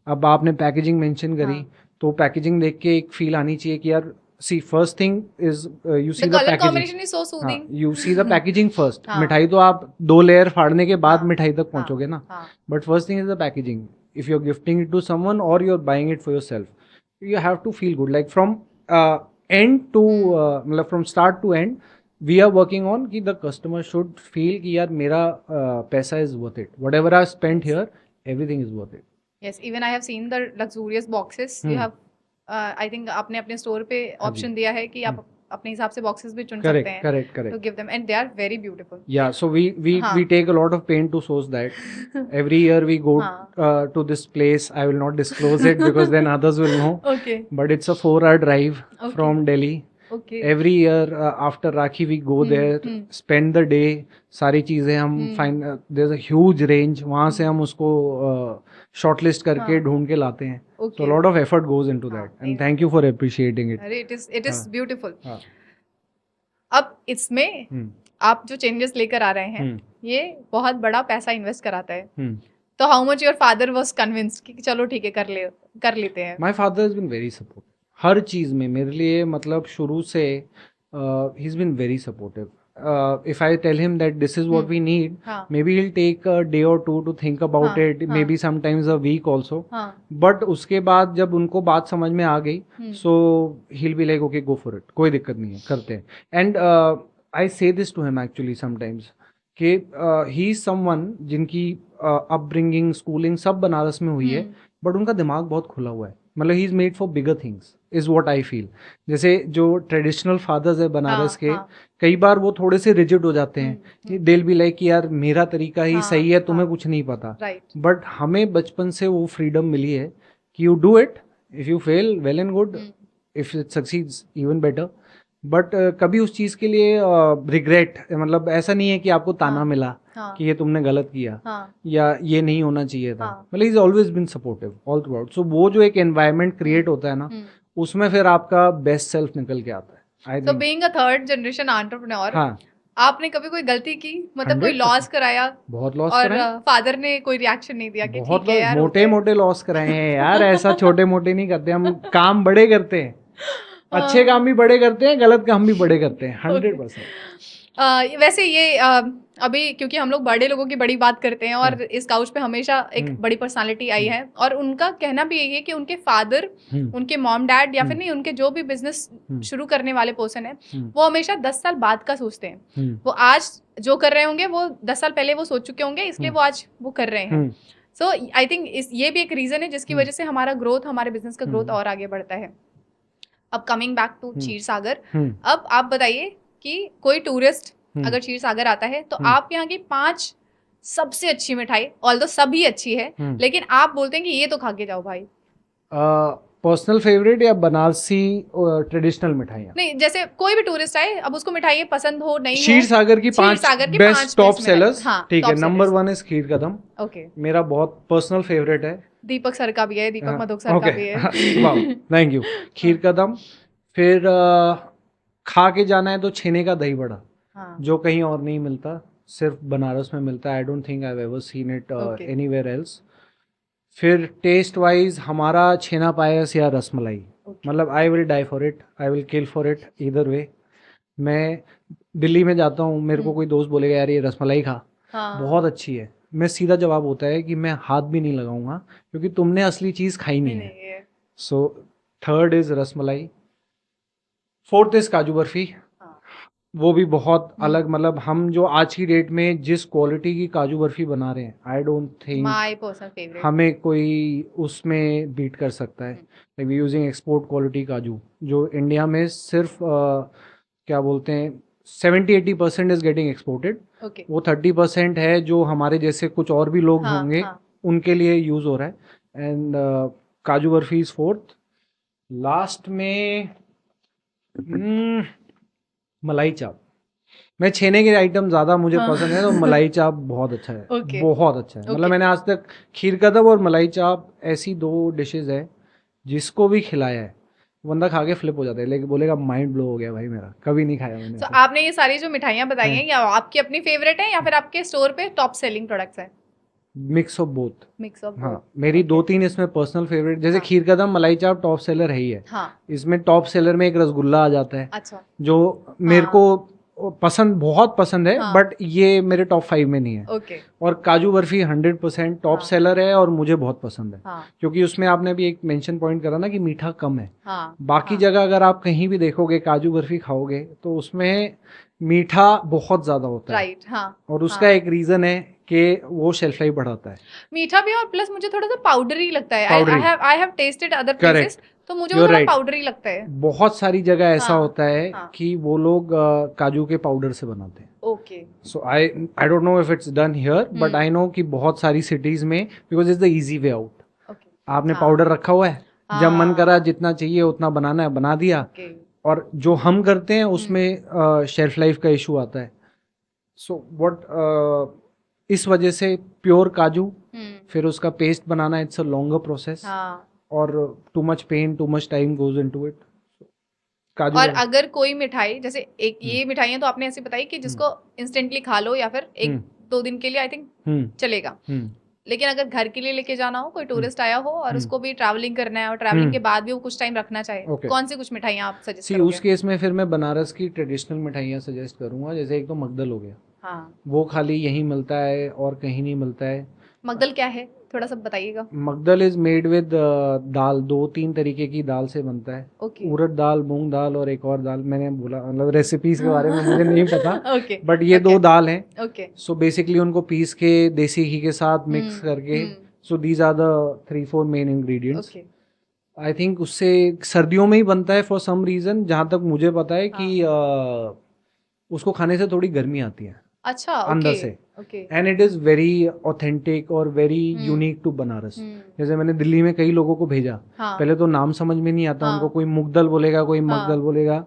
B: अब आपने पैकेजिंग मेंशन करी, तो पैकेजिंग देख के एक फील आनी चाहिए कि यार, see first thing is you see the
A: color
B: packaging
A: combination is so soothing.
B: you see the packaging first. मिठाई तो आप 2 लेयर फाड़ने के बाद मिठाई तक पहुंचोगे ना. But first thing is the packaging. If you're gifting it to someone or you're buying it for yourself, you have to feel good. Like from end to मतलब from start to end, we are working on कि the customer should feel कि यार मेरा पैसा is worth it. Whatever I spent here, everything is worth it.
A: Yes, even I have seen the luxurious boxes. You have I think आपने अपने store पे option दिया है कि आप अपने हिसाब से बॉक्सेस भी चुन सकते हैं.
B: करेक्ट.
A: तो give them and they are very beautiful.
B: Yeah so we take a lot of pain to source that. Every year we go to this place. I will not disclose it because then others will know.
A: Okay.
B: But it's a 4-hour drive from Delhi.
A: Okay.
B: Every year after Rakhi we go there, spend the day. सारी चीज़ें हम find there's a huge range. वहाँ से हम उसको shortlist करके ढूंढ के लाते हैं. So a lot of effort goes into that. And thank you for appreciating it.
A: अरे it is beautiful. अब इसमें आप जो changes लेकर आ रहे हैं, ये बहुत बड़ा पैसा इन्वेस्ट कराता है. तो how much your father was convinced कि चलो ठीक है कर लेते हैं.
B: My father has been very supportive. हर चीज़ में मेरे लिए, मतलब शुरू से ही is been very supportive. if I tell him that this is what we need,
A: हाँ
B: maybe he'll take a day or two to think about
A: हाँ,
B: it,
A: हाँ,
B: maybe sometimes a week also.
A: हाँ
B: But उसके बाद जब उनको बात समझ में आ गई,
A: हम्म,
B: so he'll be like, okay, go for it, कोई दिक्कत नहीं है, करते हैं. And I say this to him actually sometimes कि he is someone जिनकी upbringing, schooling सब बनारस में हुई है, बट उनका दिमाग बहुत खुला हुआ है. मतलब he is made for bigger things is what I feel. जैसे जो ट्रेडिशनल फादर्स है बनारस के, कई बार वो थोड़े से रिजिड हो जाते हैं. दिल भी लाइक कि यार मेरा तरीका ही सही है, तुम्हें कुछ नहीं पता.
A: राइट
B: बट हमें बचपन से वो फ्रीडम मिली है कि you do it, if you fail well and good, if it succeeds even better. But कभी उस चीज़ के लिए रिग्रेट, मतलब ऐसा नहीं है कि आपको ताना मिला कि ये तुमने गलत किया या ये नहीं होना चाहिए था. मतलब is always been supportive all throughout. So वो जो एक एनवायरनमेंट क्रिएट होता है ना, उसमें फिर आपका बेस्ट सेल्फ निकल के आता है. I
A: so
B: think
A: being a third generation entrepreneur,
B: हाँ,
A: आपने कभी कोई गलती की, मतलब कोई
B: 100%
A: लॉस कराया
B: बहुत लॉस
A: और
B: कराए,
A: फादर ने कोई रिएक्शन नहीं दिया कि
B: बहुत
A: ठीक है यार,
B: मोटे
A: होता है?
B: मोटे लॉस कराए हैं यार. ऐसा छोटे मोटे नहीं करते हम, काम बड़े करते हैं. अच्छे काम भी बड़े करते हैं, गलत काम भी बड़े करते हैं. 100%.
A: वैसे ये अभी क्योंकि हम लोग बड़े लोगों की बड़ी बात करते हैं और इस काउच पे हमेशा एक बड़ी पर्सनालिटी आई है, और उनका कहना भी यही है कि उनके फादर, उनके मॉम डैड या फिर नहीं, उनके जो भी बिजनेस शुरू करने वाले पर्सन है, वो हमेशा 10 साल बाद का सोचते हैं. वो आज जो कर रहे होंगे वो 10 साल पहले वो सोच चुके होंगे, इसलिए वो आज वो कर रहे हैं. सो आई थिंक ये भी एक रीजन है जिसकी वजह से हमारा ग्रोथ, हमारे बिजनेस का ग्रोथ और आगे बढ़ता है. अब कमिंग बैक टू क्षीर सागर, अब आप बताइए कि कोई टूरिस्ट अगर क्षीर सागर आता है तो आप यहाँ की 5 सबसे अच्छी मिठाई, ऑल्दो सभी अच्छी है, लेकिन आप बोलते हैं कि ये तो खा के जाओ भाई.
B: पर्सनल फेवरेट या बनारसी ट्रेडिशनल मिठाइयाँ?
A: नहीं, जैसे कोई भी टूरिस्ट आए, अब उसको मिठाई पसंद हो नहीं
B: क्षीर
A: हो,
B: सागर की
A: क्षीर
B: 5
A: सागर की
B: बेस्ट
A: 5
B: टॉप
A: best
B: सेलर्स.
A: मिठाई. हाँ,
B: ठीक है,
A: top
B: नंबर
A: sellers.
B: 1 है खीर कदम.
A: ओके,
B: मेरा बहुत पर्सनल फेवरेट है.
A: दीपक सर का भी है, दीपक मधुक सर का भी है.
B: वाह, थैंक यू. खीर कदम. फिर खा के जाना है तो छेने का दही बड़ा,
A: हाँ,
B: जो कहीं और नहीं मिलता, सिर्फ बनारस में मिलता है. I don't think I have ever seen it
A: Okay.
B: Anywhere else. फिर टेस्ट वाइज हमारा छेना पायस या रसमलाई, मतलब I will die for it, I will kill for it, either way. मैं दिल्ली में जाता हूँ, मेरे को कोई दोस्त बोलेगा यार ये रसमलाई खा, बहुत अच्छी है, मैं सीधा जवाब होता है कि मैं हाथ भी नहीं लगाऊंगा क्योंकि तुमने असली चीज़ खाई नहीं है. So third is rasmalai. Fourth is काजू बर्फी. वो भी बहुत अलग, मतलब हम जो आज की डेट में जिस क्वालिटी की काजू बर्फी बना रहे हैं, I don't think
A: my personal favourite.
B: हमें कोई उसमें बीट कर सकता है. Like we using export quality काजू, जो इंडिया में सिर्फ क्या बोलते हैं 70-80% इज गेटिंग एक्सपोर्टेड.
A: ओके,
B: वो 30% है जो हमारे जैसे कुछ और भी लोग
A: हाँ,
B: होंगे,
A: हाँ.
B: उनके लिए यूज़ हो रहा है. एंड काजू बर्फी इज फोर्थ. लास्ट में मलाई चाप. मैं छेने के आइटम ज़्यादा मुझे पसंद है, तो मलाई चाप बहुत अच्छा है.
A: Okay.
B: बहुत अच्छा है. मतलब मैंने आज तक खीर कदम और मलाई चाप ऐसी 2 डिशेस है जिसको भी खिलाया है बंदा खा के फ्लिप हो जाता है, लेकिन बोलेगा माइंड ब्लो हो गया भाई मेरा, कभी नहीं खाया मैंने.
A: तो आपने ये सारी जो मिठाइयाँ बताई हैं, या आपकी अपनी फेवरेट है या फिर आपके स्टोर पे टॉप सेलिंग प्रोडक्ट्स है?
B: Mix of both.
A: Mix of.
B: हाँ, मेरी 2-3 इसमें पर्सनल फेवरेट, जैसे खीर कदम मलाई चाप टॉप सेलर है ही है.
A: हाँ,
B: इसमें टॉप सेलर में एक रसगुल्ला आ जाता है,
A: अच्छा,
B: जो मेरे को पसंद, बहुत पसंद है,
A: हाँ.
B: बट ये मेरे टॉप 5 में नहीं है.
A: ओके,
B: और काजू बर्फी 100% टॉप
A: हाँ.
B: सेलर है और मुझे बहुत पसंद है,
A: हाँ,
B: क्योंकि उसमें आपने भी एक मेंशन पॉइंट करा ना कि मीठा कम है.
A: हाँ,
B: बाकी
A: हाँ.
B: जगह अगर आप कहीं भी देखोगे काजू बर्फी खाओगे तो उसमें मीठा बहुत ज़्यादा होता है.
A: राइट, हाँ.
B: और उसका
A: हाँ.
B: एक रीज़न है कि वो शेल्फ लाइफ बढ़ाता है.
A: मीठा भी, और प्लस मुझे थोड़ा सा पाउडरी लगता है.
B: Powdery.
A: I have tested other
B: Correct.
A: Places, तो मुझे वो
B: You're
A: थोड़ा
B: right.
A: पाउडरी लगता है.
B: बहुत सारी जगह ऐसा
A: हाँ,
B: होता है
A: हाँ.
B: कि वो लोग काजू के पाउडर से बनाते हैं.
A: Okay,
B: so I don't know if it's done here, but I no कि बहुत सारी सिटीज में, because it's the easy way out.
A: Okay.
B: आपने
A: हाँ.
B: पाउडर रखा हुआ है, जब मन
A: हाँ.
B: करा जितना चाहिए उतना बनाना है, बना दिया.
A: ओके.
B: और जो हम करते हैं उसमें शेल्फ लाइफ का इशू आता है. सो व्हाट इस वजह से प्योर काजू, फिर उसका paste banana, it's a longer process,
A: हाँ.
B: और too much pain, too much time goes into it. काजू
A: और अगर कोई मिठाई, जैसे एक ये मिठाइयाँ तो आपने ऐसी बताई कि जिसको इंस्टेंटली खा लो या फिर 1-2 दिन के लिए आई थिंक चलेगा, लेकिन अगर घर के लिए लेके जाना हो, कोई टूरिस्ट आया हो और
B: हम्म।
A: उसको भी ट्रैवलिंग करना है और ट्रैवलिंग के
B: हम्म।
A: बाद भी वो कुछ टाइम रखना चाहे,
B: Okay.
A: कौन सी कुछ मिठाइयाँ आप सजेस्ट
B: सी
A: करोगे?
B: उस केस में फिर मैं बनारस की ट्रेडिशनल मिठाइयाँ सजेस्ट करूँगा। जैसे एक तो मगदल हो गया,
A: हाँ,
B: वो खाली यहीं मिलता है और कहीं नहीं मिलता है।
A: मगदल क्या है, थोड़ा सा बताइएगा।
B: मगदल इज मेड विद दाल, 2-3 तरीके की दाल से बनता है।
A: ओके।
B: उड़द दाल, मूंग दाल और एक और दाल, मैंने बोला मतलब रेसिपीज के बारे में मुझे नहीं पता,
A: ओके
B: बट ये 2 दाल हैं।
A: ओके।
B: सो बेसिकली उनको पीस के देसी घी के साथ मिक्स करके, so these are the 3-4 main ingredients.
A: Okay.
B: I think उससे सर्दियों में ही बनता है फॉर सम रीज़न, जहाँ तक मुझे पता है कि उसको खाने से थोड़ी गर्मी आती है
A: अच्छा,
B: अंदर
A: ओके
B: से,
A: okay.
B: And it is very authentic और वेरी यूनिक टू बनारस। जैसे मैंने दिल्ली में कई लोगों को भेजा,
A: हाँ
B: पहले तो नाम समझ में नहीं आता उनको,
A: हाँ
B: कोई मुगदल बोलेगा, कोई
A: हाँ
B: मगदल बोलेगा,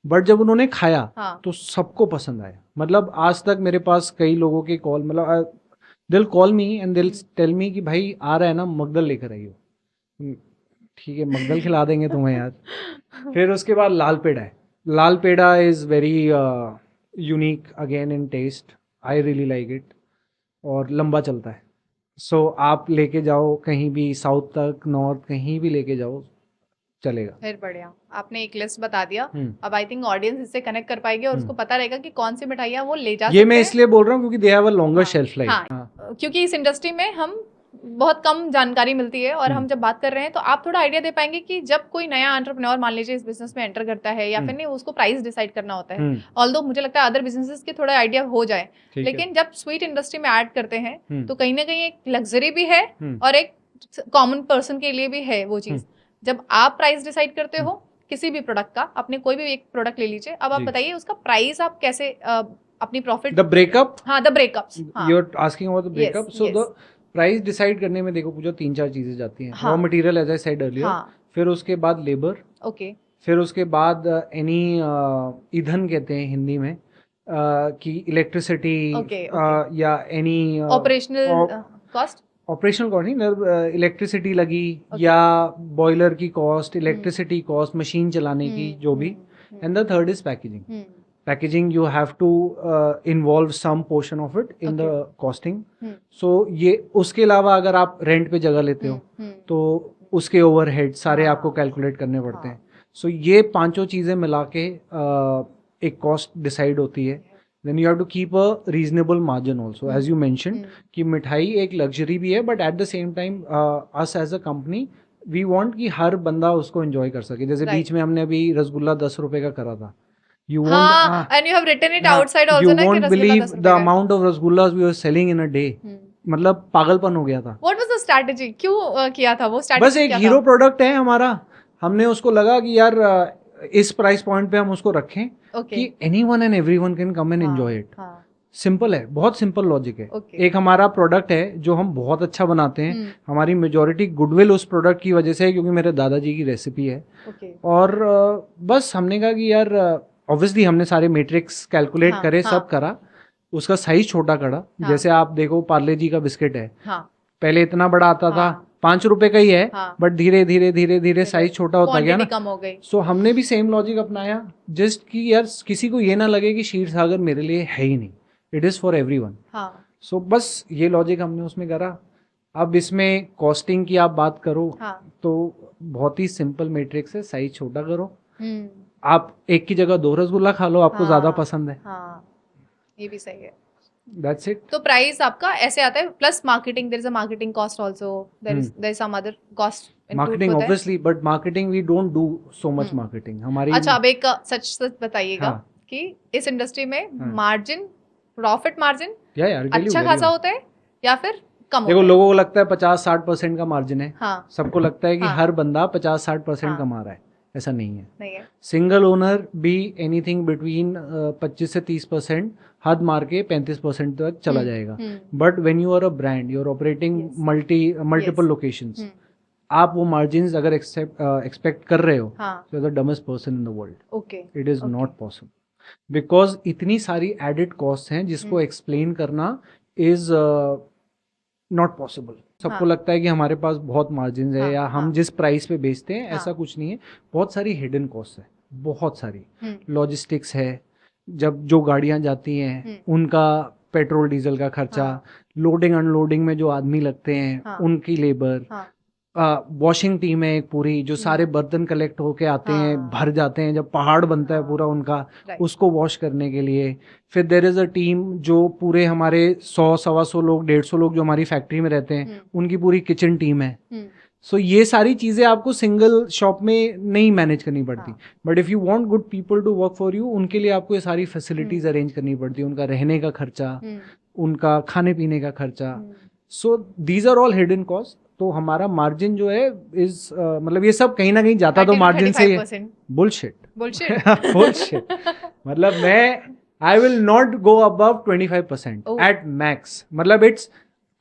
B: बट जब उन्होंने खाया
A: हाँ
B: तो सबको पसंद आया। मतलब आज तक मेरे पास कई लोगों के कॉल, मतलब दिल कॉल मी एंड दिल टेल मी कि भाई आ रहा है ना, मगदल लेकर आइयो। ठीक है, मगदल खिला देंगे तुम्हें यार। फिर उसके बाद लाल पेड़ा है। Lal peda is very unique again in taste, I really like it, और लंबा चलता है। सो आप लेके जाओ कहीं भी, साउथ तक, नॉर्थ, कहीं भी लेके जाओ चलेगा।
A: फिर बढ़िया, आपने एक लिस्ट बता दिया।
B: हम्म।
A: अब आई थिंक ऑडियंस इससे कनेक्ट कर पाएगी और उसको पता रहेगा कि कौन सी मिठाइयाँ वो ले जा
B: ये
A: सकते
B: मैं
A: हैं।
B: इसलिए बोल रहा हूँ क्योंकि they have a longer shelf life.
A: हाँ, क्योंकि इस इंडस्ट्री में हम बहुत कम जानकारी मिलती है और हम जब बात कर रहे हैं तो आप थोड़ा आइडिया दे पाएंगे कि जब कोई नया एंटरप्रेन्योर मान लीजिए इस बिजनेस में एंटर करता है या फिर नहीं, उसको प्राइस डिसाइड करना होता है। ऑल्दो मुझे लगता है अदर बिजनेसेस के थोड़ा आइडिया हो जाए, लेकिन जब स्वीट इंडस्ट्री में ऐड करते हैं तो कहीं ना कहीं एक लग्जरी भी है और एक कॉमन पर्सन के लिए भी है वो चीज। जब आप प्राइस डिसाइड करते हो किसी भी प्रोडक्ट का, अपने कोई भी एक प्रोडक्ट ले लीजिए, अब आप बताइए उसका प्राइस आप कैसे अपनी प्रॉफिट,
B: द ब्रेकअप,
A: हाँ the breakups,
B: you are asking about the breakup. So the price decide करने में देखो पूजा 3-4 चीजें जाती हैं। Raw material as I said earlier, फिर उसके बाद लेबर,
A: ओके,
B: फिर उसके बाद एनी ईंधन कहते हैं हिंदी में, कि इलेक्ट्रिसिटी या any
A: operational cost,
B: operational cost नहीं, इलेक्ट्रिसिटी लगी या बॉयलर की कॉस्ट, इलेक्ट्रिसिटी कॉस्ट, मशीन चलाने की जो भी, and the third is packaging. Packaging you have to involve some portion of it in the costing. So ये उसके अलावा अगर आप रेंट पे जगह लेते हो तो उसके ओवरहेड सारे आपको कैलकुलेट करने पड़ते हैं। सो ये 5 चीज़ें मिला के एक कॉस्ट डिसाइड होती है। Then you have to keep a reasonable margin also, as you mention कि मिठाई एक लग्जरी भी है, but at the same time us as a company we want कि हर बंदा उसको एंजॉय कर सके। जैसे बीच में हमने अभी रसगुल्ला 10 रुपए का करा था। You won't,
A: and you have written it outside
B: you
A: also ना कि
B: won't
A: रसगुल्ला
B: believe
A: 10 रुपए
B: the
A: का है।
B: amount of rasgullas we were selling in a day. मतलब पागलपन हो गया था।
A: What was the strategy? क्यों किया था वो strategy?
B: बस एक हीरो प्रोडक्ट है हमारा, हमने उसको लगा कि यार इस प्राइस पॉइंट पे हम उसको रखें कि anyone and everyone can come and enjoy it. Simple है, बहुत सिंपल लॉजिक है। एक हमारा प्रोडक्ट है जो हम बहुत अच्छा बनाते हैं, हमारी मेजॉरिटी गुडविल उस प्रोडक्ट की वजह से है क्योंकि मेरे दादाजी की रेसिपी है। और बस हमने कहा कि यार ऑब्वियसली हमने सारे मैट्रिक्स कैलकुलेट करे, सब करा, उसका साइज छोटा करा। जैसे आप देखो पार्ले जी का बिस्किट है, पहले इतना बड़ा आता था, 5 रुपए का ही है, बट धीरे धीरे धीरे धीरे साइज छोटा होता गया ना,
A: कम हो गई।
B: सो हमने भी सेम लॉजिक अपनाया, जस्ट कि यार किसी को ये ना लगे कि क्षीर सागर मेरे लिए है ही नहीं, इट इज फॉर एवरीवन। सो बस ये लॉजिक हमने उसमें करा। अब इसमें कॉस्टिंग की आप बात करो तो बहुत ही सिंपल मैट्रिक्स है, साइज छोटा करो। आप एक की जगह 2 रसगुल्ला खा लो, आपको ज्यादा पसंद है,
A: ये भी सही है।
B: That's it.
A: तो प्राइस आपका ऐसे आता है plus marketing, there is a marketing cost also, there is some other cost
B: marketing obviously, but marketing we don't do so much marketing हमारी।
A: अच्छा, अब एक सच बताइएगा कि इस इंडस्ट्री में मार्जिन, प्रॉफिट मार्जिन अच्छा खासा होता है या फिर कम?
B: देखो लोगों को लगता है 50-60% का मार्जिन है, सबको लगता है कि
A: हाँ,
B: हर बंदा 50-60% कमा रहा है, ऐसा नहीं है। सिंगल ओनर भी एनीथिंग बिटवीन 25 से 30%, हद मार के 35% तक चला जाएगा। But when you are a brand, you are operating multiple locations, आप वो मार्जिन्स अगर एक्सपेक्ट कर रहे हो, you are the dumbest person in the world. It is not possible because इतनी सारी एडेड कॉस्ट हैं जिसको एक्सप्लेन करना इज नॉट पॉसिबल। सबको लगता है कि हमारे पास बहुत मार्जिन है या हम जिस प्राइस पे बेचते हैं, ऐसा कुछ नहीं है। बहुत सारी हिडन कॉस्ट है, बहुत सारी लॉजिस्टिक्स है, जब जो गाड़ियां जाती हैं उनका पेट्रोल डीजल का खर्चा,
A: हाँ।
B: लोडिंग अनलोडिंग में जो आदमी लगते हैं
A: हाँ।
B: उनकी लेबर,
A: हाँ।
B: वॉशिंग टीम है एक पूरी जो सारे
A: हम्म।
B: बर्तन कलेक्ट होके आते हैं,
A: हाँ।
B: भर जाते हैं, जब पहाड़ बनता है पूरा
A: हाँ।
B: उनका,
A: राइट।
B: उसको वॉश करने के लिए। फिर देर इज़ अ टीम जो पूरे हमारे 100 सवा 100 लोग 150 लोग जो हमारी फैक्ट्री में रहते हैं, उनकी पूरी किचन टीम है। सो ये सारी चीज़ें आपको सिंगल शॉप में नहीं मैनेज करनी पड़ती, but if you want good people to work for you, उनके लिए आपको ये सारी फैसिलिटीज़ अरेंज करनी पड़ती है, उनका रहने का खर्चा, उनका खाने पीने का खर्चा। So these are all hidden cost. तो हमारा मार्जिन जो है इज मतलब ये सब कहीं ना कहीं जाता तो मार्जिन से ही है। Bullshit bullshit. मतलब मैं आई will not go above 25% at max. मतलब इट्स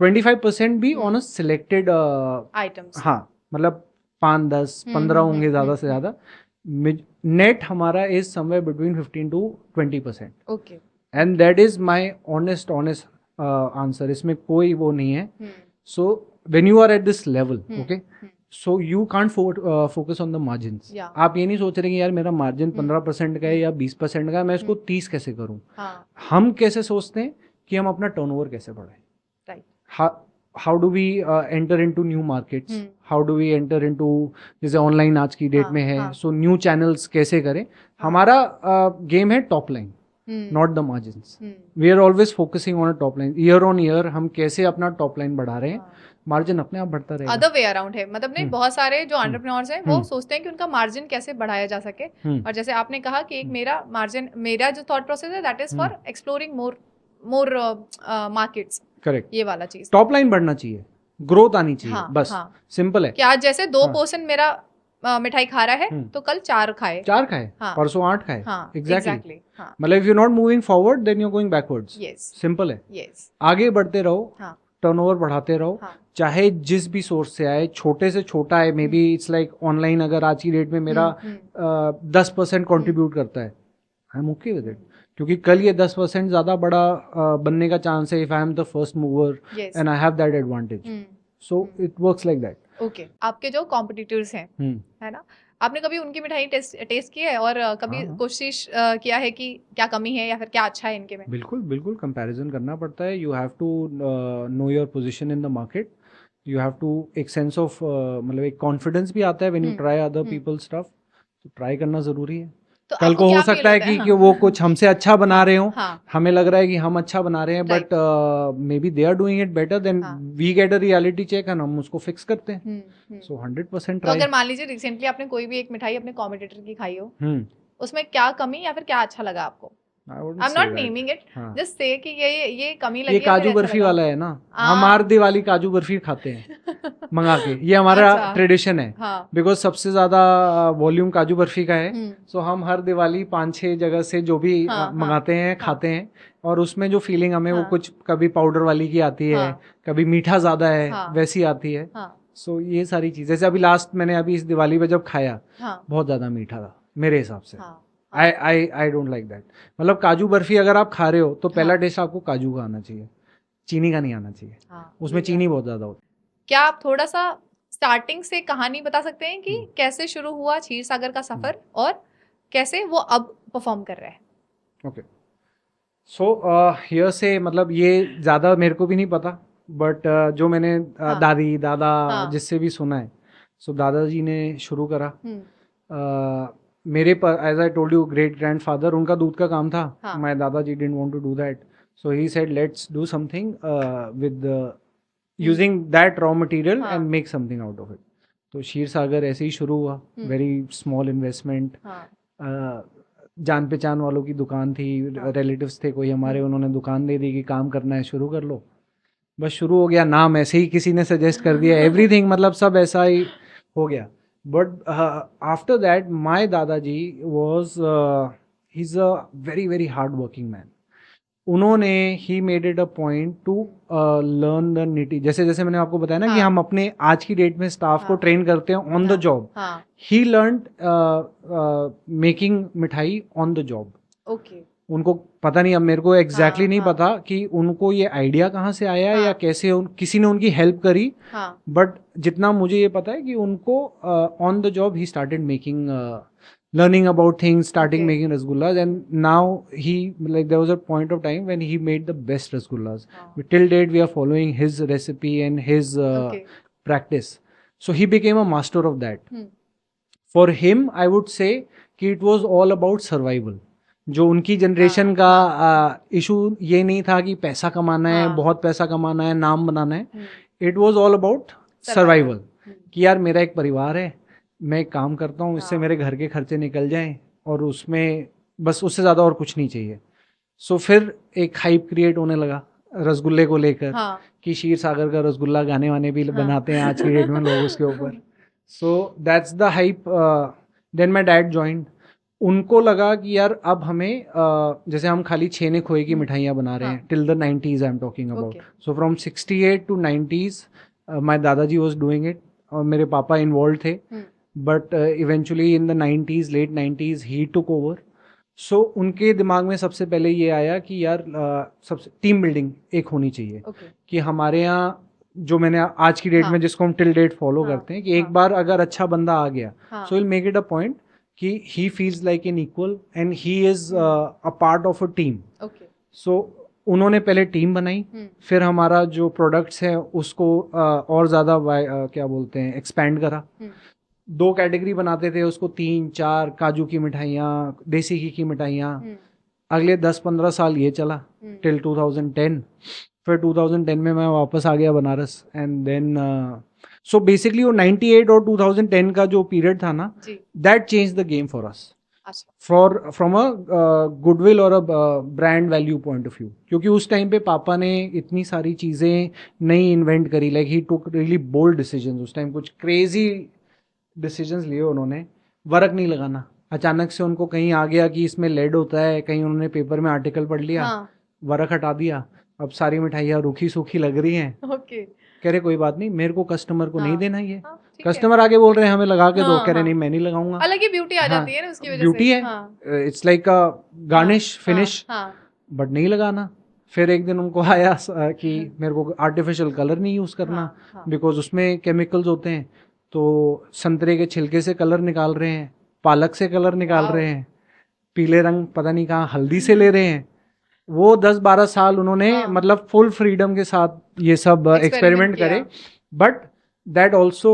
B: 25% भी ऑन अ सिलेक्टेड
A: आइटम्स।
B: हाँ, मतलब 5 10 15 होंगे ज़्यादा से ज़्यादा। नेट हमारा is somewhere between 15 to 20%।
A: Okay.
B: And that is my honest answer, इसमें कोई वो नहीं है। सो when you are at this level, okay, so you can't focus on the margins. आप ये नहीं सोच रहे कि यार मेरा मार्जिन 15% का है या 20% का है, मैं इसको 30 कैसे करूं। हम कैसे सोचते हैं कि हम अपना टर्नओवर कैसे बढ़ाएं, how do we enter into new markets, how do we enter into, जैसे ऑनलाइन आज की डेट में है, सो न्यू चैनल्स कैसे करें। हमारा गेम है top line, not the margins. We are always focusing on a top line. Year on year हम कैसे अपना टॉप लाइन बढ़ा रहे हैं, मार्जिन अपने आप बढ़ता रहेगा।
A: अदर वे अराउंड है, मतलब नहीं, बहुत सारे जो एंटरप्रेन्योर्स हैं वो सोचते हैं कि उनका मार्जिन कैसे बढ़ाया जा सके। और जैसे आपने कहा कि एक मेरा मार्जिन, मेरा जो थॉट प्रोसेस है that is for exploring more markets.
B: Correct,
A: ये वाला चीज,
B: टॉप लाइन बढ़ना चाहिए, ग्रोथ आनी चाहिए।
A: हाँ,
B: बस
A: हाँ।
B: सिंपल है
A: कि आज जैसे 2 पर्सन मेरा मिठाई खा रहा है तो कल 4 खाए,
B: 4 खाए,
A: हाँ,
B: परसों 8 खाए।
A: हाँ,
B: एग्जैक्टली।
A: हाँ,
B: मतलब if you not moving forward then you are going backwards.
A: Yes,
B: simple है।
A: यस,
B: आगे बढ़ते रहो,
A: हाँ,
B: टर्नओवर बढ़ाते रहो,
A: हाँ,
B: चाहे जिस भी सोर्स से आए, छोटे से छोटा है, may be it's like online अगर आज की डेट में मेरा 10% कॉन्ट्रीब्यूट करता है, I M okay with it, क्योंकि कल ये 10% ज़्यादा बड़ा बनने का चांस है if I am the first mover and I have that advantage. So it works like that.
A: Okay. आपके जो कॉम्पिटिटर्स हैं, है ना, आपने कभी उनकी मिठाई टेस्ट की है और कभी कोशिश किया है कि क्या कमी है या फिर क्या अच्छा है इनके में?
B: बिल्कुल बिल्कुल, कंपैरिजन करना पड़ता है। You have to know your position in the market. You have to एक सेंस ऑफ मतलब एक कॉन्फिडेंस भी आता है when you try other people stuff. तो ट्राई करना ज़रूरी है।
A: तो
B: कल को हो सकता है कि वो कुछ हमसे अच्छा बना रहे हो, हमें लग रहा है कि हम अच्छा बना रहे हैं, but maybe they are doing it better, then we get a reality check and हम उसको फिक्स करते हैं। सो 100%
A: तो
B: ट्राई।
A: अगर मान लीजिए रिसेंटली आपने कोई भी एक मिठाई अपने कॉम्पिटिटर की खाई हो, उसमें क्या कमी या फिर क्या अच्छा लगा आपको? आई am not naming it, just say कि ये कमी लगी,
B: ये काजू बर्फी वाला है ना, हम हर दिवाली काजू बर्फी खाते हैं मंगा के, ये हमारा ट्रेडिशन है। बिकॉज सबसे ज्यादा वॉल्यूम काजू बर्फी का है। सो हम हर दिवाली 5-6 जगह से जो भी मंगाते हैं, खाते हैं, और उसमें जो फीलिंग हमें वो कुछ कभी पाउडर वाली की आती है, कभी मीठा ज्यादा है वैसी आती है। सो ये सारी चीजें, जैसे अभी लास्ट मैंने अभी इस दिवाली पे जब खाया, बहुत ज्यादा मीठा था मेरे हिसाब से। आई डोंट लाइक दैट। मतलब काजू बर्फी अगर आप खा रहे हो तो पहला टेस्ट आपको काजू का आना चाहिए, चीनी का नहीं आना चाहिए। उसमें चीनी बहुत ज्यादा होती है।
A: क्या आप थोड़ा सा स्टार्टिंग से कहानी बता सकते हैं कि कैसे शुरू हुआ क्षीर सागर का सफर और कैसे वो अब परफॉर्म कर रहा है?
B: ओके, सो हियर से मतलब ये ज़्यादा मेरे को भी नहीं पता, बट जो मैंने दादी दादा जिससे भी सुना है, सो दादाजी ने शुरू करा। मेरे पर as I told you great grandfather, उनका दूध का काम था। माय दादाजी didn't want to do that, so he said let's do something with using that raw material and make something out of it. तो क्षीर सागर ऐसे ही शुरू हुआ, वेरी स्मॉल इन्वेस्टमेंट। जान पहचान वालों की दुकान थी, रिलेटिव्स थे कोई हमारे, उन्होंने दुकान दे दी कि काम करना है शुरू कर लो। बस शुरू हो गया, नाम ऐसे ही किसी ने सजेस्ट कर दिया, एवरीथिंग मतलब सब ऐसा ही हो गया। But after that my dadaji was he is a very very hard working man. उन्होंने ही made it a point to learn the nitty, जैसे जैसे मैंने आपको बताया ना कि हम अपने आज की डेट में स्टाफ को ट्रेन करते हैं on the job. He learn making मिठाई ऑन द जॉब।
A: ओके,
B: उनको पता नहीं, अब मेरे को एग्जैक्टली नहीं पता कि उनको ये आइडिया कहाँ से आया या कैसे किसी ने उनकी हेल्प करी, बट जितना मुझे ये पता है कि उनको on the job he started making learning about things, starting
A: Okay.
B: making rasgullas, and now he, like, there was a point of time when he made the best rasgullas.
A: Wow.
B: Till date we are following his recipe and his
A: Okay.
B: practice. So he became a master of that.
A: Hmm.
B: For him I would say कि it was all about survival. जो उनकी generation
A: हाँ,
B: का issue ये नहीं था कि पैसा कमाना है,
A: हाँ।
B: बहुत पैसा कमाना है, नाम बनाना है.
A: Hmm,
B: it was all about
A: Survival.
B: Survival. कि यार मेरा एक परिवार है, मैं एक काम करता हूँ, इससे
A: हाँ।
B: मेरे घर के खर्चे निकल जाएं और उसमें बस उससे ज़्यादा और कुछ नहीं चाहिए. सो फिर एक हाइप क्रिएट होने लगा रसगुल्ले को लेकर
A: हाँ.
B: कि क्षीर सागर का रसगुल्ला गाने वाने भी
A: हाँ.
B: बनाते हैं आज की डेट में लोग उसके ऊपर. So that's the hype. Then my dad joined. उनको लगा कि यार अब हमें जैसे हम खाली छेने खोए की मिठाइयाँ बना रहे हैं till the 90s I am talking about.
A: Okay.
B: So from 68 to 90s my dadaji was doing it और मेरे पापा इन्वॉल्व थे.
A: Hmm,
B: but eventually in the 90s late 90s he took over. So उनके दिमाग में सबसे पहले ये आया कि यार सबसे टीम बिल्डिंग एक होनी चाहिए.
A: Okay.
B: कि हमारे यहाँ जो मैंने आज की डेट
A: हाँ.
B: में जिसको हम टिल डेट फॉलो
A: हाँ,
B: करते हैं कि एक
A: हाँ.
B: बार अगर अच्छा बंदा आ गया
A: हाँ.
B: So will make it a point कि he feels like an equal and he is a part of a team.
A: Okay.
B: सो उन्होंने पहले टीम बनाई.
A: हम्म,
B: फिर हमारा जो प्रोडक्ट्स हैं उसको और ज़्यादा क्या बोलते हैं एक्सपैंड करा.
A: हम्म,
B: 2 कैटेगरी बनाते थे उसको, 3-4 काजू की मिठाइयाँ, देसी घी की मिठाइयाँ.
A: हम्म,
B: अगले 10-15 साल ये चला
A: हम्म.
B: टिल 2010. फिर 2010 में मैं वापस आ गया Banaras and then so basically वो 98 और 2010 का जो पीरियड था ना,
A: जी.
B: That change the game for us
A: अच्छा.
B: फ्रॉम अ गुडविल और a brand value point of view. क्योंकि उस टाइम पे पापा ने इतनी सारी चीज़ें नई इन्वेंट करी. Like he took really bold decisions. उस टाइम कुछ क्रेजी डिसीजंस लिए उन्होंने. वर्क नहीं लगाना. अचानक से उनको कहीं आ गया कि इसमें लेड होता है, कहीं उन्होंने पेपर में आर्टिकल पढ़ लिया,
A: हाँ.
B: वर्क हटा दिया. अब सारी मिठाइयाँ रूखी सूखी लग रही हैं.
A: Okay.
B: कह रहे कोई बात नहीं, मेरे को कस्टमर को नहीं
A: हाँ.
B: देना ये.
A: हाँ, ठीक है.
B: कस्टमर आगे बोल रहे हैं हमें लगा के दो,
A: हाँ,
B: कह रहे
A: हाँ.
B: नहीं मैं नहीं लगाऊंगा.
A: अलग ही ब्यूटी आ
B: हाँ,
A: जाती है ना उसकी वजह
B: ब्यूटी
A: से.
B: है.
A: हाँ.
B: इट्स लाइक अ गार्निश
A: हाँ,
B: फिनिश.
A: हाँ.
B: बट नहीं लगाना. फिर एक दिन उनको आया कि मेरे को आर्टिफिशियल कलर नहीं यूज़ करना
A: हाँ, हाँ.
B: बिकॉज उसमें केमिकल्स होते हैं. तो संतरे के छिलके से कलर निकाल रहे हैं, पालक से कलर निकाल
A: Wow.
B: रहे हैं, पीले रंग पता नहीं कहाँ हल्दी से ले रहे हैं. वो 10-12 साल उन्होंने
A: हाँ.
B: मतलब फुल फ्रीडम के साथ ये सब
A: Experiment
B: एक्सपेरिमेंट
A: किया.
B: करे. But that also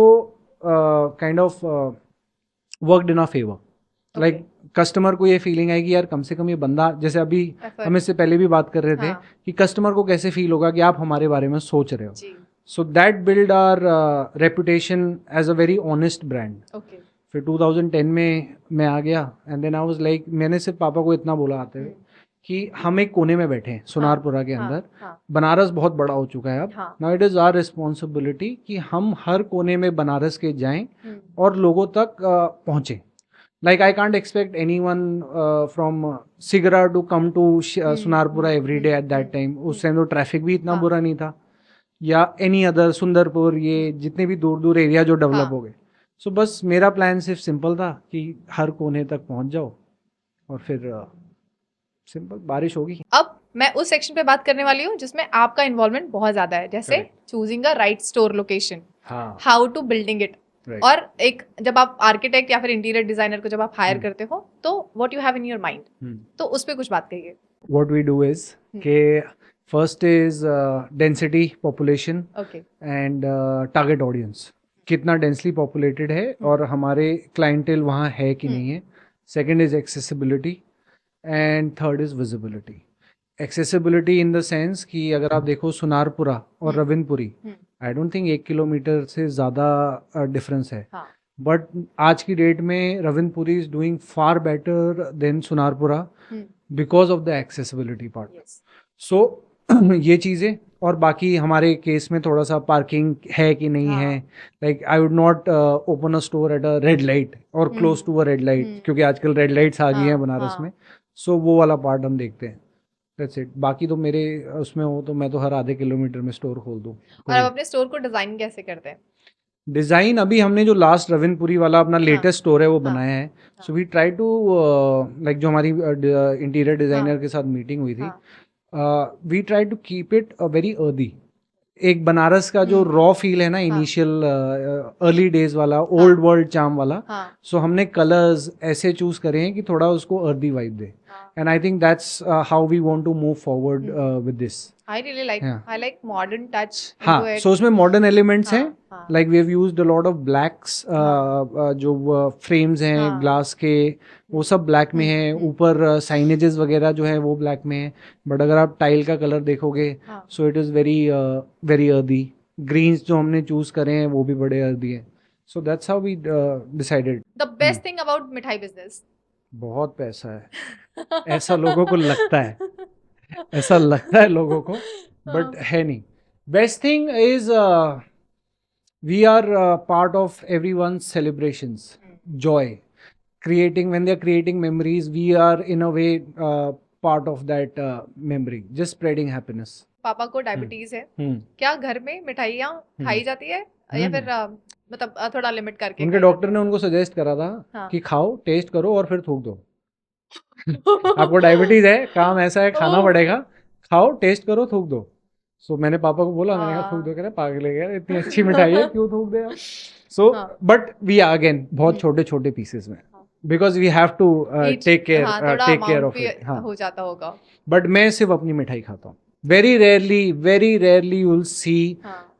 B: kind of worked in a favour. Like customer को ये फीलिंग है कि यार कम से कम ये बंदा, जैसे अभी
A: Effort.
B: हम इससे पहले भी बात कर रहे थे
A: हाँ.
B: कि कस्टमर को कैसे फील होगा कि आप हमारे बारे में सोच रहे हो.
A: जी.
B: So that build our reputation as a very honest brand.
A: Okay.
B: फिर 2010 में मैं आ गया and then I was like, मैंने सिर्फ पापा को इतना बोला आते हुए कि हम एक कोने में बैठे हैं सुनारपुरा के
A: हाँ,
B: अंदर.
A: हाँ.
B: बनारस बहुत बड़ा हो चुका है अब.
A: हाँ.
B: Now it is our responsibility कि हम हर कोने में बनारस के जाएं
A: हम्म,
B: और लोगों तक पहुँचें. Like I can't expect any one from Sigra to come to Sunarpura every day at that time. उस टाइम तो ट्रैफिक भी इतना
A: हाँ.
B: बुरा नहीं था, या एनी अदर सुंदरपुर, ये जितने भी दूर दूर एरिया जो डेवलप
A: हाँ.
B: हो गए. सो बस मेरा प्लान सिर्फ सिंपल था कि हर कोने तक पहुंच जाओ और फिर सिंपल बारिश होगी.
A: अब मैं उस सेक्शन पे बात करने वाली हूँ जिसमें आपका इन्वॉल्वमेंट बहुत ज्यादा है, जैसे
B: Correct.
A: Choosing a right store location,
B: हाँ,
A: how to building it.
B: Right.
A: और एक जब आप आर्किटेक्ट या फिर इंटीरियर डिजाइनर को जब आप हायर
B: हम्म.
A: करते हो तो what you have in your mind, तो उस पे कुछ बात कहिए.
B: व्हाट वी डू इज के first is density population
A: okay.
B: And target audience. कितना डेंसली पॉपुलेटेड है और हमारे क्लाइंटेल वहाँ है कि नहीं है. Second is accessibility and third is visibility. Accessibility in the sense कि अगर आप देखो सुनारपुरा और रविंदपुरी, आई डोंट थिंक 1 किलोमीटर से ज़्यादा डिफरेंस है.
A: हाँ.
B: बट आज की डेट में Ravindpuri is doing far better than Sunarpura because of the accessibility part.
A: Yes.
B: So ये चीज़ें, और बाकी हमारे केस में थोड़ा सा पार्किंग है कि नहीं
A: हाँ.
B: है. Like I would not open a store at a red light और close to a red light, क्योंकि आजकल रेड लाइट्स आ गई हैं
A: हाँ,
B: बनारस
A: हाँ.
B: में. सो वो वाला पार्ट हम देखते हैं. That's it. बाकी तो मेरे उसमें हो तो मैं तो हर आधे किलोमीटर में स्टोर खोल दूँ.
A: और आप अपने स्टोर को डिजाइन कैसे करते हैं?
B: डिज़ाइन अभी हमने जो लास्ट रविंदपुरी वाला अपना लेटेस्ट स्टोर है वो बनाया है. So we try to like जो हमारी इंटीरियर डिज़ाइनर के साथ मीटिंग हुई थी, we try to keep it a very earthy. एक बनारस का जो रॉ फील है ना, इनिशियल अर्ली डेज वाला, ओल्ड वर्ल्ड चार्म वाला,
A: हाँ
B: सो हमने कलर्स ऐसे चूज करे हैं कि थोड़ा उसको अर्दी वाइब दे, and I think that's how we want to move forward with this.
A: I really like
B: Yeah.
A: I like modern touch into
B: हाँ,
A: it.
B: सो उसमें मॉडर्न एलिमेंट्स हैं,
A: हाँ
B: like we have used a lot of blacks, जो frames हैं
A: हाँ.
B: Glass के, वो सब ब्लैक में हैं. ऊपर साइनेजेस वगैरह जो है वो ब्लैक में है, बट अगर आप टाइल का कलर देखोगे
A: हाँ.
B: So it is very very earthy. Greens जो हमने चूज करे हैं वो भी बड़े अर्दी हैं. So that's how we decided.
A: The best thing about मिठाई business.
B: बहुत पैसा है, ऐसा लोगों को लगता है, ऐसा लगता है लोगों को, बट है नहीं. Best thing is we are part of everyone's celebrations, joy, creating, when they're creating memories, we are in a way part of that memory, just spreading happiness.
A: पापा को डायबिटीज है,
B: हम्म.
A: क्या घर में मिठाइयाँ खाई जाती है या फिर मतलब थोड़ा लिमिट करके
B: उनके
A: खाई
B: डॉक्टर ने उनको सजेस्ट करा था
A: हाँ.
B: कि खाओ, टेस्ट करो और फिर थूक दो. आपको डायबिटीज है, काम ऐसा है, खाना पड़ेगा, खाओ, टेस्ट करो, थूक दो. सो मैंने पापा को बोला, मैंने कहा थूक दो. कह रहे पागल है यार, इतनी अच्छी मिठाई है, क्यों थूक दे आप. सो बट वी अगेन बहुत छोटे छोटे पीसेस में, because we have to take care of it. हाँ,
A: हो जाता होगा.
B: बट मैं सिर्फ अपनी मिठाई खाता हूँ. वेरी रेयरली यू विल सी,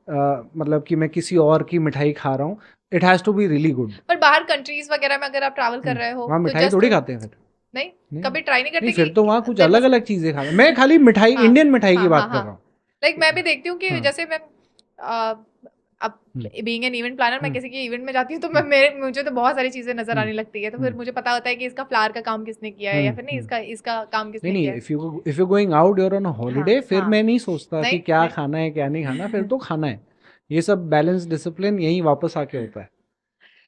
B: मतलब कि मैं किसी और की मिठाई खा रहा हूँ. It has to be really good.
A: पर बाहर कंट्रीज वगैरह में अगर आप ट्रैवल कर रहे हो
B: वहाँ
A: तो
B: मिठाई
A: just
B: थोड़ी खाते हैं फिर.
A: नहीं कभी ट्राई नहीं करते
B: नहीं, फिर
A: कि
B: तो वहाँ कुछ
A: there
B: अलग
A: must-
B: अलग चीजें खा रहा हूँ. मैं खाली मिठाई,
A: हाँ,
B: इंडियन मिठाई की
A: हाँ,
B: बात
A: हाँ,
B: कर रहा हूँ.
A: लाइक मैं भी देखती हूँ कि
B: हाँ.
A: जैसे मैं अब बीइंग एन इवेंट प्लानर, मैं
B: हम्म.
A: किसी की इवेंट में जाती हूँ तो मुझे तो बहुत सारी चीजें नजर आने लगती है, तो फिर मुझे पता होता है कि इसका फ्लावर का काम किसने किया है या फिर नहीं इसका काम किसने
B: नहीं
A: किया
B: नहीं,
A: है.
B: If you going out, you're on a holiday, फिर
A: हाँ.
B: मैं नहीं सोचता कि
A: नहीं,
B: क्या
A: नहीं.
B: खाना है क्या नहीं खाना, फिर तो खाना है. ये सब बैलेंस डिसिप्लिन यही वापस आके होता है.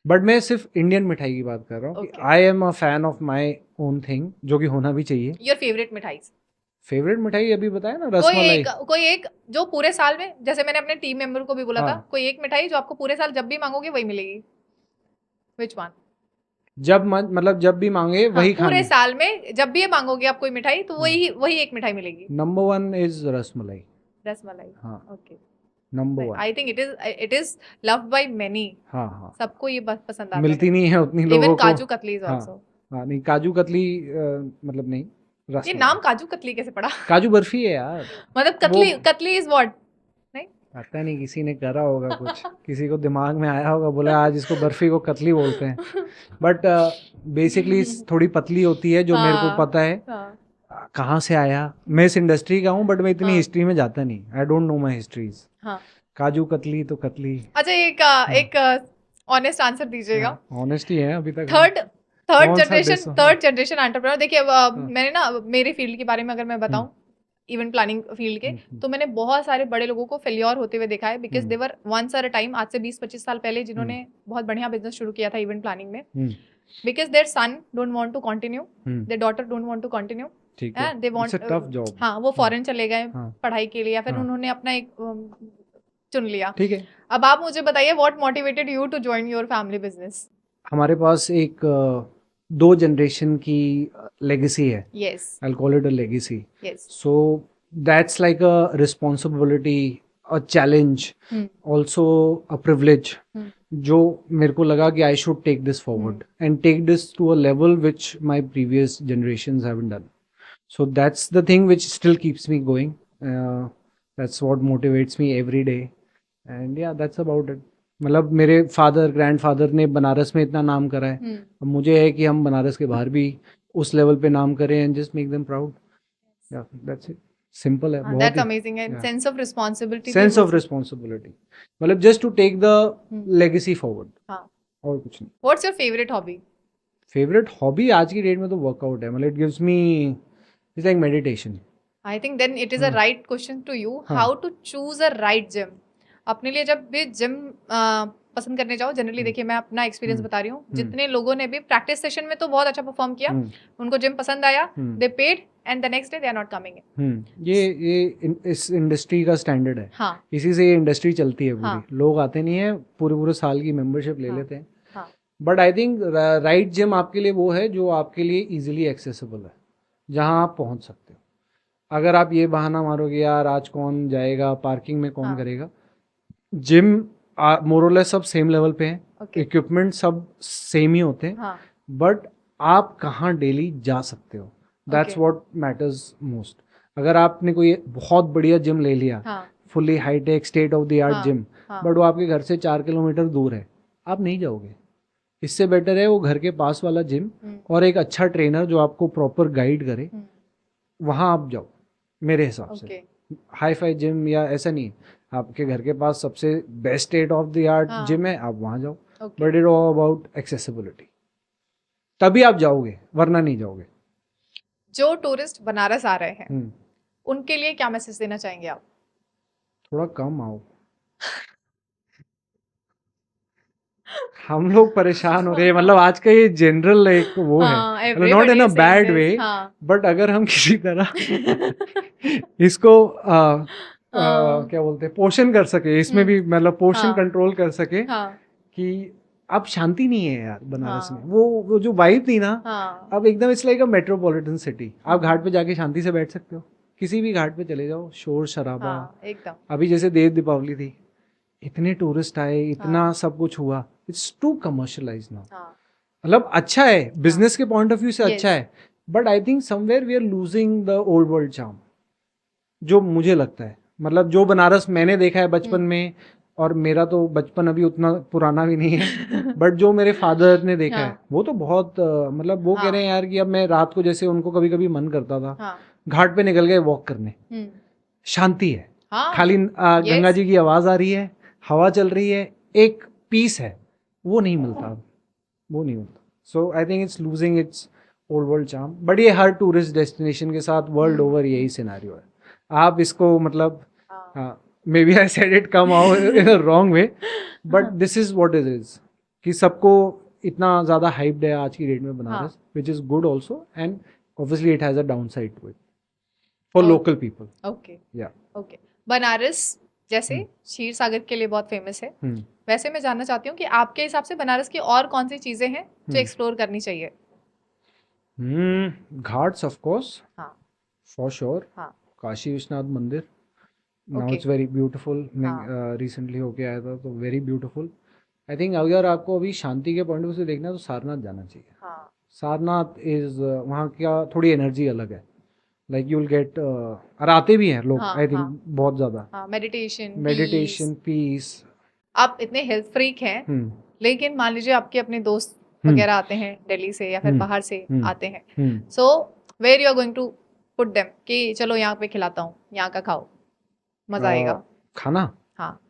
B: बट मैं सिर्फ इंडियन मिठाई की बात कर रहा हूँ कि
A: Okay.
B: I am a fan of my own thing, जो कि होना भी चाहिए.
A: योर फेवरेट मिठाई
B: फेवरेट मिठाई अभी बताया ना, रसमलाई.
A: कोई एक जो पूरे साल में, जैसे मैंने अपने टीम मेंबर को भी बोला था,
B: हाँ.
A: कोई एक मिठाई जो आपको पूरे साल जब भी मांगोगे वही मिलेगी. Which one?
B: मतलब जब भी मांगे वही
A: पूरे
B: खाने.
A: साल में जब भी ये मांगोगे आप कोई मिठाई तो वही एक मिठाई मिलेगी.
B: Number one is rasmalai.
A: Rasmalai.
B: हाँ,
A: okay.
B: Number one.
A: I think it is loved by many.
B: हाँ हाँ,
A: सबको ये पसंद आता है.
B: मिलती नहीं है उतनी लोगों
A: इवन
B: को.
A: काजू कतली इज
B: हाँ.
A: आल्सो.
B: हाँ नहीं, काजू कतली मतलब नहीं,
A: ये
B: रसमलाई.
A: नाम काजू कतली कैसे पड़ा?
B: काजू बर्फी है यार.
A: मतलब कतली इज व्हाट? नहीं
B: पता नहीं, किसी ने करा होगा कुछ, किसी को दिमाग में आया होगा, बोला आज इसको बर्फी को कतली बोलते हैं. बट बेसिकली थोड़ी पतली होती है, जो मेरे को पता है.
A: हाँ.
B: कहाँ से आया, मैं इस इंडस्ट्री का हूँ, बट मैं इतनी
A: हाँ.
B: हिस्ट्री में जाता नहीं. आई डोंट नो माई हिस्ट्रीज.
A: हाँ.
B: काजू कतली तो कतली.
A: अच्छा, एक ऑनेस्ट आंसर दीजिएगा.
B: ऑनेस्टी है अभी तक.
A: थर्ड
B: कौन सा
A: जनरेशन एंटरप्रेन्योर. देखिए मैंने ना मेरे फील्ड के बारे में अगर मैं बताऊं, इवेंट प्लानिंग फील्ड के, तो मैंने बहुत सारे बड़े लोगों को फेल्योर होते हुए देखा है, because there once a time, आज से 20-25 साल पहले, जिन्होंने बहुत बढ़िया बिजनेस शुरू किया था इवेंट प्लानिंग में, because their son don't want to continue, their daughter don't want to continue,
B: ठीक है,
A: they want,
B: it's a tough job.
A: हाँ, वो फॉरेन चले गए
B: हाँ.
A: पढ़ाई के लिए, या फिर
B: हाँ.
A: उन्होंने अपना एक चुन लिया.
B: ठीक है.
A: अब आप मुझे बताइए, what motivated you to join your family business?
B: हमारे पास एक 2 जनरेशन की लेगेसी है.
A: Yes.
B: I'll call it a legacy.
A: Yes.
B: So that's like a responsibility, a challenge, also a privilege. जो मेरे को लगा कि I should take this forward and take this to a level which my previous generations haven't done. So that's the thing which still keeps me going. That's what motivates me every day. And yeah, that's about it. मतलब मेरे father, grandfather ने बनारस में इतना नाम करा है, अब मुझे है कि हम बनारस के बाहर भी उस लेवल पे नाम करें, and just make them proud. Yeah that's it. Simple है. बहुत
A: that's amazing. And sense of responsibility.
B: Sense of responsibility, मतलब just to take the legacy forward.
A: हाँ.
B: और कुछ नहीं.
A: What's your favourite hobby?
B: Favourite hobby आज की डेट में तो वर्कआउट है. मतलब it gives me, it's like meditation.
A: I think then it is a right question to you, how to choose a right gym. अपने लिए जब भी जिम पसंद करने जाओ, जनरली देखिए मैं अपना एक्सपीरियंस बता रही हूँ, जितने लोगों ने भी प्रैक्टिस सेशन में तो बहुत अच्छा परफॉर्म किया, उनको जिम पसंद आया, they paid, and the next day they are not coming.
B: ये इस इंडस्ट्री का स्टैंडर्ड है.
A: हाँ.
B: इसी से ये इंडस्ट्री चलती है पूरी.
A: हाँ.
B: लोग आते नहीं है, पूरे साल की मेंबरशिप ले
A: हाँ.
B: लेते हैं.
A: हाँ.
B: But I think right gym आपके लिए वो है जो आपके लिए इजीली एक्सेसिबल है, जहाँ आप पहुँच सकते हो. अगर आप ये बहाना मारोगे यार आज कौन जाएगा पार्किंग में, कौन
A: हाँ।
B: करेगा, जिम मोरलेस सब सेम लेवल पे हैं,
A: ओके।
B: इक्विपमेंट सब सेम ही होते हैं,
A: हाँ।
B: बट आप कहाँ डेली जा सकते हो, that's
A: okay.
B: What matters most. अगर आपने कोई बहुत बढ़िया जिम ले लिया,
A: हाँ।
B: Fully hi-tech state of the art
A: हाँ।
B: जिम,
A: हाँ।
B: बट वो आपके घर से 4 किलोमीटर दूर है, आप नहीं जाओगे. इससे बेटर है वो घर के पास वाला जिम और एक अच्छा ट्रेनर जो आपको प्रॉपर गाइड करे, वहाँ आप जाओ मेरे हिसाब से.
A: ओके।
B: हाई फाई जिम या ऐसा नहीं है, आपके घर के पास सबसे best state of the art
A: हाँ।
B: जिम है, आप वहाँ जाओ.
A: Okay.
B: But it all about accessibility, तभी आप जाओगे वरना नहीं जाओगे.
A: जो टूरिस्ट बनारस आ रहे हैं
B: हम्म,
A: उनके लिए क्या मैसेज देना चाहेंगे आप?
B: थोड़ा कम आओ. हम लोग परेशान हो रहे हैं, मतलब आज का ये जनरल एक वो है,
A: हाँ,
B: मतलब not in
A: everybody
B: a
A: is saying
B: bad
A: this.
B: वे,
A: हाँ।
B: बट अगर हम किसी तरह इसको
A: हाँ।
B: क्या बोलते हैं पोषण कर सके, इसमें भी मतलब पोर्शन
A: हाँ।
B: कंट्रोल कर सके,
A: हाँ।
B: कि अब शांति नहीं है यार बनारस में.
A: हाँ।
B: वो जो वाइब थी ना,
A: हाँ।
B: अब एकदम it's like a metropolitan city. आप घाट पे जाके शांति से बैठ सकते हो, किसी भी घाट पे चले जाओ, शोर शराबा.
A: हाँ, एकदम।
B: अभी जैसे देव दीपावली थी, इतने टूरिस्ट आए, इतना
A: हाँ।
B: सब कुछ हुआ, इट्स टू कमर्शलाइज नाउ.
A: हाँ।
B: मतलब अच्छा है बिजनेस के पॉइंट ऑफ व्यू से, अच्छा
A: Yes.
B: है, but I think somewhere we are losing the old world charm, जो मुझे लगता है. मतलब जो बनारस मैंने देखा है बचपन में, और मेरा तो बचपन अभी उतना पुराना भी नहीं है, बट जो मेरे फादर ने देखा है
A: हाँ।
B: वो तो बहुत मतलब वो कह रहे हैं यार कि अब मैं रात को, जैसे उनको कभी कभी मन करता था,
A: हाँ।
B: घाट पे निकल गए वॉक करने, शांति है,
A: हाँ।
B: खाली
A: Yes.
B: गंगा जी की आवाज आ रही है, हवा चल रही है, एक पीस है, वो नहीं मिलता अब, वो नहीं मिलता. So I think it's losing its old world charm. But ये हर टूरिस्ट डेस्टिनेशन के साथ वर्ल्ड ओवर यही सिनेरियो है. आप इसको मतलब maybe I said it come out in a wrong way, but this is what it is, कि सबको इतना ज़्यादा हाइप्ड है आज की डेट में Banaras, which is good also, and obviously it has a down side to it for local people.
A: Okay.
B: या
A: okay. Banaras जैसे क्षीर सागर के लिए बहुत फेमस है, वैसे मैं जानना चाहती हूँ कि आपके हिसाब से बनारस की और कौन सी चीजें हैं जो एक्सप्लोर करनी चाहिए?
B: घाट्स ऑफ कोर्स,
A: हाँ।
B: For sure.
A: हाँ।
B: काशी विश्वनाथ मंदिर, now
A: Okay.
B: It's very beautiful. मैं
A: हाँ।
B: रिसेंटली होके आया था, तो वेरी ब्यूटीफुल. आई थिंक अगर आपको अभी शांति के पॉइंट ऑफ व्यू से देखना है तो सारनाथ जाना चाहिए.
A: हाँ।
B: सारनाथ इज वहाँ का थोड़ी एनर्जी अलग है, लाइक यू विल गेट, और आते भी हैं लोग,
A: हाँ,
B: आई थिंक
A: हाँ.
B: बहुत ज़्यादा.
A: हाँ, मेडिटेशन,
B: मेडिटेशन, पीस.
A: आप इतने हेल्थ फ्रीक हैं, लेकिन मान लीजिए आपके अपने दोस्त वगैरह आते हैं दिल्ली से या फिर बाहर से आते हैं, so where you are going to put them कि चलो यहाँ पे खिलाता हूँ, यहाँ का खाओ, मजा आएगा.
B: खाना,
A: हाँ.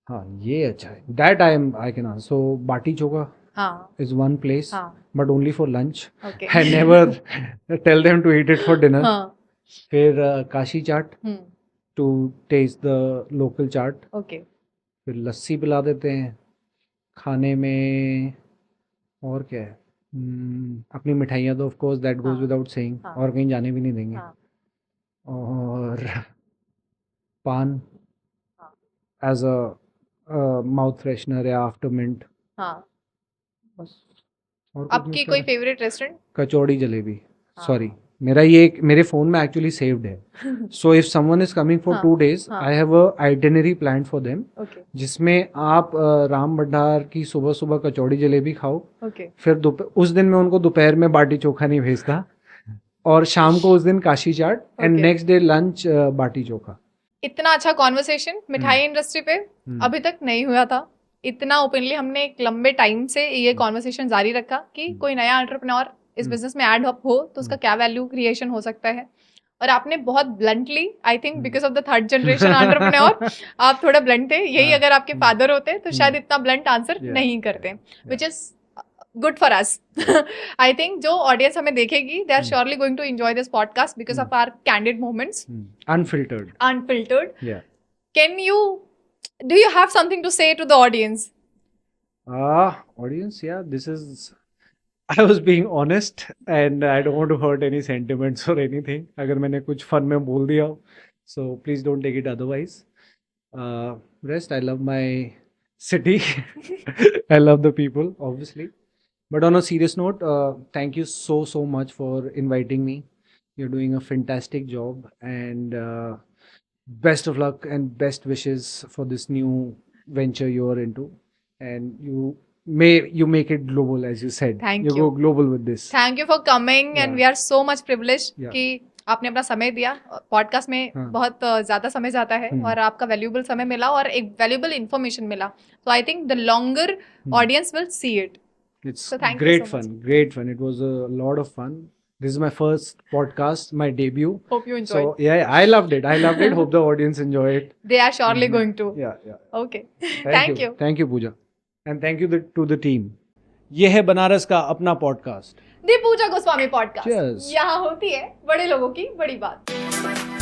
B: हाँ ये अच्छा है, दैट आई कैन आंसर. सो बाटी चोखा
A: हाँ.
B: is one place,
A: हाँ.
B: but only for lunch.
A: Okay.
B: I never tell them to eat it for dinner.
A: हाँ.
B: फिर काशी चाट,
A: हम्म.
B: to taste the local chaat.
A: Okay.
B: फिर लस्सी पिला देते हैं खाने में. और क्या है, अपनी मिठाइयाँ तो ऑफ कोर्स दैट गोज
A: हाँ.
B: विदाउट सेइंग,
A: हाँ.
B: और कहीं जाने भी नहीं देंगे.
A: हाँ.
B: और पान
A: हाँ.
B: एज अ माउथ फ्रेशनर या आफ्टर मिंट,
A: हाँ.
B: बस. और कुछ
A: आपकी
B: नहीं
A: कोई
B: कर.
A: Favourite restaurant?
B: कचौड़ी जलेबी.
A: हाँ.
B: सॉरी, मेरा ये मेरे फोन में एक्चुअली सेव्ड है. So if someone is coming for
A: हाँ.
B: 2 days,
A: हाँ.
B: आई have a itinerary plan for them,
A: okay.
B: जिसमें आप राम भंडार की सुबह सुबह कचौड़ी जलेबी खाओ.
A: ओके.
B: फिर उस दिन मैं उनको दोपहर में बाटी चोखा नहीं भेजता, और शाम को उस दिन Kashi chaat, and
A: Okay.
B: Next day lunch baati chokha.
A: इतना अच्छा कॉन्वर्सेशन मिठाई इंडस्ट्री पे अभी तक नहीं हुआ था. इतना ओपनली हमने एक लंबे टाइम से ये कॉन्वर्सेशन जारी रखा कि कोई नया एंटरप्रेन्योर इस बिजनेस में ऐड अप हो तो उसका क्या वैल्यू क्रिएशन हो सकता है. और आपने बहुत bluntly, I think because of the third generation entrepreneur, आप थोड़ा ब्लंट थे. यही अगर आपके फादर होते तो शायद इतना ब्लंट आंसर नहीं करते, which is good for us. I think जो ऑडियंस हमें देखेगी, they are surely going to enjoy this podcast because of our candid moments,
B: Unfiltered. Yeah.
A: Can you, do you have something to say to the audience?
B: Audience, yeah, this is, I was being honest and I don't want to hurt any sentiments or anything. अगर मैंने कुछ fun में बोल दिया हो, so please don't take it otherwise. Rest, I love my city. I love the people, obviously. But on a serious note, thank you so much for inviting me. You're doing a fantastic job, and best of luck and best wishes for this new venture you're into. And you make it global, as you said.
A: Thank
B: You
A: you.
B: go global with this.
A: Thank you for coming and
B: Yeah.
A: We are so much privilege
B: Yeah.
A: कि आपने अपना समय दिया podcast में।
B: हाँ.
A: बहुत ज्यादा समय जाता है और आपका वैल्यूएबल समय मिला और एक वैल्यूएबल इंफॉर्मेशन मिला, तो I think the longer audience will see it.
B: It's
A: So thank you
B: great
A: so
B: fun. Great fun. It was a lot of fun. This is my first podcast, my debut.
A: Hope you
B: So
A: enjoyed.
B: yeah, I loved it. I loved it. Hope the audience enjoy it.
A: They are surely going to.
B: Yeah, yeah.
A: Okay, thank you.
B: Thank you, Pooja. And thank you to the team. ये है बनारस का अपना podcast.
A: दी पूजा Goswami podcast.
B: Cheers.
A: यहाँ होती है बड़े लोगों की बड़ी बात।